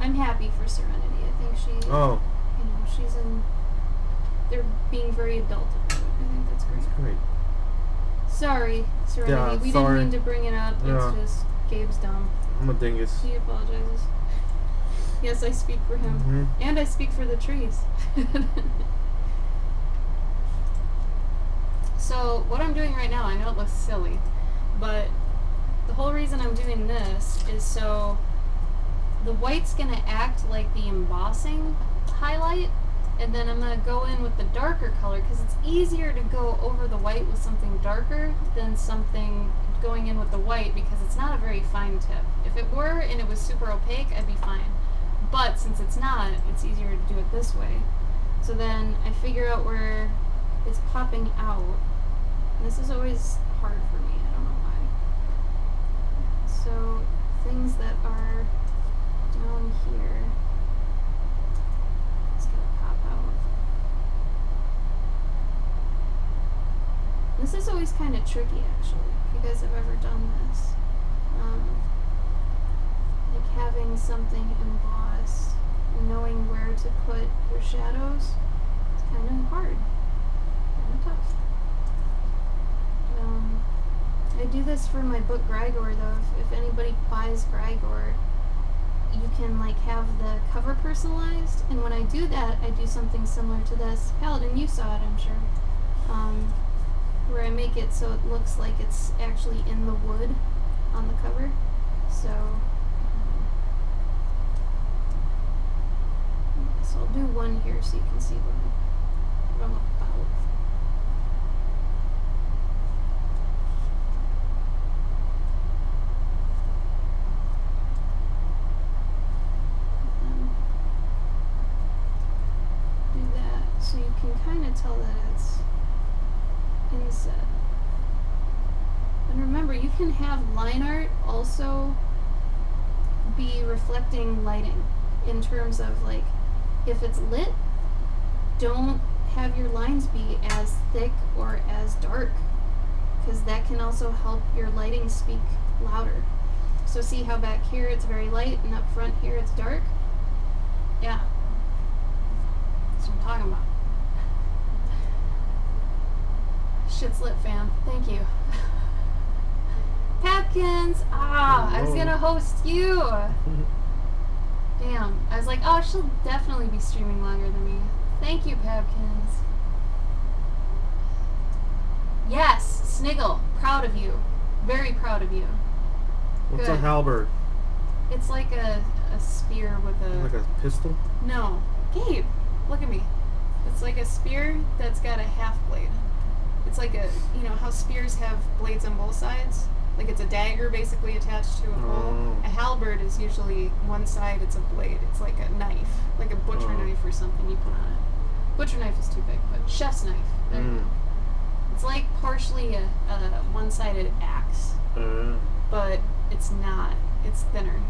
I'm happy for Serenity. I think she, she's in. They're being very adult about it. I think that's great. That's great. Sorry, Serenity. Yeah, we sorry. didn't mean to bring it up. Yeah. It's just Gabe's dumb. I'm a dingus. He apologizes. Yes, I speak for him. Mm-hmm. And I speak for the trees. So, what I'm doing right now, I know it looks silly, but the whole reason I'm doing this is so the white's going to act like the embossing highlight, and then I'm going to go in with the darker color because it's easier to go over the white with something darker than something going in with the white because it's not a very fine tip. If it were and it was super opaque, I'd be fine. But since it's not, it's easier to do it this way. So then I figure out where it's popping out. And this is always hard for me. I don't know why. So things that are down here, it's going to pop out. This is always kind of tricky, actually, if you guys have ever done this. Like having something embossed and knowing where to put your shadows, it's kind of hard, kind of tough. I do this for my book Grigor, though. If anybody buys Grigor, you can like have the cover personalized, and when I do that, I do something similar to this. Paladin, you saw it, I'm sure. Where I make it so it looks like it's actually in the wood on the cover. So I'll do one here so you can see what I'm about. Do that so you can kind of tell that it's inset. And remember, you can have line art also be reflecting lighting in terms of like, if it's lit, don't have your lines be as thick or as dark, because that can also help your lighting speak louder. So see how back here it's very light and up front here it's dark? Yeah. That's what I'm talking about. Shit's lit, fam. Thank you. Papkins! Ah, I was Hello. gonna host you! Damn. I was like, oh, she'll definitely be streaming longer than me. Thank you, Papkins. Yes, Sniggle. Proud of you. Very proud of you. What's a Good. halberd? It's like a spear with a... Like a pistol? No. Gabe, look at me. It's like a spear that's got a half blade. It's like a, you know how spears have blades on both sides? Like it's a dagger basically attached to a pole. Oh. A halberd is usually one side, it's a blade. It's like a knife. Like a butcher Oh. knife or something you put on it. Butcher knife is too big, but chef's knife. There you go. It's like partially a one-sided axe, but it's not. It's thinner.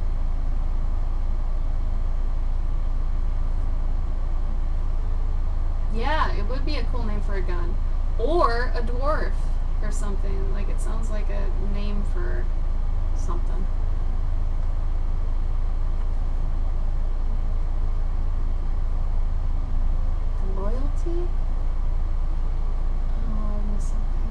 Yeah, it would be a cool name for a gun. Or a dwarf or something. Like, it sounds like a name for something. Loyalty? Oh, I missed something.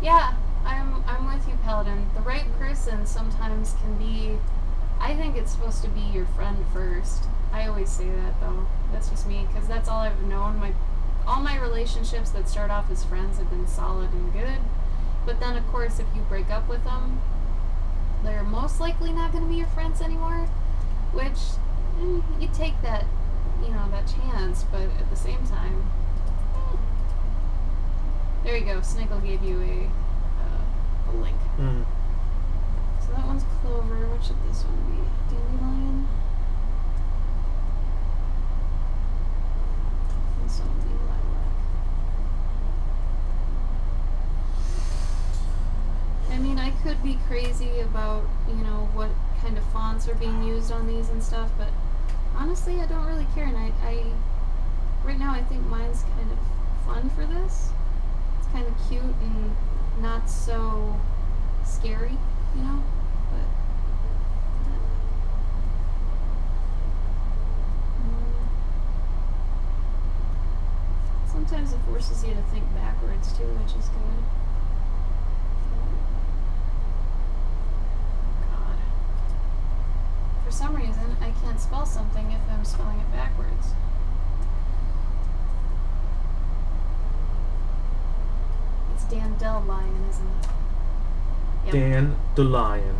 Yeah, I'm with you, Paladin. The right person sometimes can be... I think it's supposed to be your friend first. I always say that, though. That's just me, because that's all I've known. All my relationships that start off as friends have been solid and good. But then, of course, if you break up with them, they're most likely not going to be your friends anymore. Which, you take that, that chance, but at the same time... There you go. Sniggle gave you a link. Mm. So that one's clover. What should this one be? Dandelion? This one will be lilac. I mean, I could be crazy about, what kind of fonts are being used on these and stuff, but honestly, I don't really care. And I right now, I think mine's kind of fun for this. It's kind of cute and not so scary, but sometimes it forces you to think backwards too, which is good. God. For some reason, I can't spell something if I'm spelling it backwards. It's dandelion, isn't it? Yep. Dandelion.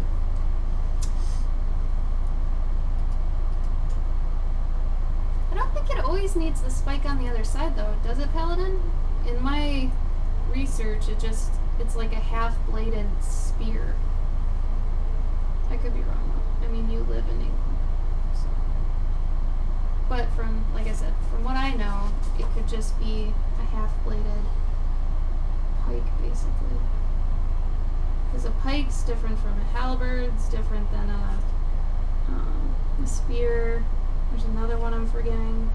I don't think it always needs the spike on the other side, though. Does it, Paladin? In my research, it's like a half-bladed spear. I could be wrong, though. I mean, you live in England, so. But like I said, from what I know, it could just be a half-bladed pike, basically. Because a pike's different from a halberd's, different than a spear. There's another one I'm forgetting.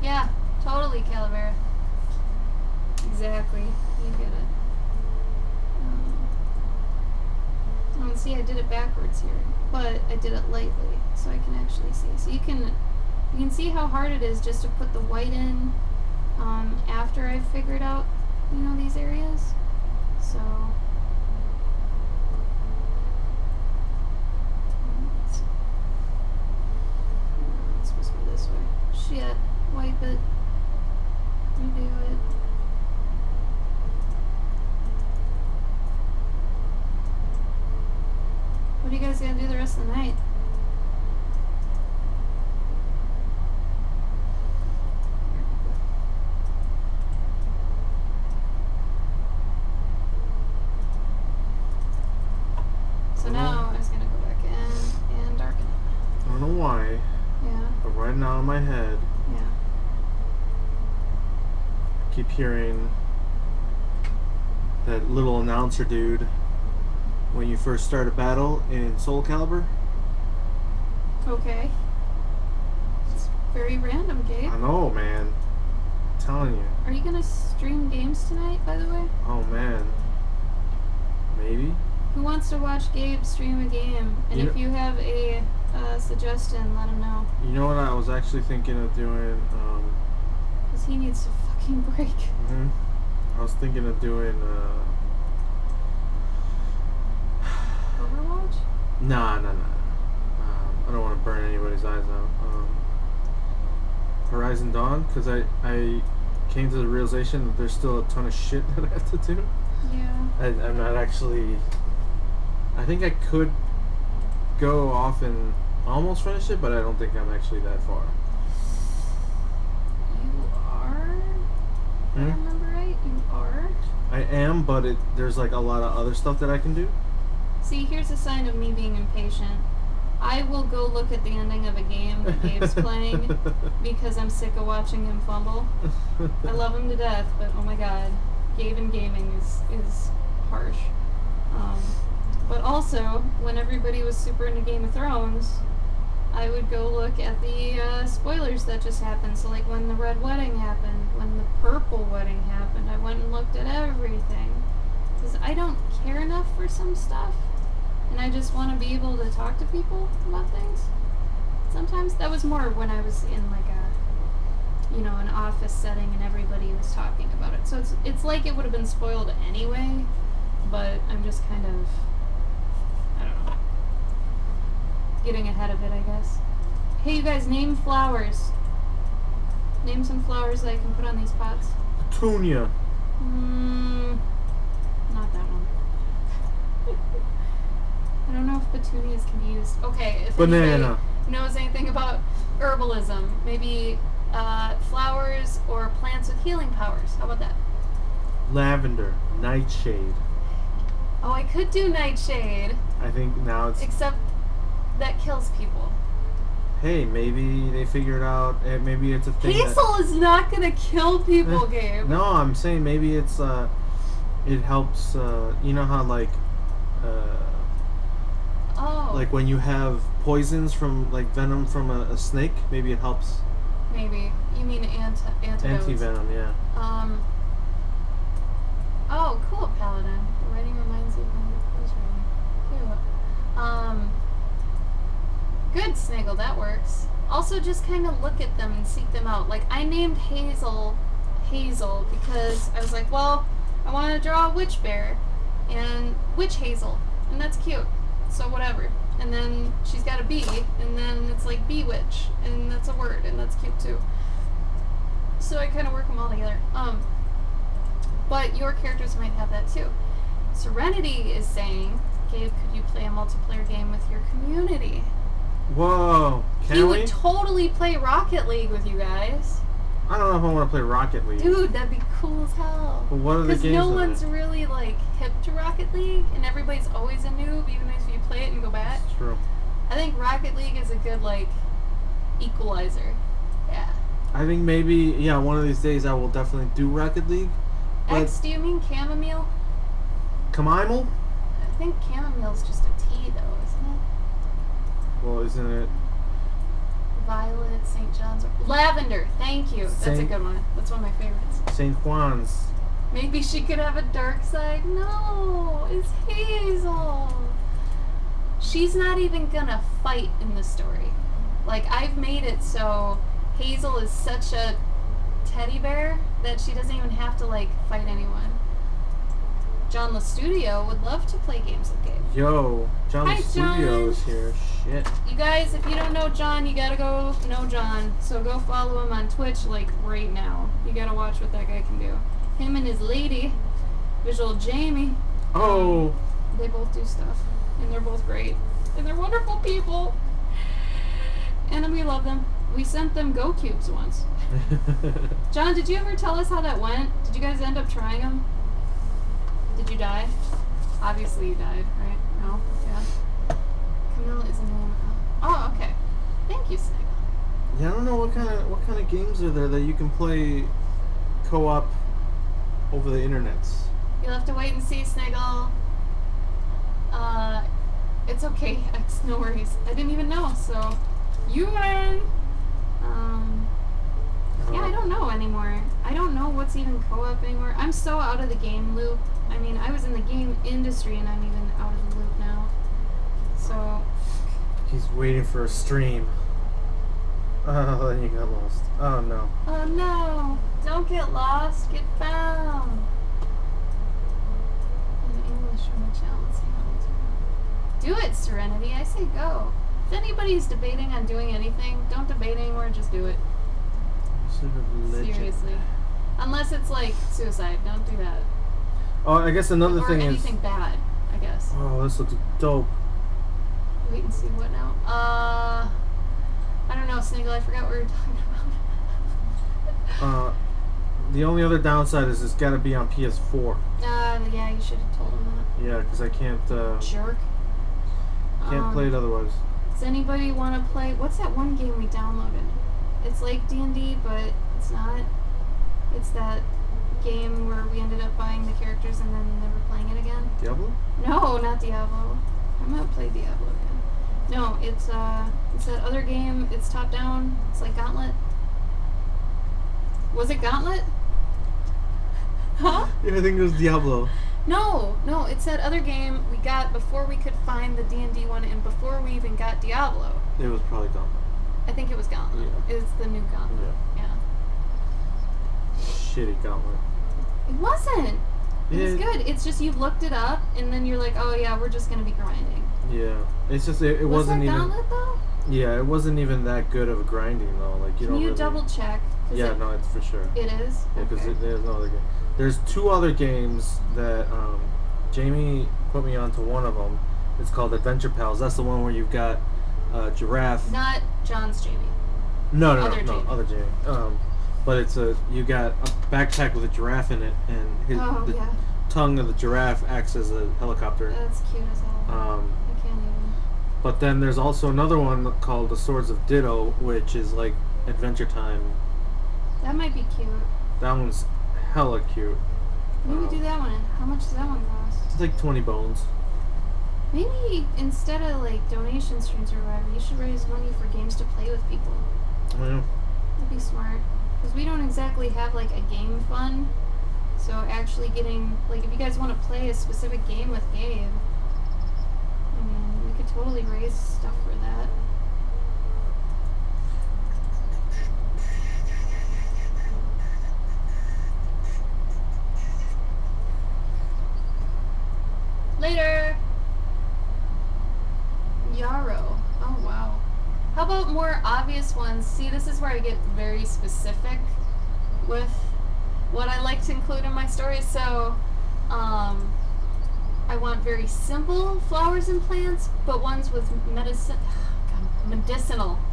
Yeah, totally, Calavera. Exactly. You get it. And see, I did it backwards here, but I did it lightly, so I can actually see. So you can see how hard it is just to put the white in after I've figured out, these areas. So it's supposed to be this way. Shit, wipe it. You do it. What are you guys gonna do the rest of the night? So now I was gonna go back in and darken it. I don't know why. keep hearing that little announcer dude when you first start a battle in Soul Calibur. Okay. It's very random, Gabe. I know, man. I'm telling you. Are you gonna stream games tonight, by the way? Oh man. Maybe. Who wants to watch Gabe stream a game? And You if know- you have a suggestion, let him know. You know what I was actually thinking of doing? Because he needs to fucking break. I was thinking of doing. Overwatch? Nah. I don't want to burn anybody's eyes out. Horizon Dawn, because I came to the realization that there's still a ton of shit that I have to do. Yeah. I'm not actually. I think I could go off and almost finish it, but I don't think I'm actually that far. You are? If I remember right, you are? I am, but there's like a lot of other stuff that I can do. See, here's a sign of me being impatient. I will go look at the ending of a game that Gabe's playing because I'm sick of watching him fumble. I love him to death, but oh my god, Gabe in gaming is harsh. But also, when everybody was super into Game of Thrones, I would go look at the spoilers that just happened. So like when the Red Wedding happened, when the Purple Wedding happened, I went and looked at everything. Because I don't care enough for some stuff. And I just want to be able to talk to people about things. Sometimes that was more when I was in like an office setting and everybody was talking about it. So it's like it would have been spoiled anyway, but I'm just kind of, I don't know, getting ahead of it, I guess. Hey, you guys, name flowers. Name some flowers that I can put on these pots. Petunia. Not that one. I don't know if petunias can be used. Okay, if Banana. anybody knows anything about herbalism, maybe flowers or plants with healing powers. How about that? Lavender. Nightshade. Oh, I could do nightshade, I think now it's. except that kills people. Hey, maybe they figured out. Maybe it's a thing. Hazel is not gonna kill people, Gabe. No, I'm saying maybe it's. It helps. You know how like. Oh. Like when you have poisons from like venom from a snake, maybe it helps. Maybe. You mean antidotes. Anti-venom, yeah. Oh, cool, Paladin. The writing reminds you of when you was writing. Cute. Good, Snaggle, that works. Also, just kind of look at them and seek them out. Like, I named Hazel because I was like, well, I want to draw a witch bear and witch Hazel, and that's cute. So whatever. And then she's got a bee, and then it's like bee witch, and that's a word, and that's cute too. So I kind of work them all together. But your characters might have that too. Serenity is saying, Gabe, could you play a multiplayer game with your community? Whoa, can He we? would totally play Rocket League with you guys. I don't know if I want to play Rocket League. Dude, that'd be cool as hell. But what are the Because games? no of one's it? really like hip to Rocket League, and everybody's always a noob, even if you play it and go back. It's true. I think Rocket League is a good like equalizer. Yeah. I think maybe one of these days I will definitely do Rocket League. But X, do you mean chamomile? Chamomile? I think chamomile's just a tea though, isn't it? Well, isn't it? Violet, St. John's, lavender. Thank you. That's a Saint- good one. That's one of my favorites. St. Juan's. Maybe she could have a dark side. No, it's Hazel. She's not even gonna fight in the story. Like, I've made it so Hazel is such a teddy bear that she doesn't even have to like fight anyone. John LaStudio would love to play games with Gabe. Yo, John Hi, Studio John. is here. Shit. You guys, if you don't know John, you gotta go know John. So go follow him on Twitch like right now. You gotta watch what that guy can do. Him and his lady, Visual Jamie. Oh. They both do stuff. And they're both great. And they're wonderful people. And we love them. We sent them Go Cubes once. John, did you ever tell us how that went? Did you guys end up trying them? Did you die? Obviously you died, right? No? Yeah. Camille is a name. Oh, okay. Thank you, Snaggle. Yeah, I don't know what kind of games are there that you can play co-op over the internets. You'll have to wait and see, Sniggle. It's okay. It's no worries. I didn't even know, so you win. Yeah, I don't know anymore. I don't know what's even co-op anymore. I'm so out of the game loop. I mean, I was in the game industry and I'm even out of the loop now. So. He's waiting for a stream. Oh, then you got lost. Oh no. Oh no! Don't get lost. Get found. In English from the channel. Let's see how to do it, Serenity. I say go. If anybody's debating on doing anything, don't debate anymore. Just do it. Seriously. Unless it's like suicide. Don't do that. Oh, I guess another or thing is. anything bad, I guess. Oh, this looks dope. Wait and see what now? I don't know, Sniggle. I forgot what we were talking about. The only other downside is it's got to be on PS4. Yeah, you should have told him that. Yeah, because I can't. Jerk. Can't play it otherwise. Does anybody want to play? What's that one game we downloaded? It's like D&D, but it's not. It's that game where we ended up buying the characters and then never playing it again. Diablo? No, not Diablo. I'm gonna play Diablo again. No, it's that other game. It's top down. It's like Gauntlet. Was it Gauntlet? Huh? Yeah, I think it was Diablo. No, it's that other game we got before we could find the D&D one and before we even got Diablo. It was probably Gauntlet. I think it was Gauntlet. Yeah. It's the new Gauntlet. Yeah. Shitty Gauntlet. It wasn't. It was good. It's just you looked it up and then you're like, oh yeah, we're just gonna be grinding. Yeah. It's just it Was wasn't that even. Gauntlet though? Yeah, it wasn't even that good of a grinding though. Like you Can don't you really. double check? Yeah, no, it's for sure. It is. Yeah, because Okay. there's no other game. There's two other games that Jamie put me onto. One of them. It's called Adventure Pals. That's the one where you've got giraffe. Not John's Jamie. No, Other Jamie. other Jamie. But it's you got a backpack with a giraffe in it, and the yeah. tongue of the giraffe acts as a helicopter. That's cute as hell. I can't even. But then there's also another one called The Swords of Ditto, which is like Adventure Time. That might be cute. That one's hella cute. Maybe do that one. How much does that one cost? It's like 20 bones. Maybe instead of like donation streams or whatever, you should raise money for games to play with people. Yeah. That'd be smart. Because we don't exactly have like a game fund. So actually getting, like if you guys want to play a specific game with Gabe, I mean, we could totally raise stuff for that. Later! Yarrow. Oh wow. How about more obvious ones? See, this is where I get very specific with what I like to include in my stories. So, I want very simple flowers and plants, but ones with medicinal.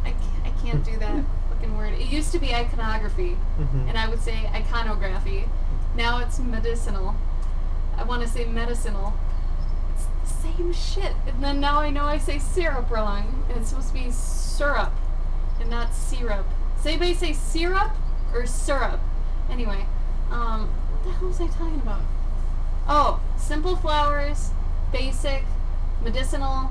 I can't do that fucking word. It used to be iconography, and I would say iconography. Now it's medicinal. I want to say medicinal. It's the same shit. And then now I know I say syrup wrong, and it's supposed to be syrup, and not syrup. Does anybody say syrup or syrup? Anyway, what the hell was I talking about? Oh, simple flowers, basic, medicinal,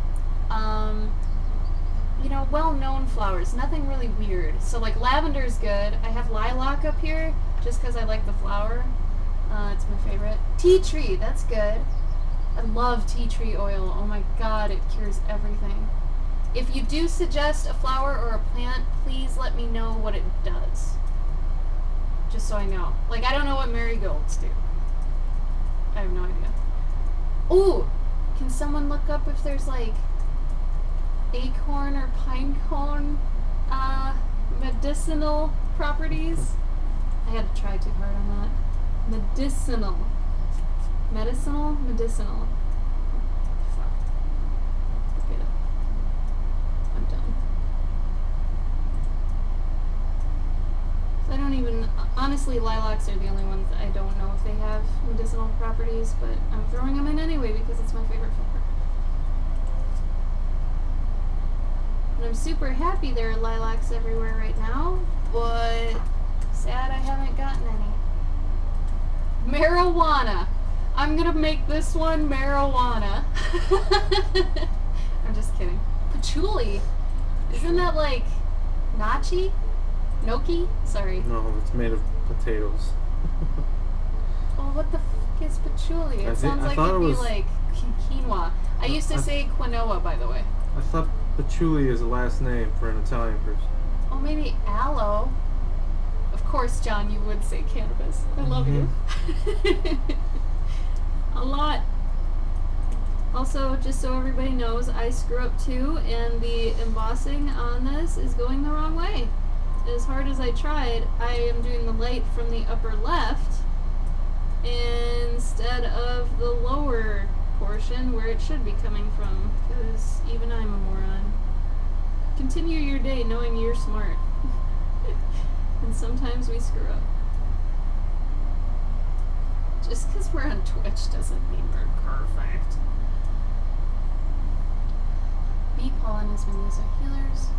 well-known flowers, nothing really weird. So like lavender's good. I have lilac up here just because I like the flower. It's my favorite. Tea tree, that's good. I love tea tree oil. Oh my god, it cures everything. If you do suggest a flower or a plant, please let me know what it does. Just so I know. Like, I don't know what marigolds do. I have no idea. Ooh! Can someone look up if there's, like, acorn or pine cone medicinal properties? I had to try too hard on that. Medicinal. Medicinal? Medicinal. Fuck. Look it up. I'm done. So I don't even... Honestly, lilacs are the only ones I don't know if they have medicinal properties, but I'm throwing them in anyway because it's my favorite flower. And I'm super happy there are lilacs everywhere right now, but sad I haven't gotten any. Marijuana. I'm gonna make this one marijuana. I'm just kidding. Patchouli. Isn't that like nachi? Gnocchi? Sorry. No, it's made of potatoes. Well, what the fuck is patchouli? It sounds like thought it'd it be was- like quinoa. I used to say quinoa, by the way. I thought patchouli is a last name for an Italian person. Oh, maybe aloe. Of course, John, you would say cannabis. I love you. A lot. Also, just so everybody knows, I screw up too, and the embossing on this is going the wrong way. As hard as I tried, I am doing the light from the upper left instead of the lower portion where it should be coming from, because even I'm a moron. Continue your day knowing you're smart. And sometimes we screw up. Just because we're on Twitch doesn't mean we're perfect. Bee pollen has been used as healers.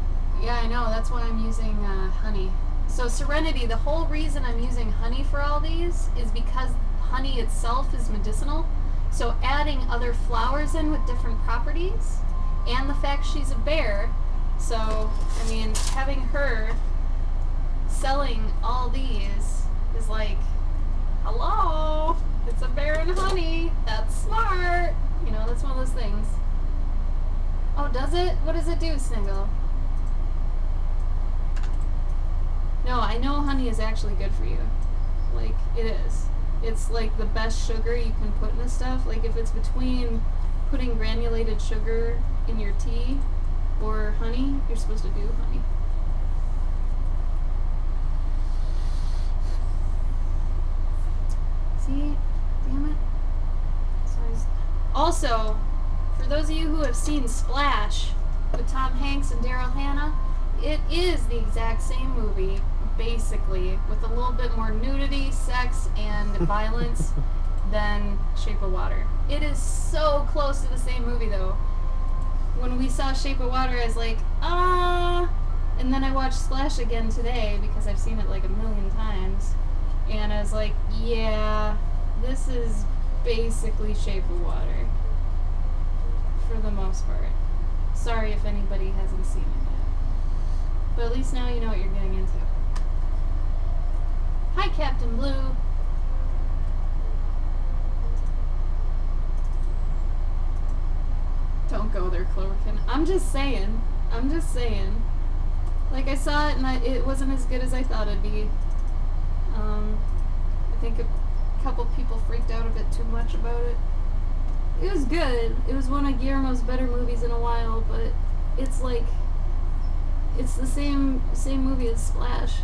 Yeah, I know. That's why I'm using honey. So Serenity, the whole reason I'm using honey for all these is because honey itself is medicinal. So adding other flowers in with different properties, and the fact she's a bear. So, I mean, having her selling all these is like, hello, it's a bear and honey. That's smart. You know, that's one of those things. Oh, does it? What does it do, Sniggle? No, I know honey is actually good for you. Like, it is. It's like the best sugar you can put in this stuff. Like, if it's between putting granulated sugar in your tea or honey, you're supposed to do honey. See? Damn it. Sorry. Also, for those of you who have seen Splash with Tom Hanks and Daryl Hannah, it is the exact same movie, basically, with a little bit more nudity, sex, and violence than Shape of Water. It is so close to the same movie, though. When we saw Shape of Water, I was like, and then I watched Splash again today, because I've seen it like a million times, and I was like, yeah, this is basically Shape of Water, for the most part. Sorry if anybody hasn't seen it yet. But at least now you know what you're getting into. Hi, Captain Blue. Don't go there, Cloverkin. I'm just saying. I'm just saying. Like, I saw it and it wasn't as good as I thought it'd be. I think a couple people freaked out a bit too much about it. It was good. It was one of Guillermo's better movies in a while, but it's like, it's the same movie as Splash,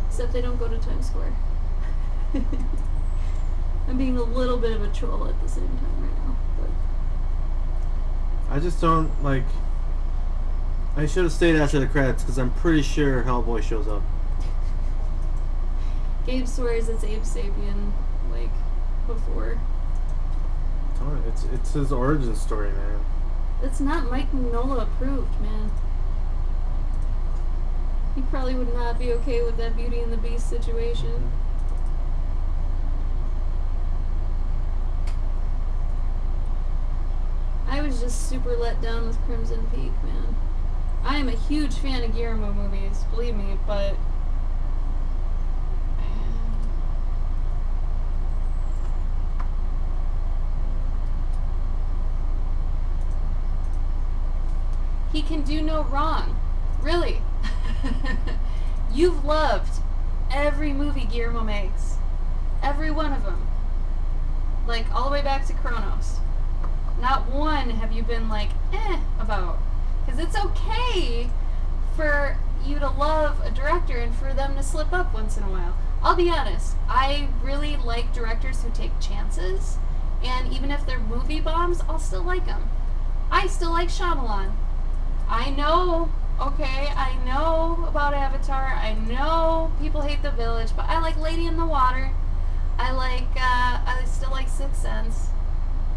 except they don't go to Times Square. I'm being a little bit of a troll at the same time right now, but I just don't, like... I should have stayed after the credits, because I'm pretty sure Hellboy shows up. Gabe swears it's Abe Sapien, like, before. It's his origin story, man. It's not Mike Mignola approved, man. He probably would not be okay with that Beauty and the Beast situation. I was just super let down with Crimson Peak, man. I am a huge fan of Guillermo movies, believe me, but... He can do no wrong. Really. You've loved every movie Guillermo makes. Every one of them. Like, all the way back to Kronos. Not one have you been like, about. Because it's okay for you to love a director and for them to slip up once in a while. I'll be honest, I really like directors who take chances, and even if they're movie bombs, I'll still like them. I still like Shyamalan. I know, okay, I know about Avatar, I know people hate The Village, but I like Lady in the Water. I still like Sixth Sense.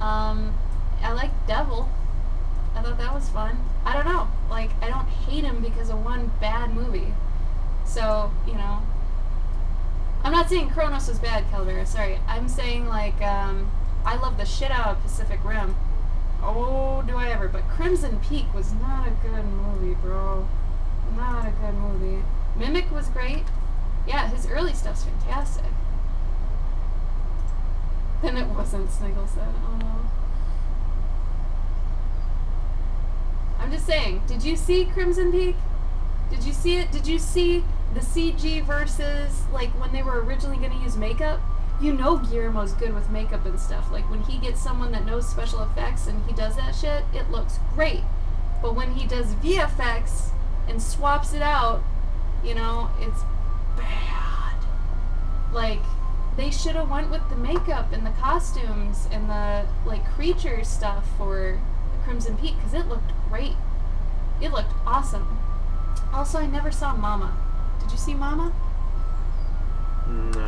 I like Devil. I thought that was fun. I don't know, like, I don't hate him because of one bad movie. So, you know, I'm not saying Kronos was bad, Calvera. Sorry. I'm saying, like, I love the shit out of Pacific Rim. Oh, do I ever. But Crimson Peak was not a good movie, bro. Not a good movie. Mimic was great. Yeah, his early stuff's fantastic. Then it wasn't, Sniggle said. Oh, no. I'm just saying, did you see Crimson Peak? Did you see it? Did you see the CG versus, like, when they were originally going to use makeup? You know Guillermo's good with makeup and stuff. Like, when he gets someone that knows special effects and he does that shit, it looks great. But when he does VFX and swaps it out, you know, it's bad. Like, they should have went with the makeup and the costumes and the, like, creature stuff for Crimson Peak, because it looked great. It looked awesome. Also, I never saw Mama. Did you see Mama? No.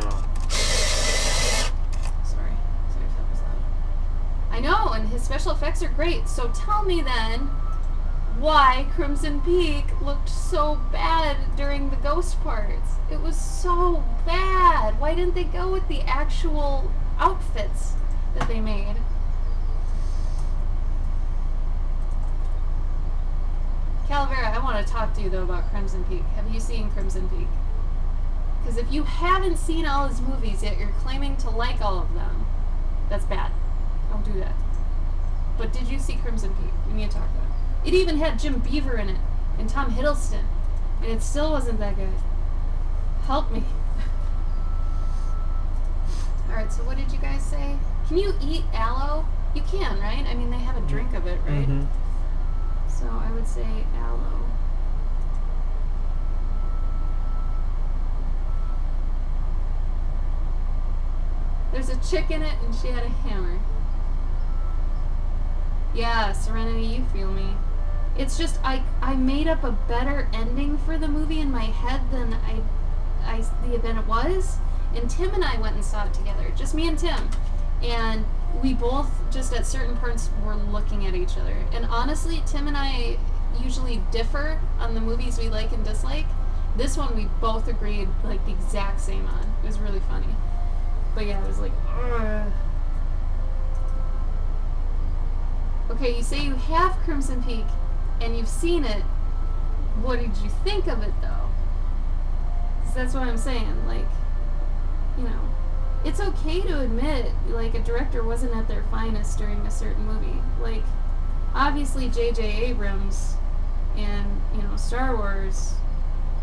Sorry if that was loud. I know, and his special effects are great. So tell me then why Crimson Peak looked so bad during the ghost parts. It was so bad. Why didn't they go with the actual outfits that they made? Calavera, I want to talk to you though about Crimson Peak. Have you seen Crimson Peak? Because if you haven't seen all his movies yet you're claiming to like all of them, that's bad. Don't do that. But did you see Crimson Peak? We need to talk about it. It even had Jim Beaver in it and Tom Hiddleston, and it still wasn't that good. Help me. Alright, so what did you guys say? Can you eat aloe? You can, right? I mean, they have a drink of it, right? Mm-hmm. So I would say aloe. There's a chick in it and she had a hammer. Yeah, Serenity, you feel me. It's just I made up a better ending for the movie in my head than than it was. And Tim and I went and saw it together. Just me and Tim. And we both, just at certain parts, were looking at each other. And honestly, Tim and I usually differ on the movies we like and dislike. This one we both agreed, like, the exact same on. It was really funny. But yeah, it was like, ugh. Okay, you say you have Crimson Peak, and you've seen it. What did you think of it, though? 'Cause that's what I'm saying, like, you know. It's okay to admit, like, a director wasn't at their finest during a certain movie. Like, obviously J.J. Abrams and, you know, Star Wars.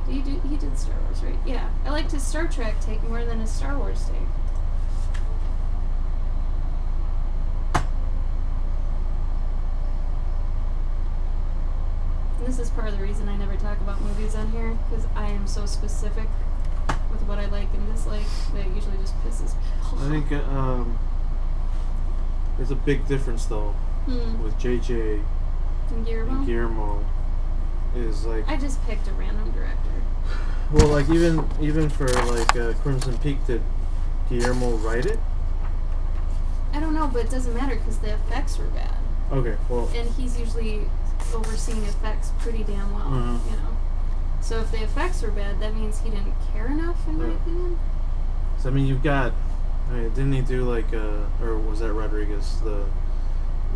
He did Star Wars, right? Yeah. I liked his Star Trek take more than his Star Wars take. And this is part of the reason I never talk about movies on here, because I am so specific with what I like and dislike that it usually just pisses people off. I think there's a big difference though with JJ And Guillermo? and Guillermo. Is like, I just picked a random director. well, like even for like Crimson Peak, did Guillermo write it? I don't know, but it doesn't matter because the effects were bad. Okay, well, And he's usually overseeing effects pretty damn well, Mhm. you know. So if the effects were bad, that means he didn't care enough, in my Yeah. opinion. so I mean, you've got, I mean, didn't he do like or was that Rodriguez, the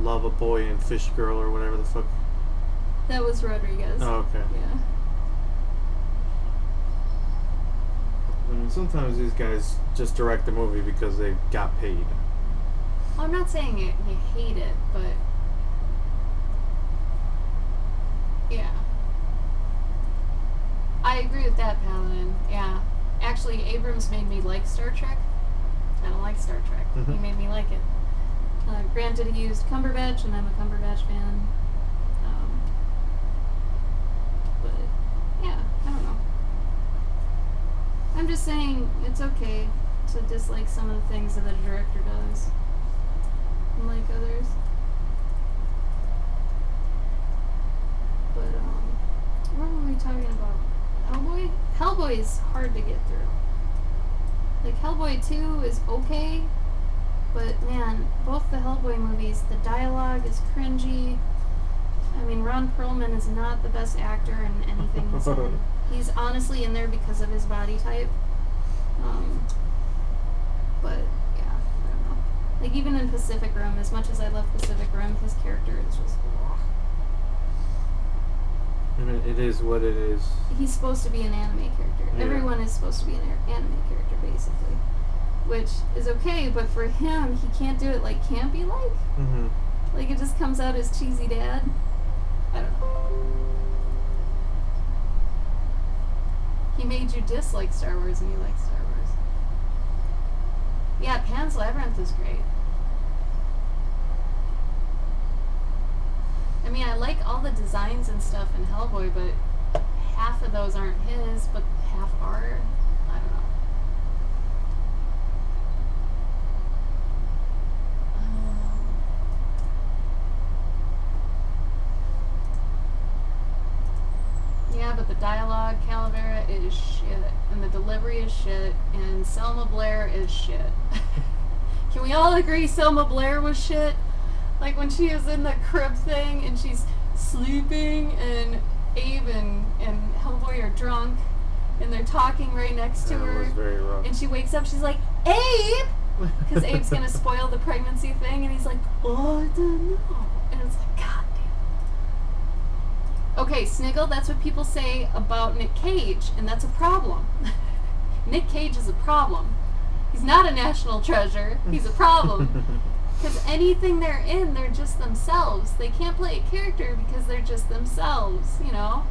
Lava Boy and Fish Girl or whatever the fuck? That was Rodriguez. Oh, okay. Yeah. I mean, sometimes these guys just direct the movie because they got paid. Well, I'm not saying you hate it, but yeah. I agree with that, Paladin. Yeah. Actually, Abrams made me like Star Trek. I don't like Star Trek. He Mhm. made me like it. Granted, he used Cumberbatch, and I'm a Cumberbatch fan. But, yeah, I don't know. I'm just saying it's okay to dislike some of the things that a director does and like others. But, what were we talking about? Hellboy? Hellboy is hard to get through. Like, Hellboy 2 is okay, but man, both the Hellboy movies, the dialogue is cringy. I mean, Ron Perlman is not the best actor in anything he's in. He's honestly in there because of his body type. But yeah, I don't know. Like even in Pacific Rim, as much as I love Pacific Rim, his character is just. I mean, it is what it is. He's supposed to be an anime character. Yeah. Everyone is supposed to be an anime character, basically. Which is okay, but for him, he can't do it like campy like. Mm-hmm. Like it just comes out as cheesy dad. I don't know. He made you dislike Star Wars and you like Star Wars. Yeah, Pan's Labyrinth is great. I mean, I like all the designs and stuff in Hellboy, but half of those aren't his, but half are. I don't know. Yeah, but the dialogue, Calavera, is shit. And the delivery is shit. And Selma Blair is shit. Can we all agree Selma Blair was shit? Like when she was in the crib thing and she's sleeping and Abe and Hellboy are drunk and they're talking right next to her. That was very rough. And she wakes up, she's like, Abe! Because Abe's going to spoil the pregnancy thing and he's like, oh, I don't know. And it's like, God damn. Okay, Sniggle, that's what people say about Nick Cage, and that's a problem. Nick Cage is a problem. He's not a national treasure. He's a problem. Because anything they're in, they're just themselves. They can't play a character because they're just themselves, you know?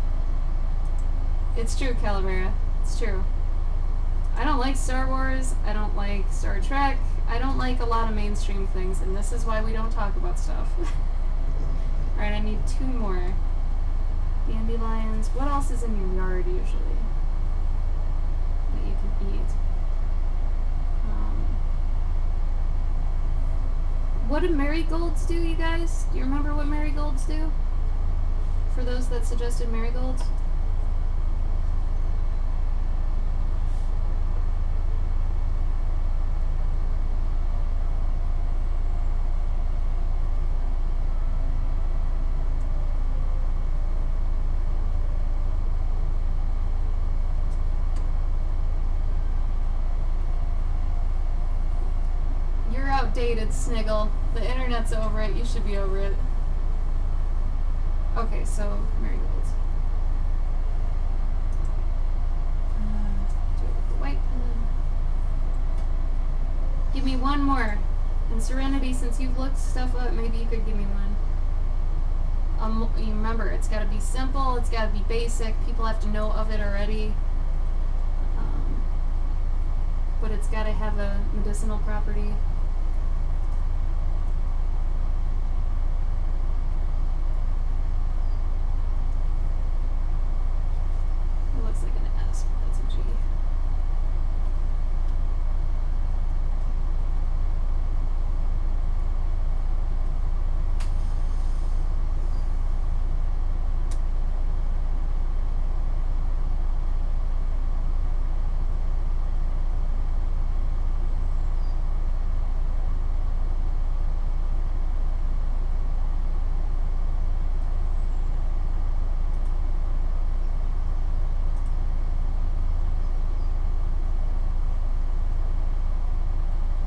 It's true, Calavera. It's true. I don't like Star Wars. I don't like Star Trek. I don't like a lot of mainstream things, and this is why we don't talk about stuff. Alright, I need 2 more. Dandelions. What else is in your yard usually that you can eat? What do marigolds do, you guys? Do you remember what marigolds do? For those that suggested marigolds? Outdated, Sniggle. The internet's over it. You should be over it. Okay, so marigolds. Do it with the white pen. Give me one more. And Serenity, since you've looked stuff up, maybe you could give me one. You remember, it's got to be simple. It's got to be basic. People have to know of it already. But it's got to have a medicinal property. Looks like an S, but that's a G.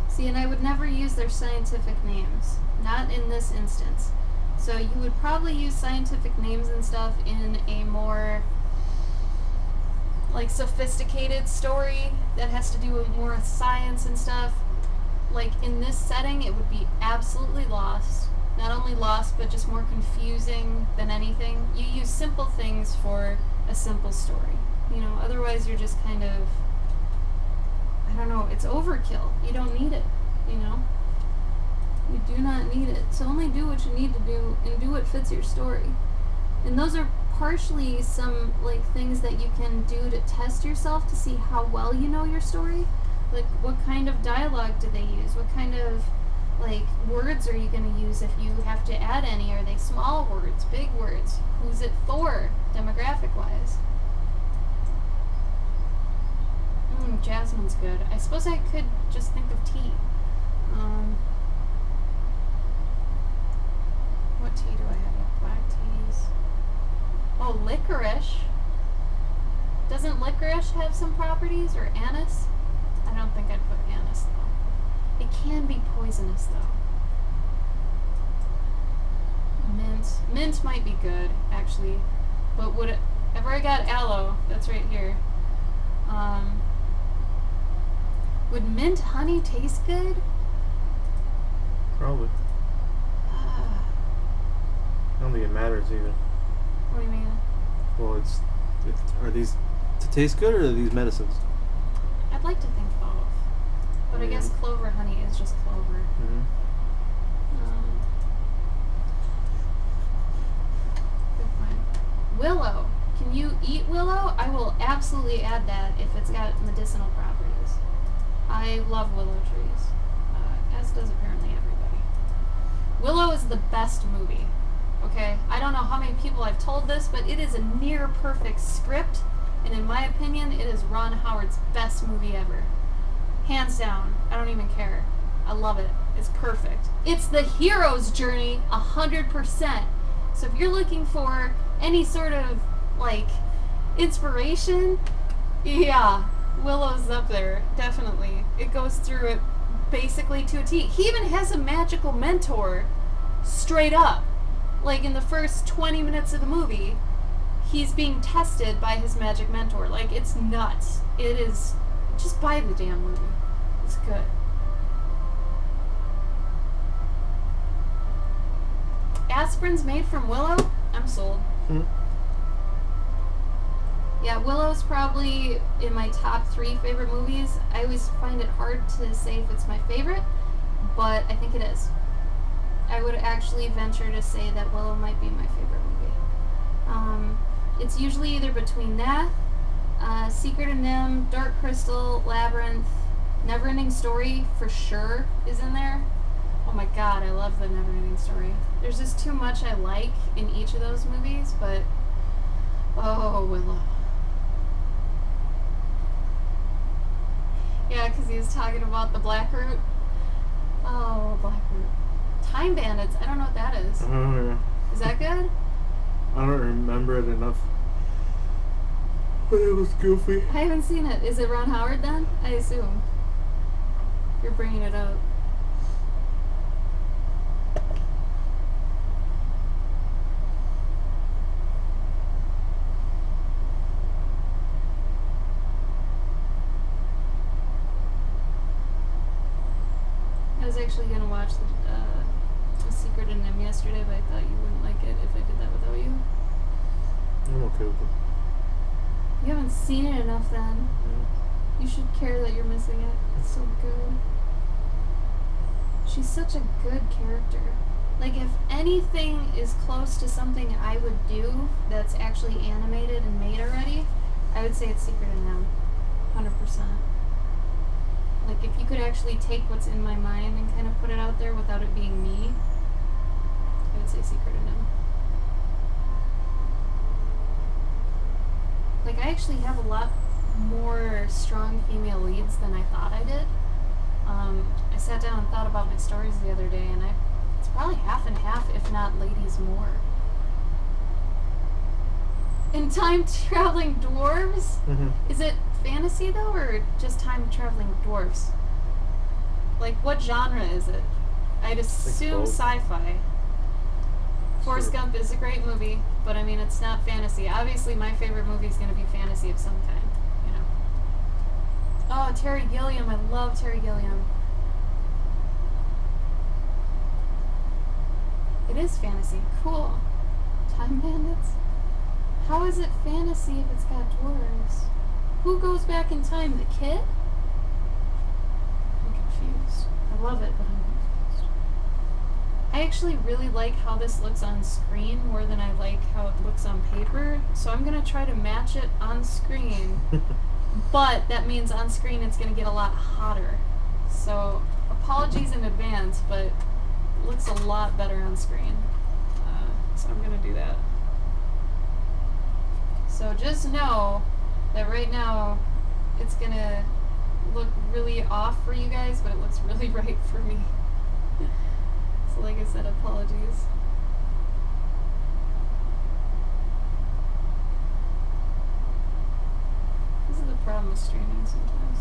See, and I would never use their scientific names. Not in this instance. So you would probably use scientific names and stuff in a more, like, sophisticated story that has to do with more science and stuff. Like, in this setting, it would be absolutely lost. Not only lost, but just more confusing than anything. You use simple things for a simple story. You know, otherwise you're just kind of, I don't know, it's overkill. You don't need it, you know? You do not need it. So only do what you need to do and do what fits your story. And those are partially some, like, things that you can do to test yourself to see how well you know your story. Like, what kind of dialogue do they use? What kind of, like, words are you going to use if you have to add any? Are they small words, big words? Who's it for, demographic-wise? Jasmine's good. I suppose I could just think of tea. What tea do I have? Black teas. Oh, licorice. Doesn't licorice have some properties? Or anise? don't think I'd put anise though. It can be poisonous though. Mint might be good actually, but would it? I've already got aloe. That's right here. Would mint honey taste good? Probably. I don't think it matters either. What do you mean? Well, are these to taste good or are these medicines? I'd like to think both, but I guess clover honey is just clover. Mm-hmm. Good point. Willow. Can you eat willow? I will absolutely add that if it's got medicinal properties. I love willow trees, as does apparently everybody. Willow is the best movie. Okay, I don't know how many people I've told this, but it is a near perfect script, and in my opinion, it is Ron Howard's best movie ever. Hands down. I don't even care. I love it. It's perfect. It's the hero's journey 100%. So if you're looking for any sort of, like, inspiration, yeah, Willow's up there, definitely. It goes through it basically to a T. He even has a magical mentor, straight up. Like, in the first 20 minutes of the movie, he's being tested by his magic mentor. Like, it's nuts. It is... Just buy the damn movie. It's good. Aspirin's made from willow? I'm sold. Mm-hmm. Yeah, Willow's probably in my top 3 favorite movies. I always find it hard to say if it's my favorite, but I think it is. I would actually venture to say that Willow might be my favorite movie. It's usually either between that, Secret of Nim, Dark Crystal, Labyrinth, Neverending Story for sure is in there. Oh my god, I love the Neverending Story. There's just too much I like in each of those movies, but oh, Willow. Yeah, because he was talking about the Blackroot. Oh, Blackroot. Time Bandits. I don't know what that is. I don't know. Is that good? I don't remember it enough. But it was goofy. I haven't seen it. Is it Ron Howard then? I assume. You're bringing it up. I was actually going to watch the Secret of Nim yesterday, but I thought you wouldn't like it if I did that without you. I'm okay with it. You haven't seen it enough then. Yeah. You should care that you're missing it. It's so good. She's such a good character. Like, if anything is close to something I would do that's actually animated and made already, I would say it's Secret of Nim. 100%. Like, if you could actually take what's in my mind and kind of put it out there without it being me, I would say Secret of Nim. Like, I actually have a lot more strong female leads than I thought I did. I sat down and thought about my stories the other day, and it's probably half and half, if not ladies more. In time-traveling dwarves? Mm-hmm. Is it fantasy, though, or just time-traveling dwarves? Like, what genre is it? I'd assume both. Sci-fi. Forrest Sure. Gump is a great movie, but I mean, it's not fantasy. Obviously, my favorite movie is going to be fantasy of some kind, you know. Oh, Terry Gilliam. I love Terry Gilliam. It is fantasy. Cool. Time Bandits? How is it fantasy if it's got dwarves? Who goes back in time? The kid? I'm confused. I love it, but I'm confused. I actually really like how this looks on screen more than I like how it looks on paper, so I'm going to try to match it on screen, but that means on screen it's going to get a lot hotter. So apologies in advance, but it looks a lot better on screen. So I'm going to do that. So just know that right now it's going to look really off for you guys, but it looks really right for me. So like I said, apologies. This is the problem with streaming sometimes.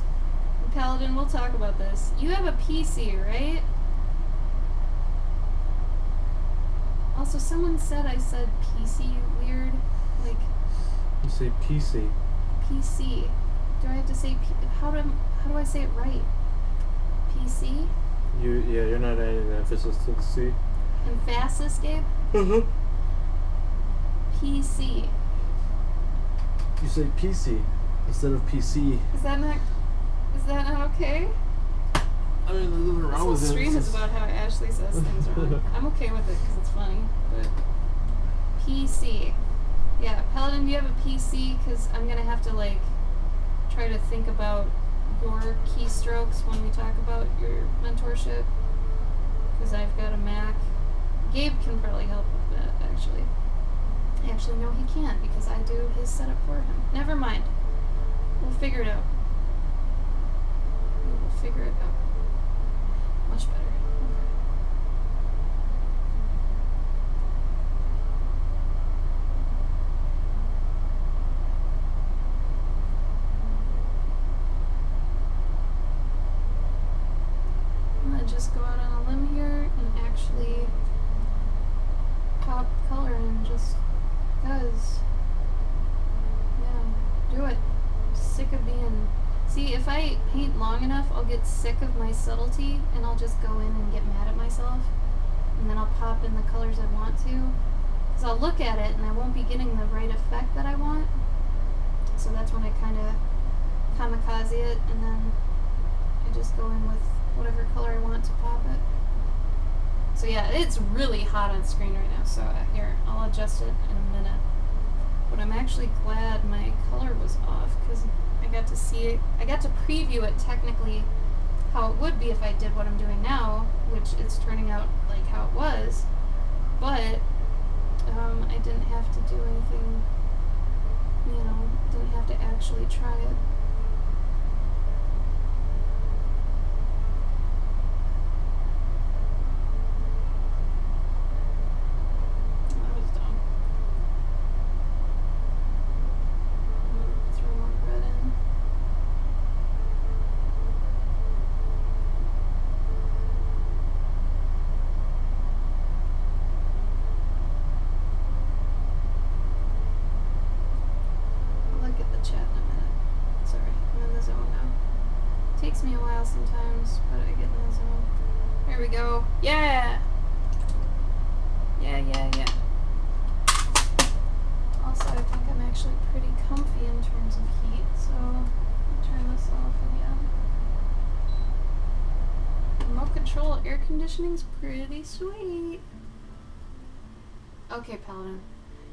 Paladin, we'll talk about this. You have a PC, right? Also, someone said I said PC weird. Like, You say PC. PC. Do I have to say how do I say it right? PC? You're not adding an emphasis to the C. Emphasis, Gabe? Uh-huh. PC. You say PC instead of PC. Is that not okay? I mean, there's nothing This wrong whole with it. stream is about how Ashley says things wrong. I'm okay with it because it's funny, but PC. Yeah, Paladin, do you have a PC? Because I'm gonna have to like try to think about your keystrokes when we talk about your mentorship. Because I've got a Mac. Gabe can probably help with that, actually. Actually, no, he can't because I do his setup for him. Never mind. We'll figure it out. We will figure it out. Much better. Okay. I'm gonna just go out on a limb here and actually pop color in just because. Yeah, do it. Sick of being. See, if I paint long enough, I'll get sick of my subtlety and I'll just go in and get mad at myself. And then I'll pop in the colors I want to. Because I'll look at it and I won't be getting the right effect that I want. So that's when I kind of kamikaze it and then I just go in with whatever color I want to pop it. So yeah, it's really hot on screen right now. So here, I'll adjust it in a minute. But I'm actually glad my color was off because I got to see it. I got to preview it technically how it would be if I did what I'm doing now, which it's turning out like how it was. But I didn't have to do anything, didn't have to actually try it. That was dumb. Throw more red in. I'll look at the chat in a minute. Sorry, I'm in the zone now. Takes me a while sometimes, but I get in the zone. There we go. Yeah! Yeah. Also, I think I'm actually pretty comfy in terms of heat, so I'll turn this off again. Remote control air conditioning's pretty sweet. Okay, Paladin.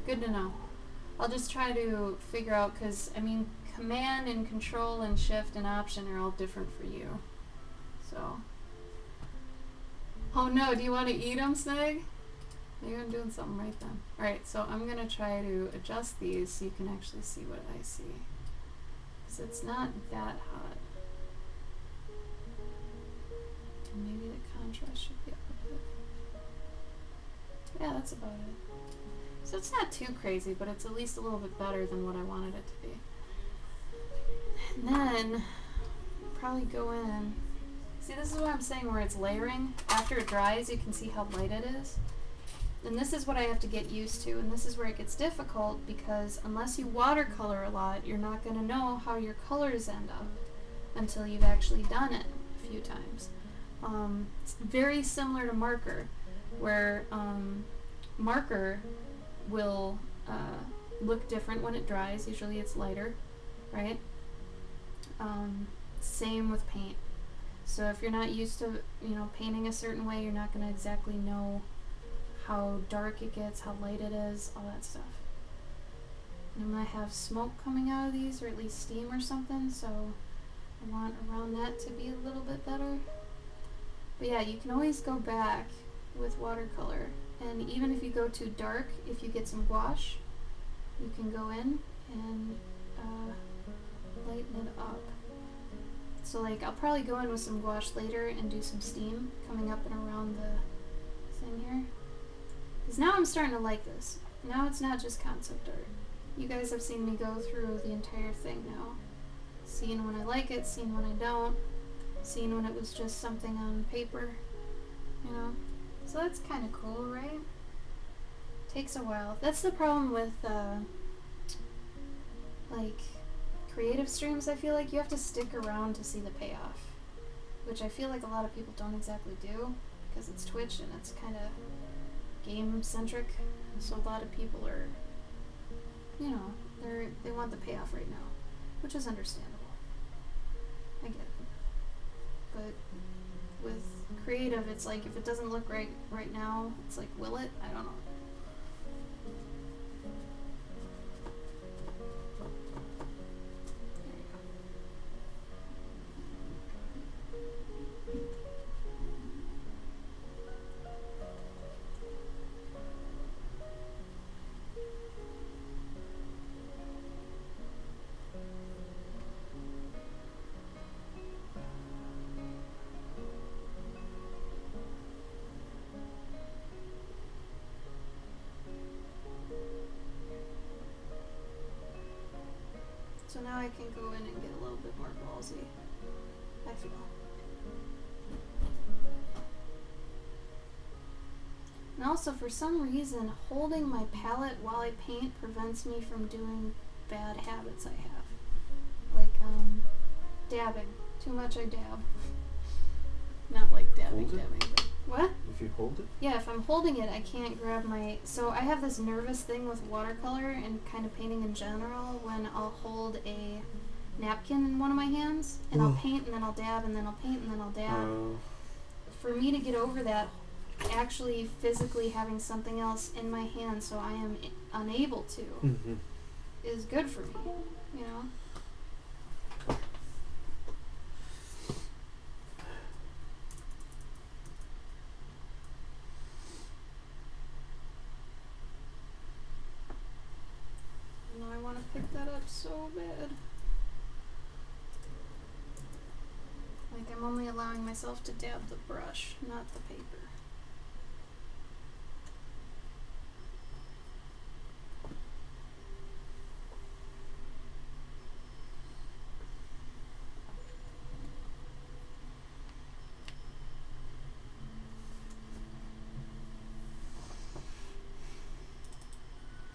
Good to know. I'll just try to figure out, because, command and control and shift and option are all different for you. So. Oh no, do you want to eat them, Snag? Maybe I'm doing something right then. Alright, so I'm going to try to adjust these so you can actually see what I see. Because it's not that hot. And maybe the contrast should be up a bit. Yeah, that's about it. So it's not too crazy, but it's at least a little bit better than what I wanted it to be. And then, probably go in. See, this is what I'm saying where it's layering. After it dries, you can see how light it is. And this is what I have to get used to, and this is where it gets difficult because unless you watercolor a lot, you're not going to know how your colors end up until you've actually done it a few times. It's very similar to marker, where marker will look different when it dries. Usually it's lighter, right? Same with paint. So if you're not used to, painting a certain way, you're not going to exactly know how dark it gets, how light it is, all that stuff. And I'm going to have smoke coming out of these, or at least steam or something, so I want around that to be a little bit better. But yeah, you can always go back with watercolor, and even if you go too dark, if you get some gouache, you can go in and lighten it up. So like, I'll probably go in with some gouache later and do some steam coming up and around the thing here. Because now I'm starting to like this. Now it's not just concept art. You guys have seen me go through the entire thing now. seeing when I like it, seeing when I don't, seeing when it was just something on paper, you know? So that's kind of cool, right? Takes a while. That's the problem with, like, creative streams. I feel like you have to stick around to see the payoff, which I feel like a lot of people don't exactly do because it's Twitch and it's kind of game-centric, so a lot of people are, you know, they want the payoff right now, which is understandable. I get it. But with creative, it's like if it doesn't look right now, it's like, will it? I don't know. There you go. So now I can go in and get a little bit more ballsy, I feel. And also, for some reason, holding my palette while I paint prevents me from doing bad habits I have. Like, dabbing. Too much I dab. Not like dabbing, Hold it? but... What? If you hold it? Yeah, if I'm holding it, I can't grab my... So I have this nervous thing with watercolor and kind of painting in general when I'll hold a napkin in one of my hands and I'll paint and then I'll dab and then I'll paint and then I'll dab. For me to get over that, actually physically having something else in my hand so I am unable to is good for me, you know? I want to pick that up so bad. Like, I'm only allowing myself to dab the brush, not the paper.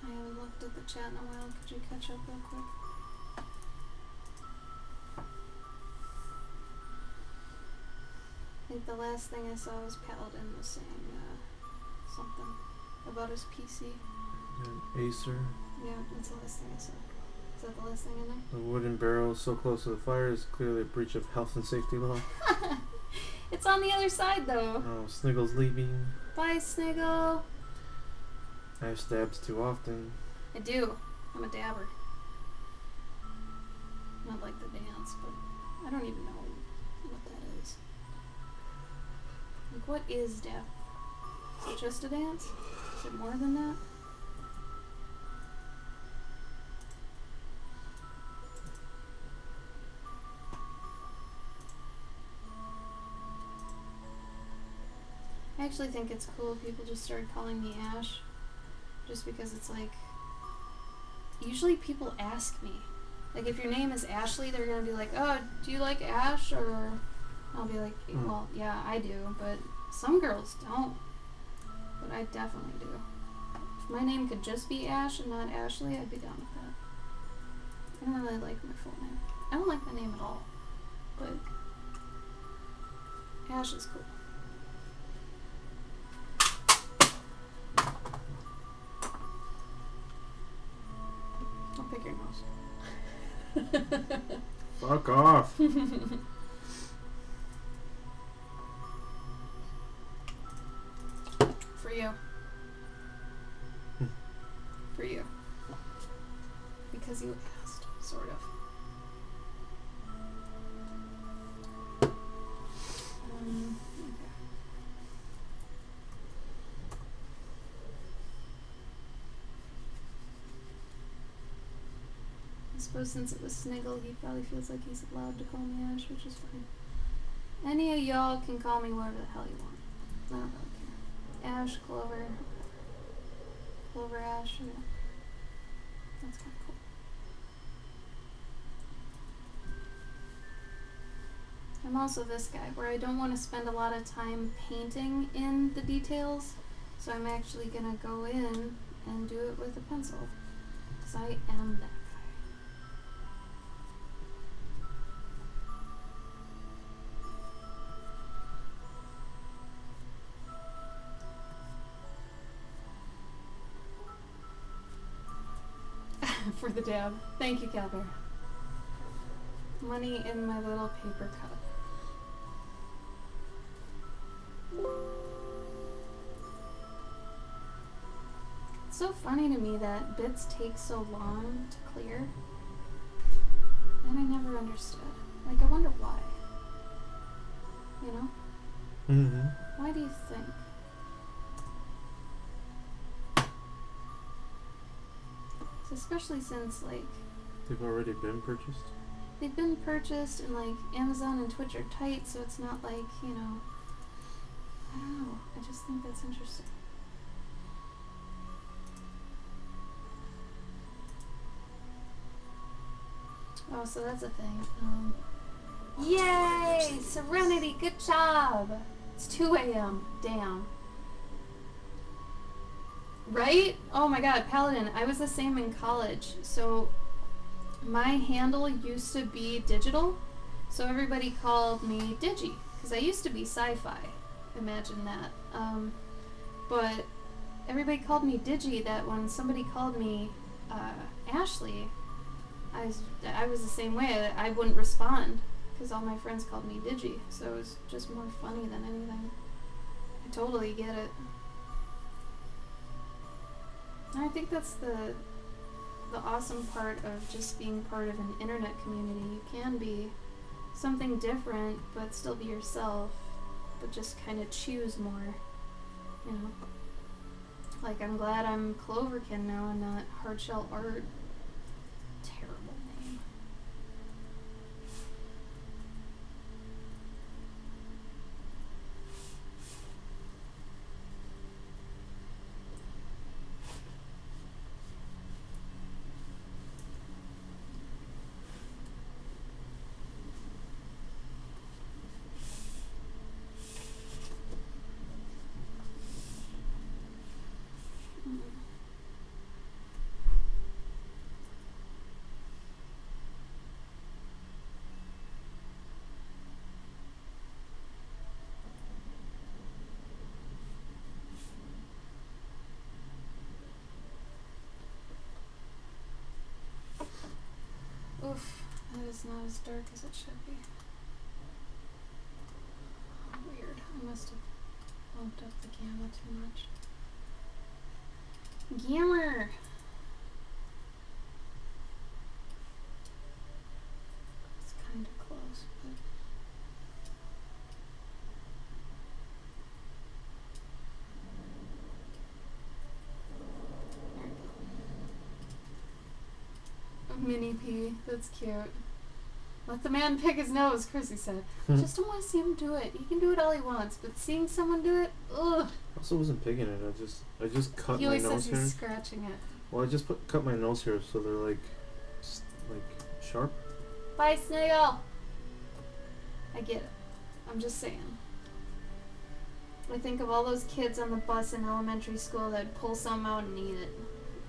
I haven't looked at the chat in a while. Could you catch up real quick? I think the last thing I saw was Paladin was saying something about his PC. An Acer. Yeah, that's the last thing I saw. Is that the last thing in there? The wooden barrel so close to the fire is clearly a breach of health and safety law. It's on the other side though. Oh, Sniggle's leaving. Bye, Sniggle. I have stabs too often. I do. I'm a dabber. Not like the dance, but I don't even know what that is. Like, what is dab? Is it just a dance? Is it more than that? I actually think it's cool if people just started calling me Ash. Just because it's like, usually people ask me. Like, if your name is Ashley, they're gonna be like, oh, do you like Ash? Or I'll be like, well, yeah, I do, but some girls don't. But I definitely do. If my name could just be Ash and not Ashley, I'd be down with that. I don't really like my full name. I don't like my name at all. But Ash is cool. Don't pick your nose. Fuck off. For you. For you. Because you asked, sort of. Okay. I suppose since it was Sniggle, he probably feels like he's allowed to call me Ash, which is fine. Any of y'all can call me whatever the hell you want. I don't really care. Ash, Clover, whatever. Clover Ash, yeah. That's kind of cool. I'm also this guy where I don't want to spend a lot of time painting in the details, so I'm actually gonna go in and do it with a pencil, because I am that guy. For the dab. Thank you, Calvert. Money in my little paper cup. It's so funny to me that bits take so long to clear. And I never understood. Like, I wonder why. You know? Mm-hmm. Why do you think? So especially since, like, They've already been purchased? they've been purchased and, like, Amazon and Twitch are tight, so it's not like, you know, I don't know. I just think that's interesting. Oh, so that's a thing. Yay! Serenity, good job! It's 2 a.m. Damn. Right? Oh my god, Paladin, I was the same in college. So, my handle used to be digital, so everybody called me Digi, because I used to be sci-fi. Imagine that. But everybody called me Digi, that when somebody called me Ashley, I was the same way. I wouldn't respond because all my friends called me Digi, so it was just more funny than anything. I totally get it. And I think that's the awesome part of just being part of an internet community. You can be something different, but still be yourself, but just kind of choose more, you know? Like, I'm glad I'm Cloverkin now and not Hardshell Art. Terrible name. Oof, that is not as dark as it should be. Weird. I must have bumped up the gamma too much. Gamma! It's kind of close, but... There we go. A mini P. That's cute. Let the man pick his nose, Chrissy said. I just don't want to see him do it. He can do it all he wants, but seeing someone do it, ugh. I also wasn't picking it. I just cut He my always nose says hair. he's scratching it. Well, I just cut my nose hair so they're like sharp. Bye, Sniggle! I get it. I'm just saying. I think of all those kids on the bus in elementary school that'd pull something out and eat it.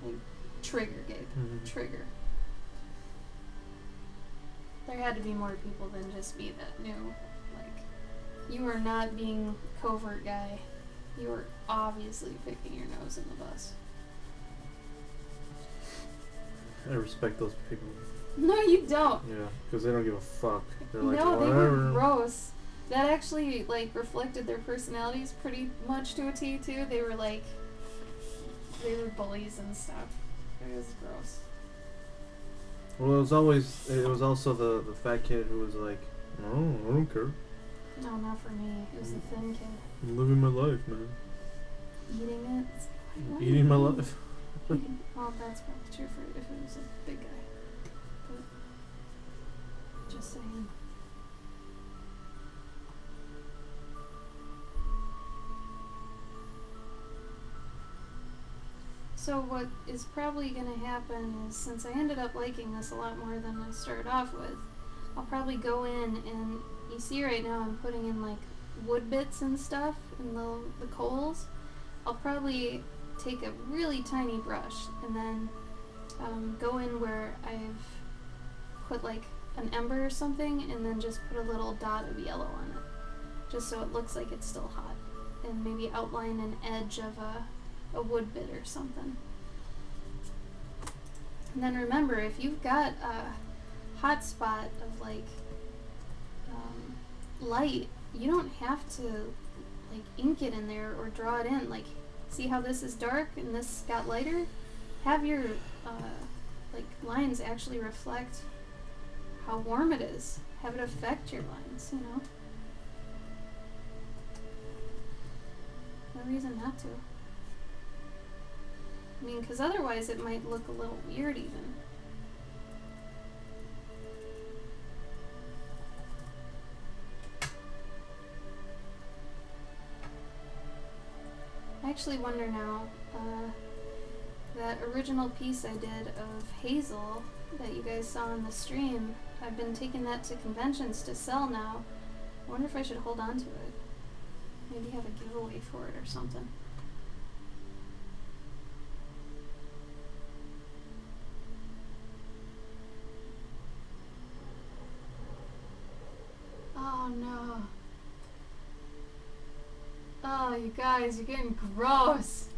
Like, trigger, Gabe. Mm-hmm. Trigger. There had to be more people than just me that knew. Like, you are not being covert guy. You are obviously picking your nose in the bus. I respect those people. No, you don't. Yeah, because they don't give a fuck. They're like, No, they whatever. were gross. That actually, like, reflected their personalities pretty much to a T, too. They were, like, they were bullies and stuff. It was gross. Well, it was also the fat kid who was like, no, I don't care. No, not for me. It was the thin kid. I'm living my life, man. Eating it. It's like, why Eating my are you life. eating- Well, that's probably true for if it was a big guy. But, just saying. So what is probably going to happen is, since I ended up liking this a lot more than I started off with, I'll probably go in and you see right now I'm putting in like wood bits and stuff in the coals. I'll probably take a really tiny brush and then go in where I've put like an ember or something and then just put a little dot of yellow on it, just so it looks like it's still hot, and maybe outline an edge of a wood bit or something. And then remember, if you've got a hot spot of like light, you don't have to like ink it in there or draw it in. Like, see how this is dark and this got lighter? Have your like lines actually reflect how warm it is. Have it affect your lines, you know? No reason not to. I mean, because otherwise it might look a little weird even. I actually wonder now, that original piece I did of Hazel that you guys saw on the stream, I've been taking that to conventions to sell now. I wonder if I should hold on to it. Maybe have a giveaway for it or something. Oh no. Oh, you guys, you're getting gross.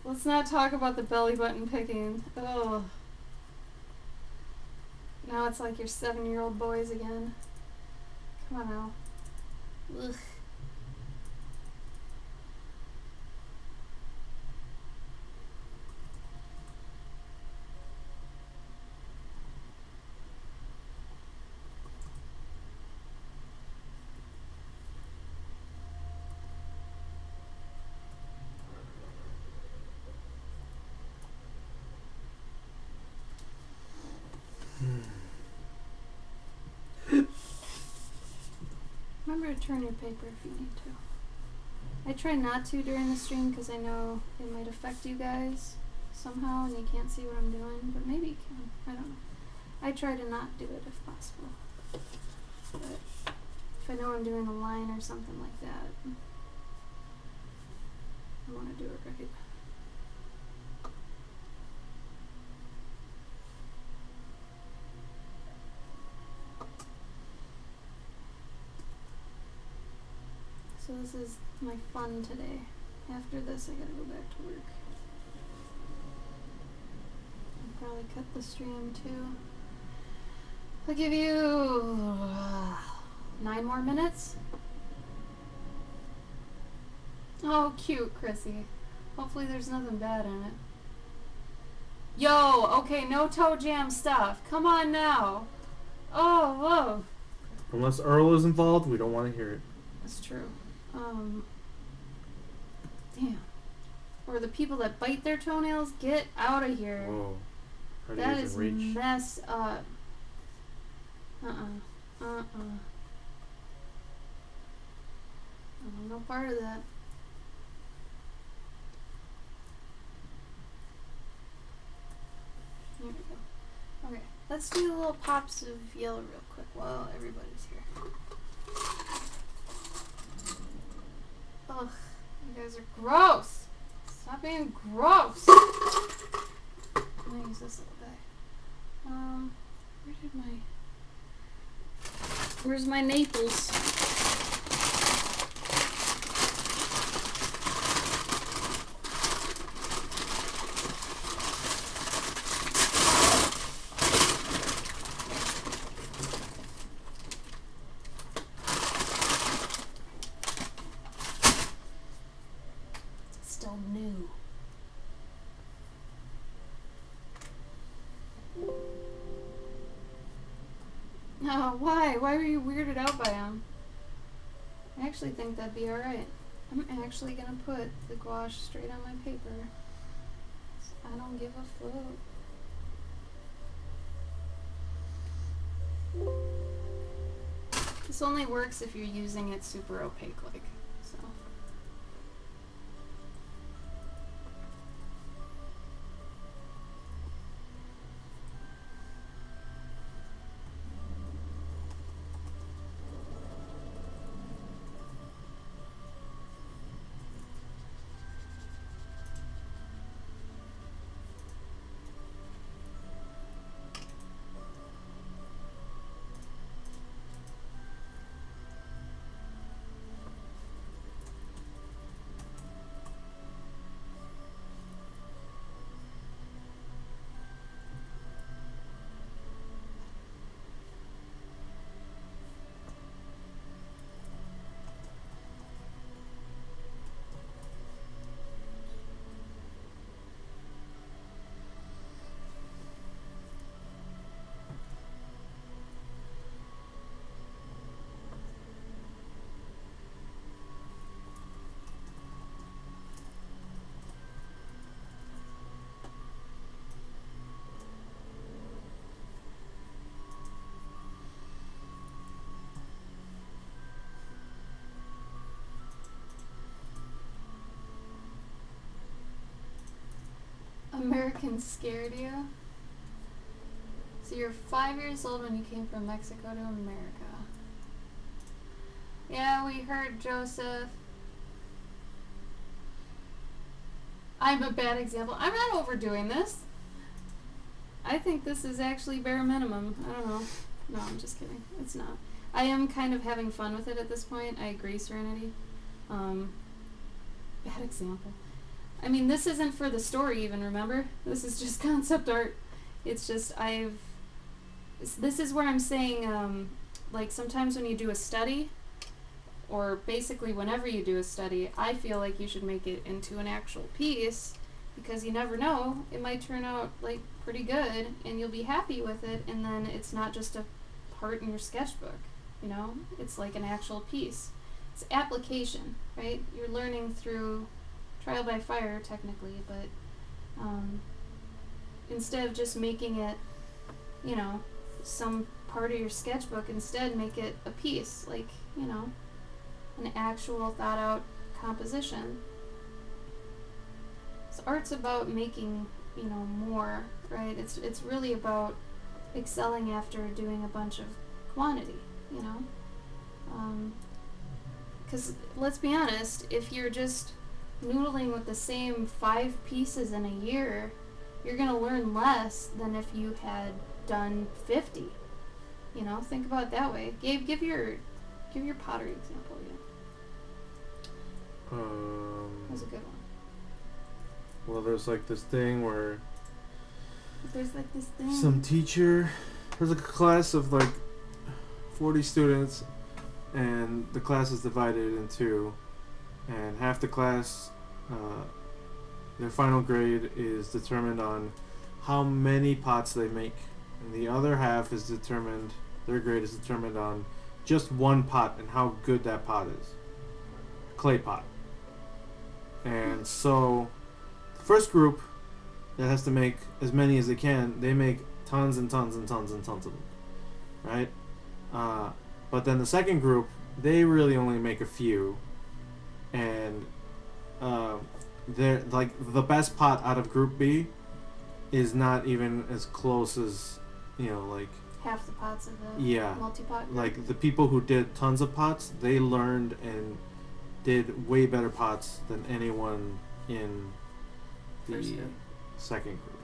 Let's not talk about the belly button picking. Oh. Now it's like your 7-year-old boys again. Come on now. Ugh. Remember to turn your paper if you need to. I try not to during the stream because I know it might affect you guys somehow and you can't see what I'm doing, but maybe you can. I don't know. I try to not do it if possible. But if I know I'm doing a line or something like that, I want to do it right. So this is my fun today. After this, I gotta go back to work. I'll probably cut the stream too. I'll give you 9 more minutes. Oh, cute, Chrissy. Hopefully there's nothing bad in it. Yo, okay, no toe jam stuff. Come on now. Oh, whoa. Unless Earl is involved, we don't want to hear it. That's true. Damn. Or the people that bite their toenails, get out of here. Whoa. How do That you is even reach? messed up. I want no part of that. Here we go. Okay, let's do little pops of yellow real quick while everybody's here. Ugh, you guys are gross. Stop being gross. I'm gonna use this little guy. Where's my Naples? Still new. Oh, why? Why were you weirded out by him? I actually think that'd be alright. I'm actually gonna put the gouache straight on my paper. I don't give a float. This only works if you're using it super opaque like, so. Americans scared you? So you're 5 years old when you came from Mexico to America. Yeah, we heard Joseph. I'm a bad example. I'm not overdoing this. I think this is actually bare minimum. I don't know. No, I'm just kidding. It's not. I am kind of having fun with it at this point. I agree, Serenity. Bad example. I mean, this isn't for the story even, remember? This is just concept art. It's just, this is where I'm saying, like, sometimes when you do a study, or basically whenever you do a study, I feel like you should make it into an actual piece, because you never know, it might turn out, like, pretty good, and you'll be happy with it, and then it's not just a part in your sketchbook, you know? It's like an actual piece. It's application, right? You're learning through trial by fire, technically, but instead of just making it, you know, some part of your sketchbook, instead make it a piece, like, you know, an actual thought out composition. So art's about making, you know, more, right? It's really about excelling after doing a bunch of quantity, you know? Because let's be honest, if you're just noodling with the same 5 pieces in a year, you're going to learn less than if you had done 50. You know, think about it that way. Gabe, give your pottery example again. That was a good one. Well, there's like this thing where There's like this thing. some teacher, there's a class of like 40 students, and the class is divided in two, and half the class, their final grade is determined on how many pots they make, and the other half is determined, their grade is determined on just one pot and how good that pot is. Clay pot. And so the first group that has to make as many as they can, they make tons and tons and tons and tons of them, right? But then the second group, they really only make a few, and they're like the best pot out of group B is not even as close as, you know, like Half the pots of the yeah, multi-pot group. like the people who did tons of pots, they learned and did way better pots than anyone in the First group. second group.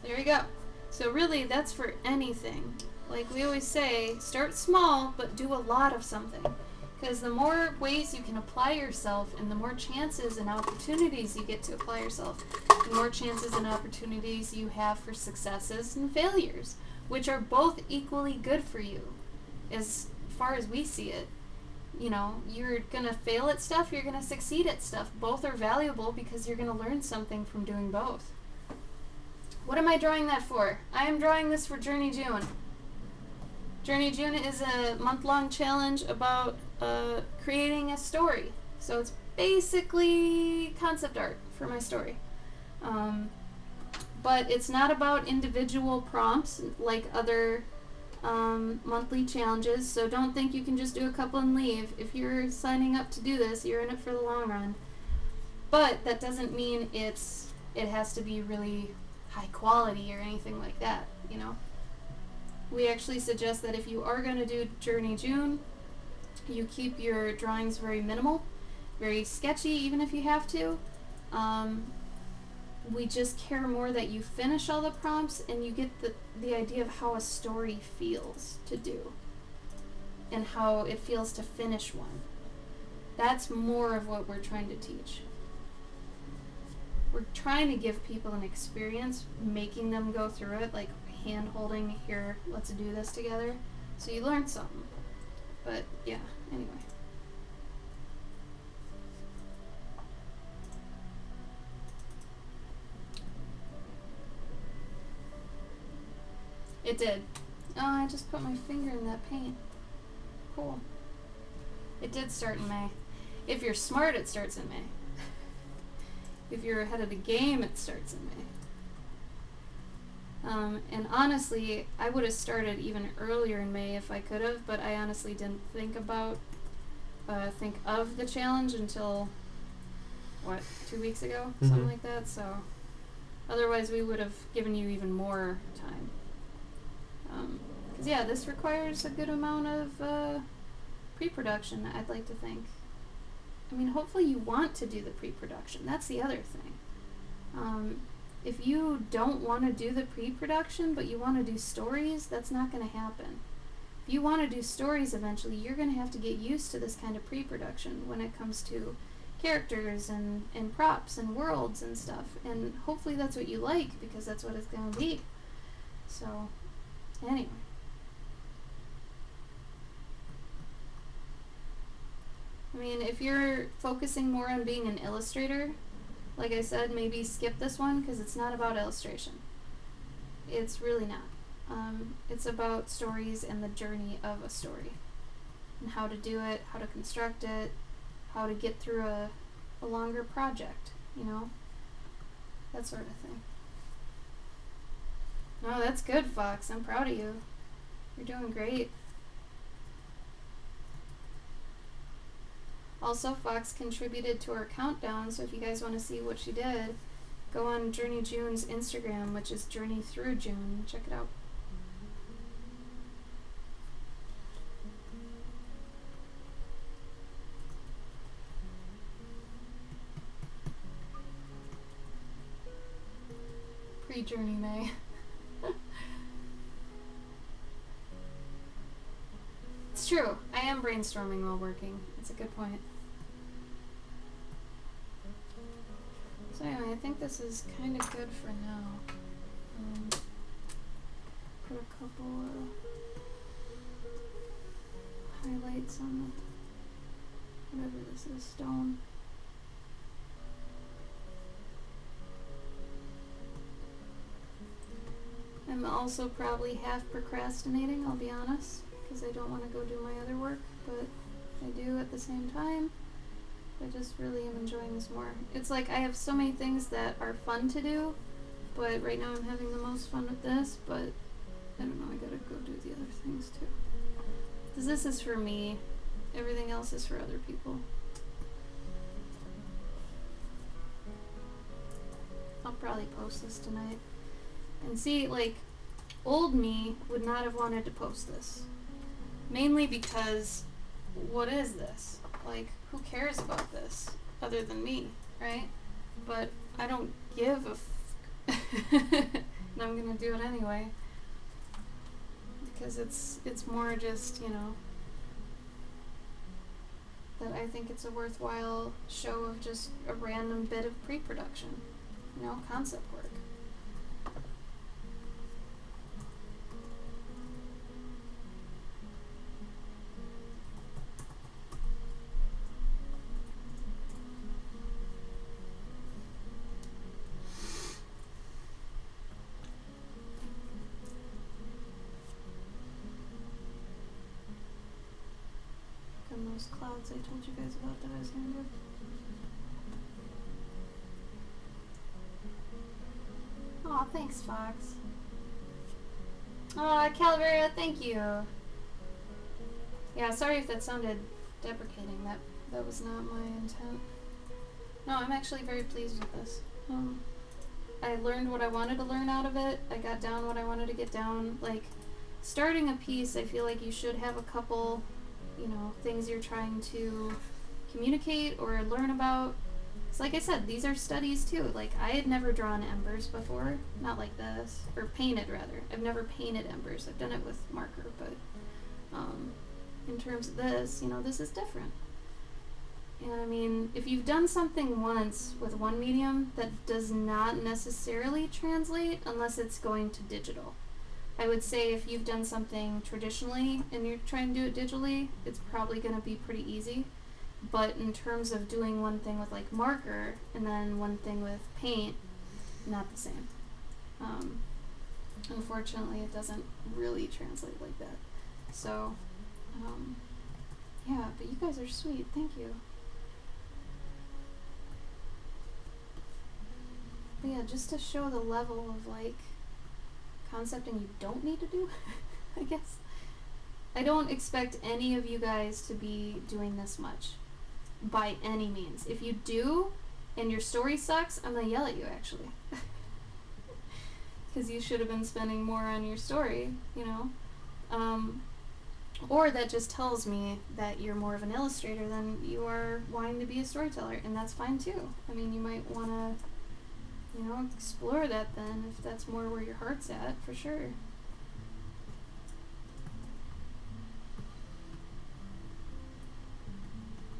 There you go. So really, that's for anything. Like we always say, start small, but do a lot of something. Because the more ways you can apply yourself, and the more chances and opportunities you get to apply yourself, the more chances and opportunities you have for successes and failures, which are both equally good for you, as far as we see it. You know, you're going to fail at stuff, you're going to succeed at stuff. Both are valuable because you're going to learn something from doing both. What am I drawing that for? I am drawing this for Journey June. Journey June is a month-long challenge about creating a story. So it's basically concept art for my story. But it's not about individual prompts like other monthly challenges, so don't think you can just do a couple and leave. If you're signing up to do this, you're in it for the long run. But that doesn't mean it has to be really high quality or anything like that, you know. We actually suggest that if you are going to do Journey June, you keep your drawings very minimal, very sketchy even if you have to. We just care more that you finish all the prompts and you get the idea of how a story feels to do and how it feels to finish one. That's more of what we're trying to teach. We're trying to give people an experience, making them go through it, like hand holding, here, let's do this together. So you learn something. But yeah, anyway. It did. Oh, I just put my finger in that paint. Cool. It did start in May. If you're smart, it starts in May. If you're ahead of the game, it starts in May. And honestly, I would have started even earlier in May if I could have, but I honestly didn't think of the challenge until, 2 weeks ago? Mhm. Something like that, so Otherwise, we would have given you even more time. Because, yeah, this requires a good amount of pre-production, I'd like to think. I mean, hopefully you want to do the pre-production. That's the other thing. If you don't want to do the pre-production, but you want to do stories, that's not going to happen. If you want to do stories eventually, you're going to have to get used to this kind of pre-production when it comes to characters and props and worlds and stuff. And hopefully that's what you like, because that's what it's going to be. So, anyway. I mean, if you're focusing more on being an illustrator, like I said, maybe skip this one, because it's not about illustration. It's really not. It's about stories and the journey of a story. And how to do it, how to construct it, how to get through a longer project, you know? That sort of thing. No, that's good, Fox. I'm proud of you. You're doing great. Also, Fox contributed to our countdown, so if you guys want to see what she did, go on Journey June's Instagram, which is Journey Through June. Check it out. Pre-Journey May. It's true. I am brainstorming while working. It's a good point. So anyway, I think this is kind of good for now. Put a couple highlights on the, whatever this is, stone. I'm also probably half procrastinating, I'll be honest, because I don't want to go do my other work, but I do at the same time. I just really am enjoying this more. It's like I have so many things that are fun to do, but right now I'm having the most fun with this, but I don't know, I gotta go do the other things too. Because this is for me, everything else is for other people. I'll probably post this tonight. And see, like, old me would not have wanted to post this. Mainly because, what is this? Like, who cares about this other than me, right? But I don't give a and I'm gonna do it anyway. Because it's more just, you know, that I think it's a worthwhile show of just a random bit of pre-production, you know, concept work. And those clouds I told you guys about that I was gonna do. Aw, thanks, Fox. Aw, Calvaria, thank you. Yeah, sorry if that sounded deprecating. That was not my intent. No, I'm actually very pleased with this. I learned what I wanted to learn out of it. I got down what I wanted to get down. Like, starting a piece, I feel like you should have a couple, you know, things you're trying to communicate or learn about. It's like I said, these are studies too. Like, I had never drawn embers before, not like this, or painted rather. I've never painted embers. I've done it with marker, but in terms of this, you know, this is different. And I mean, if you've done something once with one medium, that does not necessarily translate unless it's going to digital. I would say if you've done something traditionally and you're trying to do it digitally, it's probably going to be pretty easy. But in terms of doing one thing with like marker and then one thing with paint, not the same. Unfortunately, it doesn't really translate like that. So, yeah, but you guys are sweet. Thank you. But yeah, just to show the level of like concepting you don't need to do, I guess. I don't expect any of you guys to be doing this much by any means. If you do and your story sucks, I'm gonna yell at you actually. because you should have been spending more on your story, you know. Or that just tells me that you're more of an illustrator than you are wanting to be a storyteller, and that's fine too. I mean, you might want to, you know, explore that then if that's more where your heart's at, for sure.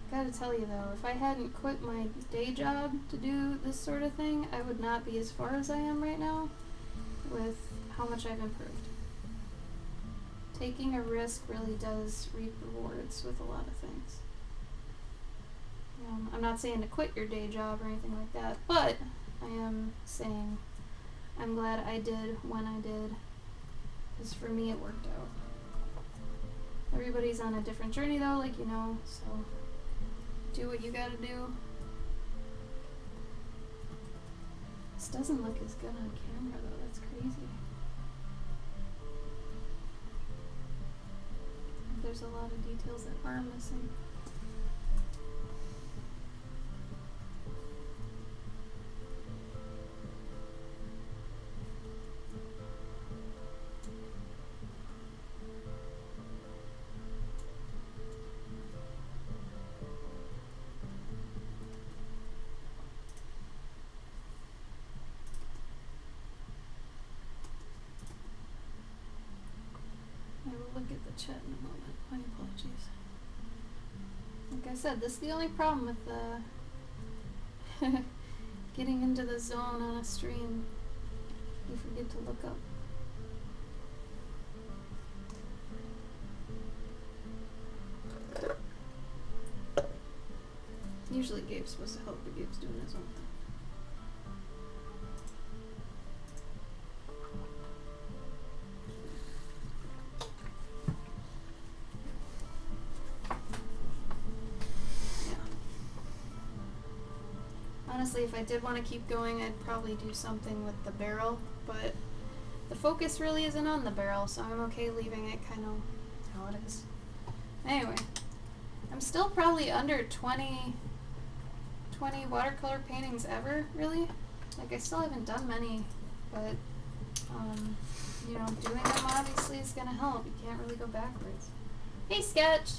Gotta tell you though, if I hadn't quit my day job to do this sort of thing, I would not be as far as I am right now with how much I've improved. Taking a risk really does reap rewards with a lot of things. I'm not saying to quit your day job or anything like that, but I am saying I'm glad I did when I did, because for me it worked out. Everybody's on a different journey though, like you know, so do what you gotta do. This doesn't look as good on camera though, that's crazy. There's a lot of details that are missing. I will look at the chat in a moment. My apologies. Like I said, this is the only problem with getting into the zone on a stream. You forget to look up. Usually Gabe's supposed to help, but Gabe's doing his own thing. Honestly, if I did want to keep going, I'd probably do something with the barrel, but the focus really isn't on the barrel, so I'm okay leaving it kind of how it is. Anyway, I'm still probably under 20 watercolor paintings ever, really. Like, I still haven't done many, but, you know, doing them obviously is going to help. You can't really go backwards. Hey, Sketch!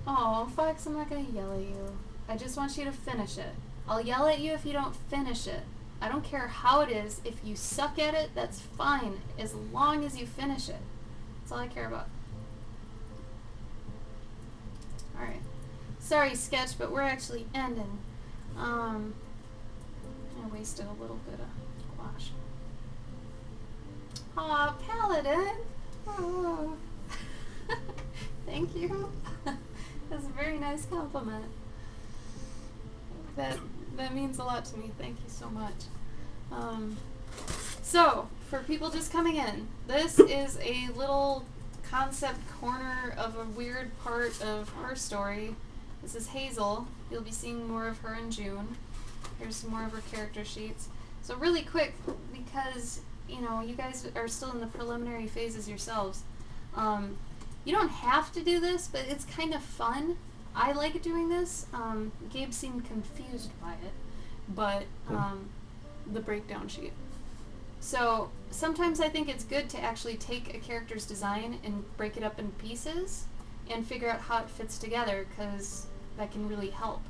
Oh, Fox, I'm not going to yell at you. I just want you to finish it. I'll yell at you if you don't finish it. I don't care how it is. If you suck at it, that's fine, as long as you finish it. That's all I care about. Alright. Sorry, Sketch, but we're actually ending. I wasted a little bit of gouache. Aw, Paladin! Oh. Thank you. That's a very nice compliment. That means a lot to me. Thank you so much. So, for people just coming in, this is a little concept corner of a weird part of her story. This is Hazel. You'll be seeing more of her in June. Here's some more of her character sheets. So really quick, because, you know, you guys are still in the preliminary phases yourselves. You don't have to do this, but it's kind of fun. I like doing this. Gabe seemed confused by it, but the breakdown sheet. So sometimes I think it's good to actually take a character's design and break it up in pieces and figure out how it fits together, because that can really help.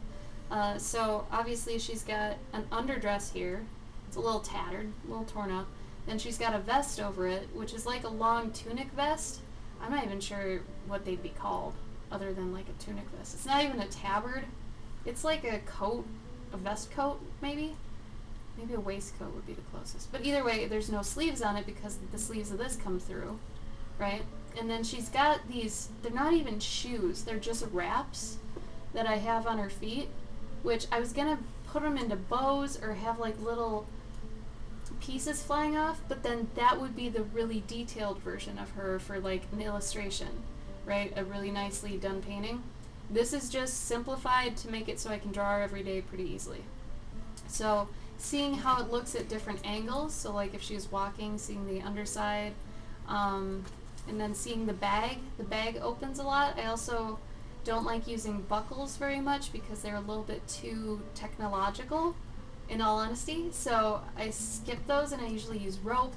So obviously she's got an underdress here. It's a little tattered, a little torn up. Then she's got a vest over it, which is like a long tunic vest. I'm not even sure what they'd be called other than like a tunic vest. It's not even a tabard. It's like a coat, a vest coat maybe. Maybe a waistcoat would be the closest. But either way, there's no sleeves on it because the sleeves of this come through, right? And then she's got these, they're not even shoes, they're just wraps that I have on her feet, which I was gonna put them into bows or have like little pieces flying off, but then that would be the really detailed version of her for like an illustration, right? A really nicely done painting. This is just simplified to make it so I can draw her every day pretty easily. So seeing how it looks at different angles, so like if she's walking, seeing the underside, and then seeing the bag opens a lot. I also don't like using buckles very much because they're a little bit too technological. in all honesty. So I skip those, and I usually use rope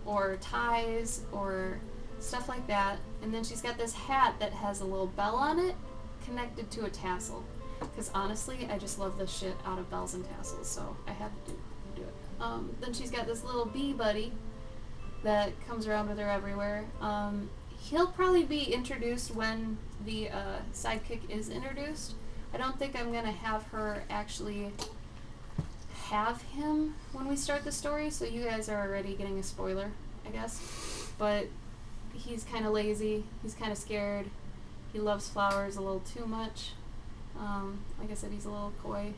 or ties or stuff like that. And then she's got this hat that has a little bell on it connected to a tassel. Because honestly, I just love the shit out of bells and tassels, so I had to do it. Then she's got this little bee buddy that comes around with her everywhere. He'll probably be introduced when the sidekick is introduced. I don't think I'm going to have her actually have him when we start the story, so you guys are already getting a spoiler, I guess. But he's kind of lazy, he's kind of scared, he loves flowers a little too much. Like I said, he's a little coy,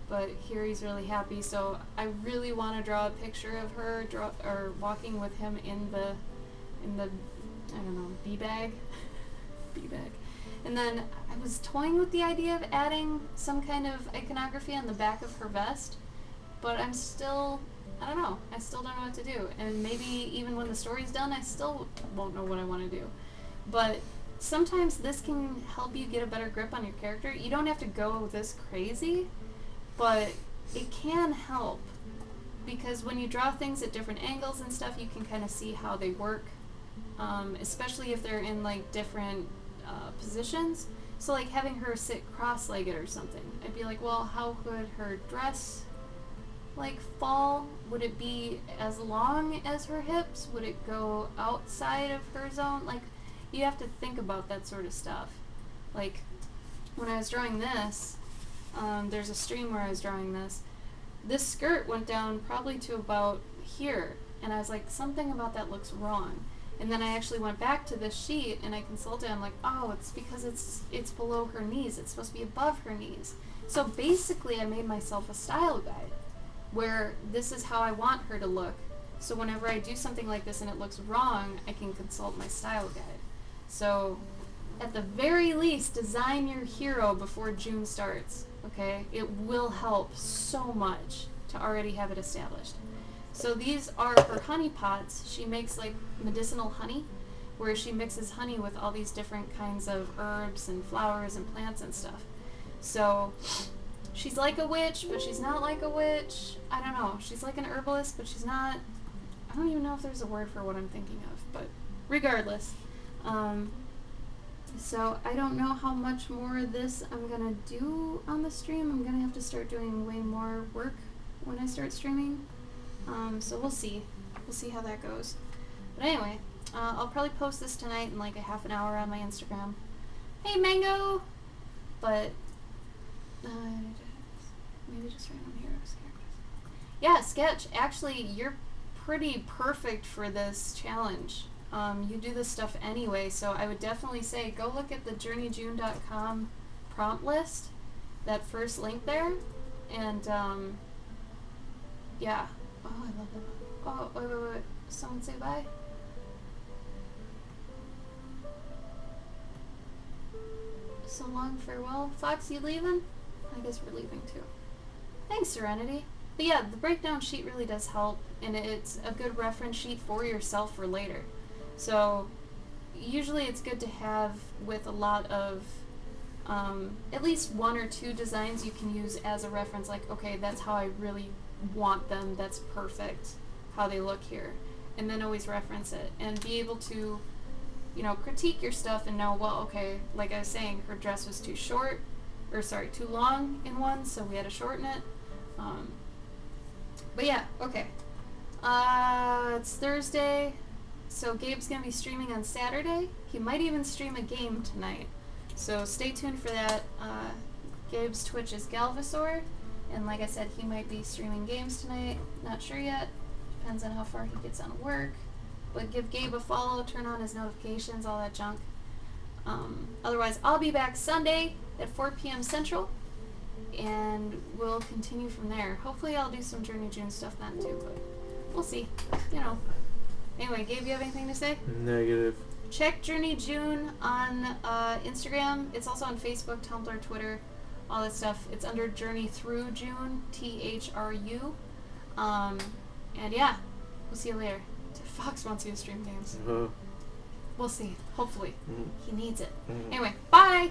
but here he's really happy, so I really want to draw a picture of her walking with him in the I don't know, bee bag. And then I was toying with the idea of adding some kind of iconography on the back of her vest, but I still don't know what to do. And maybe even when the story's done, I still won't know what I want to do. But sometimes this can help you get a better grip on your character. You don't have to go this crazy, but it can help. Because when you draw things at different angles and stuff, you can kind of see how they work. Especially if they're in like different positions. So like having her sit cross-legged or something, I'd be like, well, how could her dress like fall? Would it be as long as her hips? Would it go outside of her zone? Like, you have to think about that sort of stuff. Like when I was drawing this, there's a stream where I was drawing this skirt went down probably to about here, and I was like, something about that looks wrong. And then I actually went back to this sheet and I consulted. I'm like, oh, it's because it's below her knees. It's supposed to be above her knees. So basically I made myself a style guide where this is how I want her to look. So whenever I do something like this and it looks wrong, I can consult my style guide. So at the very least, design your hero before June starts, okay? It will help so much to already have it established. So these are her honey pots. She makes like medicinal honey, where she mixes honey with all these different kinds of herbs and flowers and plants and stuff. So she's like a witch, but she's not like a witch. I don't know. She's like an herbalist, but she's not. I don't even know if there's a word for what I'm thinking of, but regardless. So I don't know how much more of this I'm gonna do on the stream. I'm gonna have to start doing way more work when I start streaming. So we'll see. We'll see how that goes. But anyway, I'll probably post this tonight in like a half an hour on my Instagram. Hey, Mango! But, maybe just random heroes characters. Yeah, Sketch, actually, you're pretty perfect for this challenge. You do this stuff anyway, so I would definitely say go look at the journeyjune.com prompt list, that first link there, and, yeah. Oh, I love that. Oh, wait. Someone say bye? So long, farewell. Fox, you leaving? I guess we're leaving too. Thanks, Serenity. But yeah, the breakdown sheet really does help, and it's a good reference sheet for yourself for later. So usually it's good to have with a lot of at least one or two designs you can use as a reference, like, okay, that's how I really want them, that's perfect how they look here, and then always reference it and be able to, you know, critique your stuff and know, well, okay, like I was saying, her dress was too long in one, so we had to shorten it. But yeah, okay. It's Thursday, so Gabe's gonna be streaming on Saturday. He might even stream a game tonight, so stay tuned for that. Gabe's Twitch is Galvasaur, and like I said, he might be streaming games tonight. Not sure yet. Depends on how far he gets on work. But give Gabe a follow, turn on his notifications, all that junk. Otherwise, I'll be back Sunday at 4 p.m. Central, and we'll continue from there. Hopefully I'll do some Journey June stuff then too, but we'll see. You know. Anyway, Gabe, you have anything to say? Negative. Check Journey June on Instagram. It's also on Facebook, Tumblr, Twitter, all that stuff. It's under Journey Through June, THRU. And yeah, we'll see you later. Fox wants you to stream games. We'll see. Hopefully. He needs it. Anyway, bye!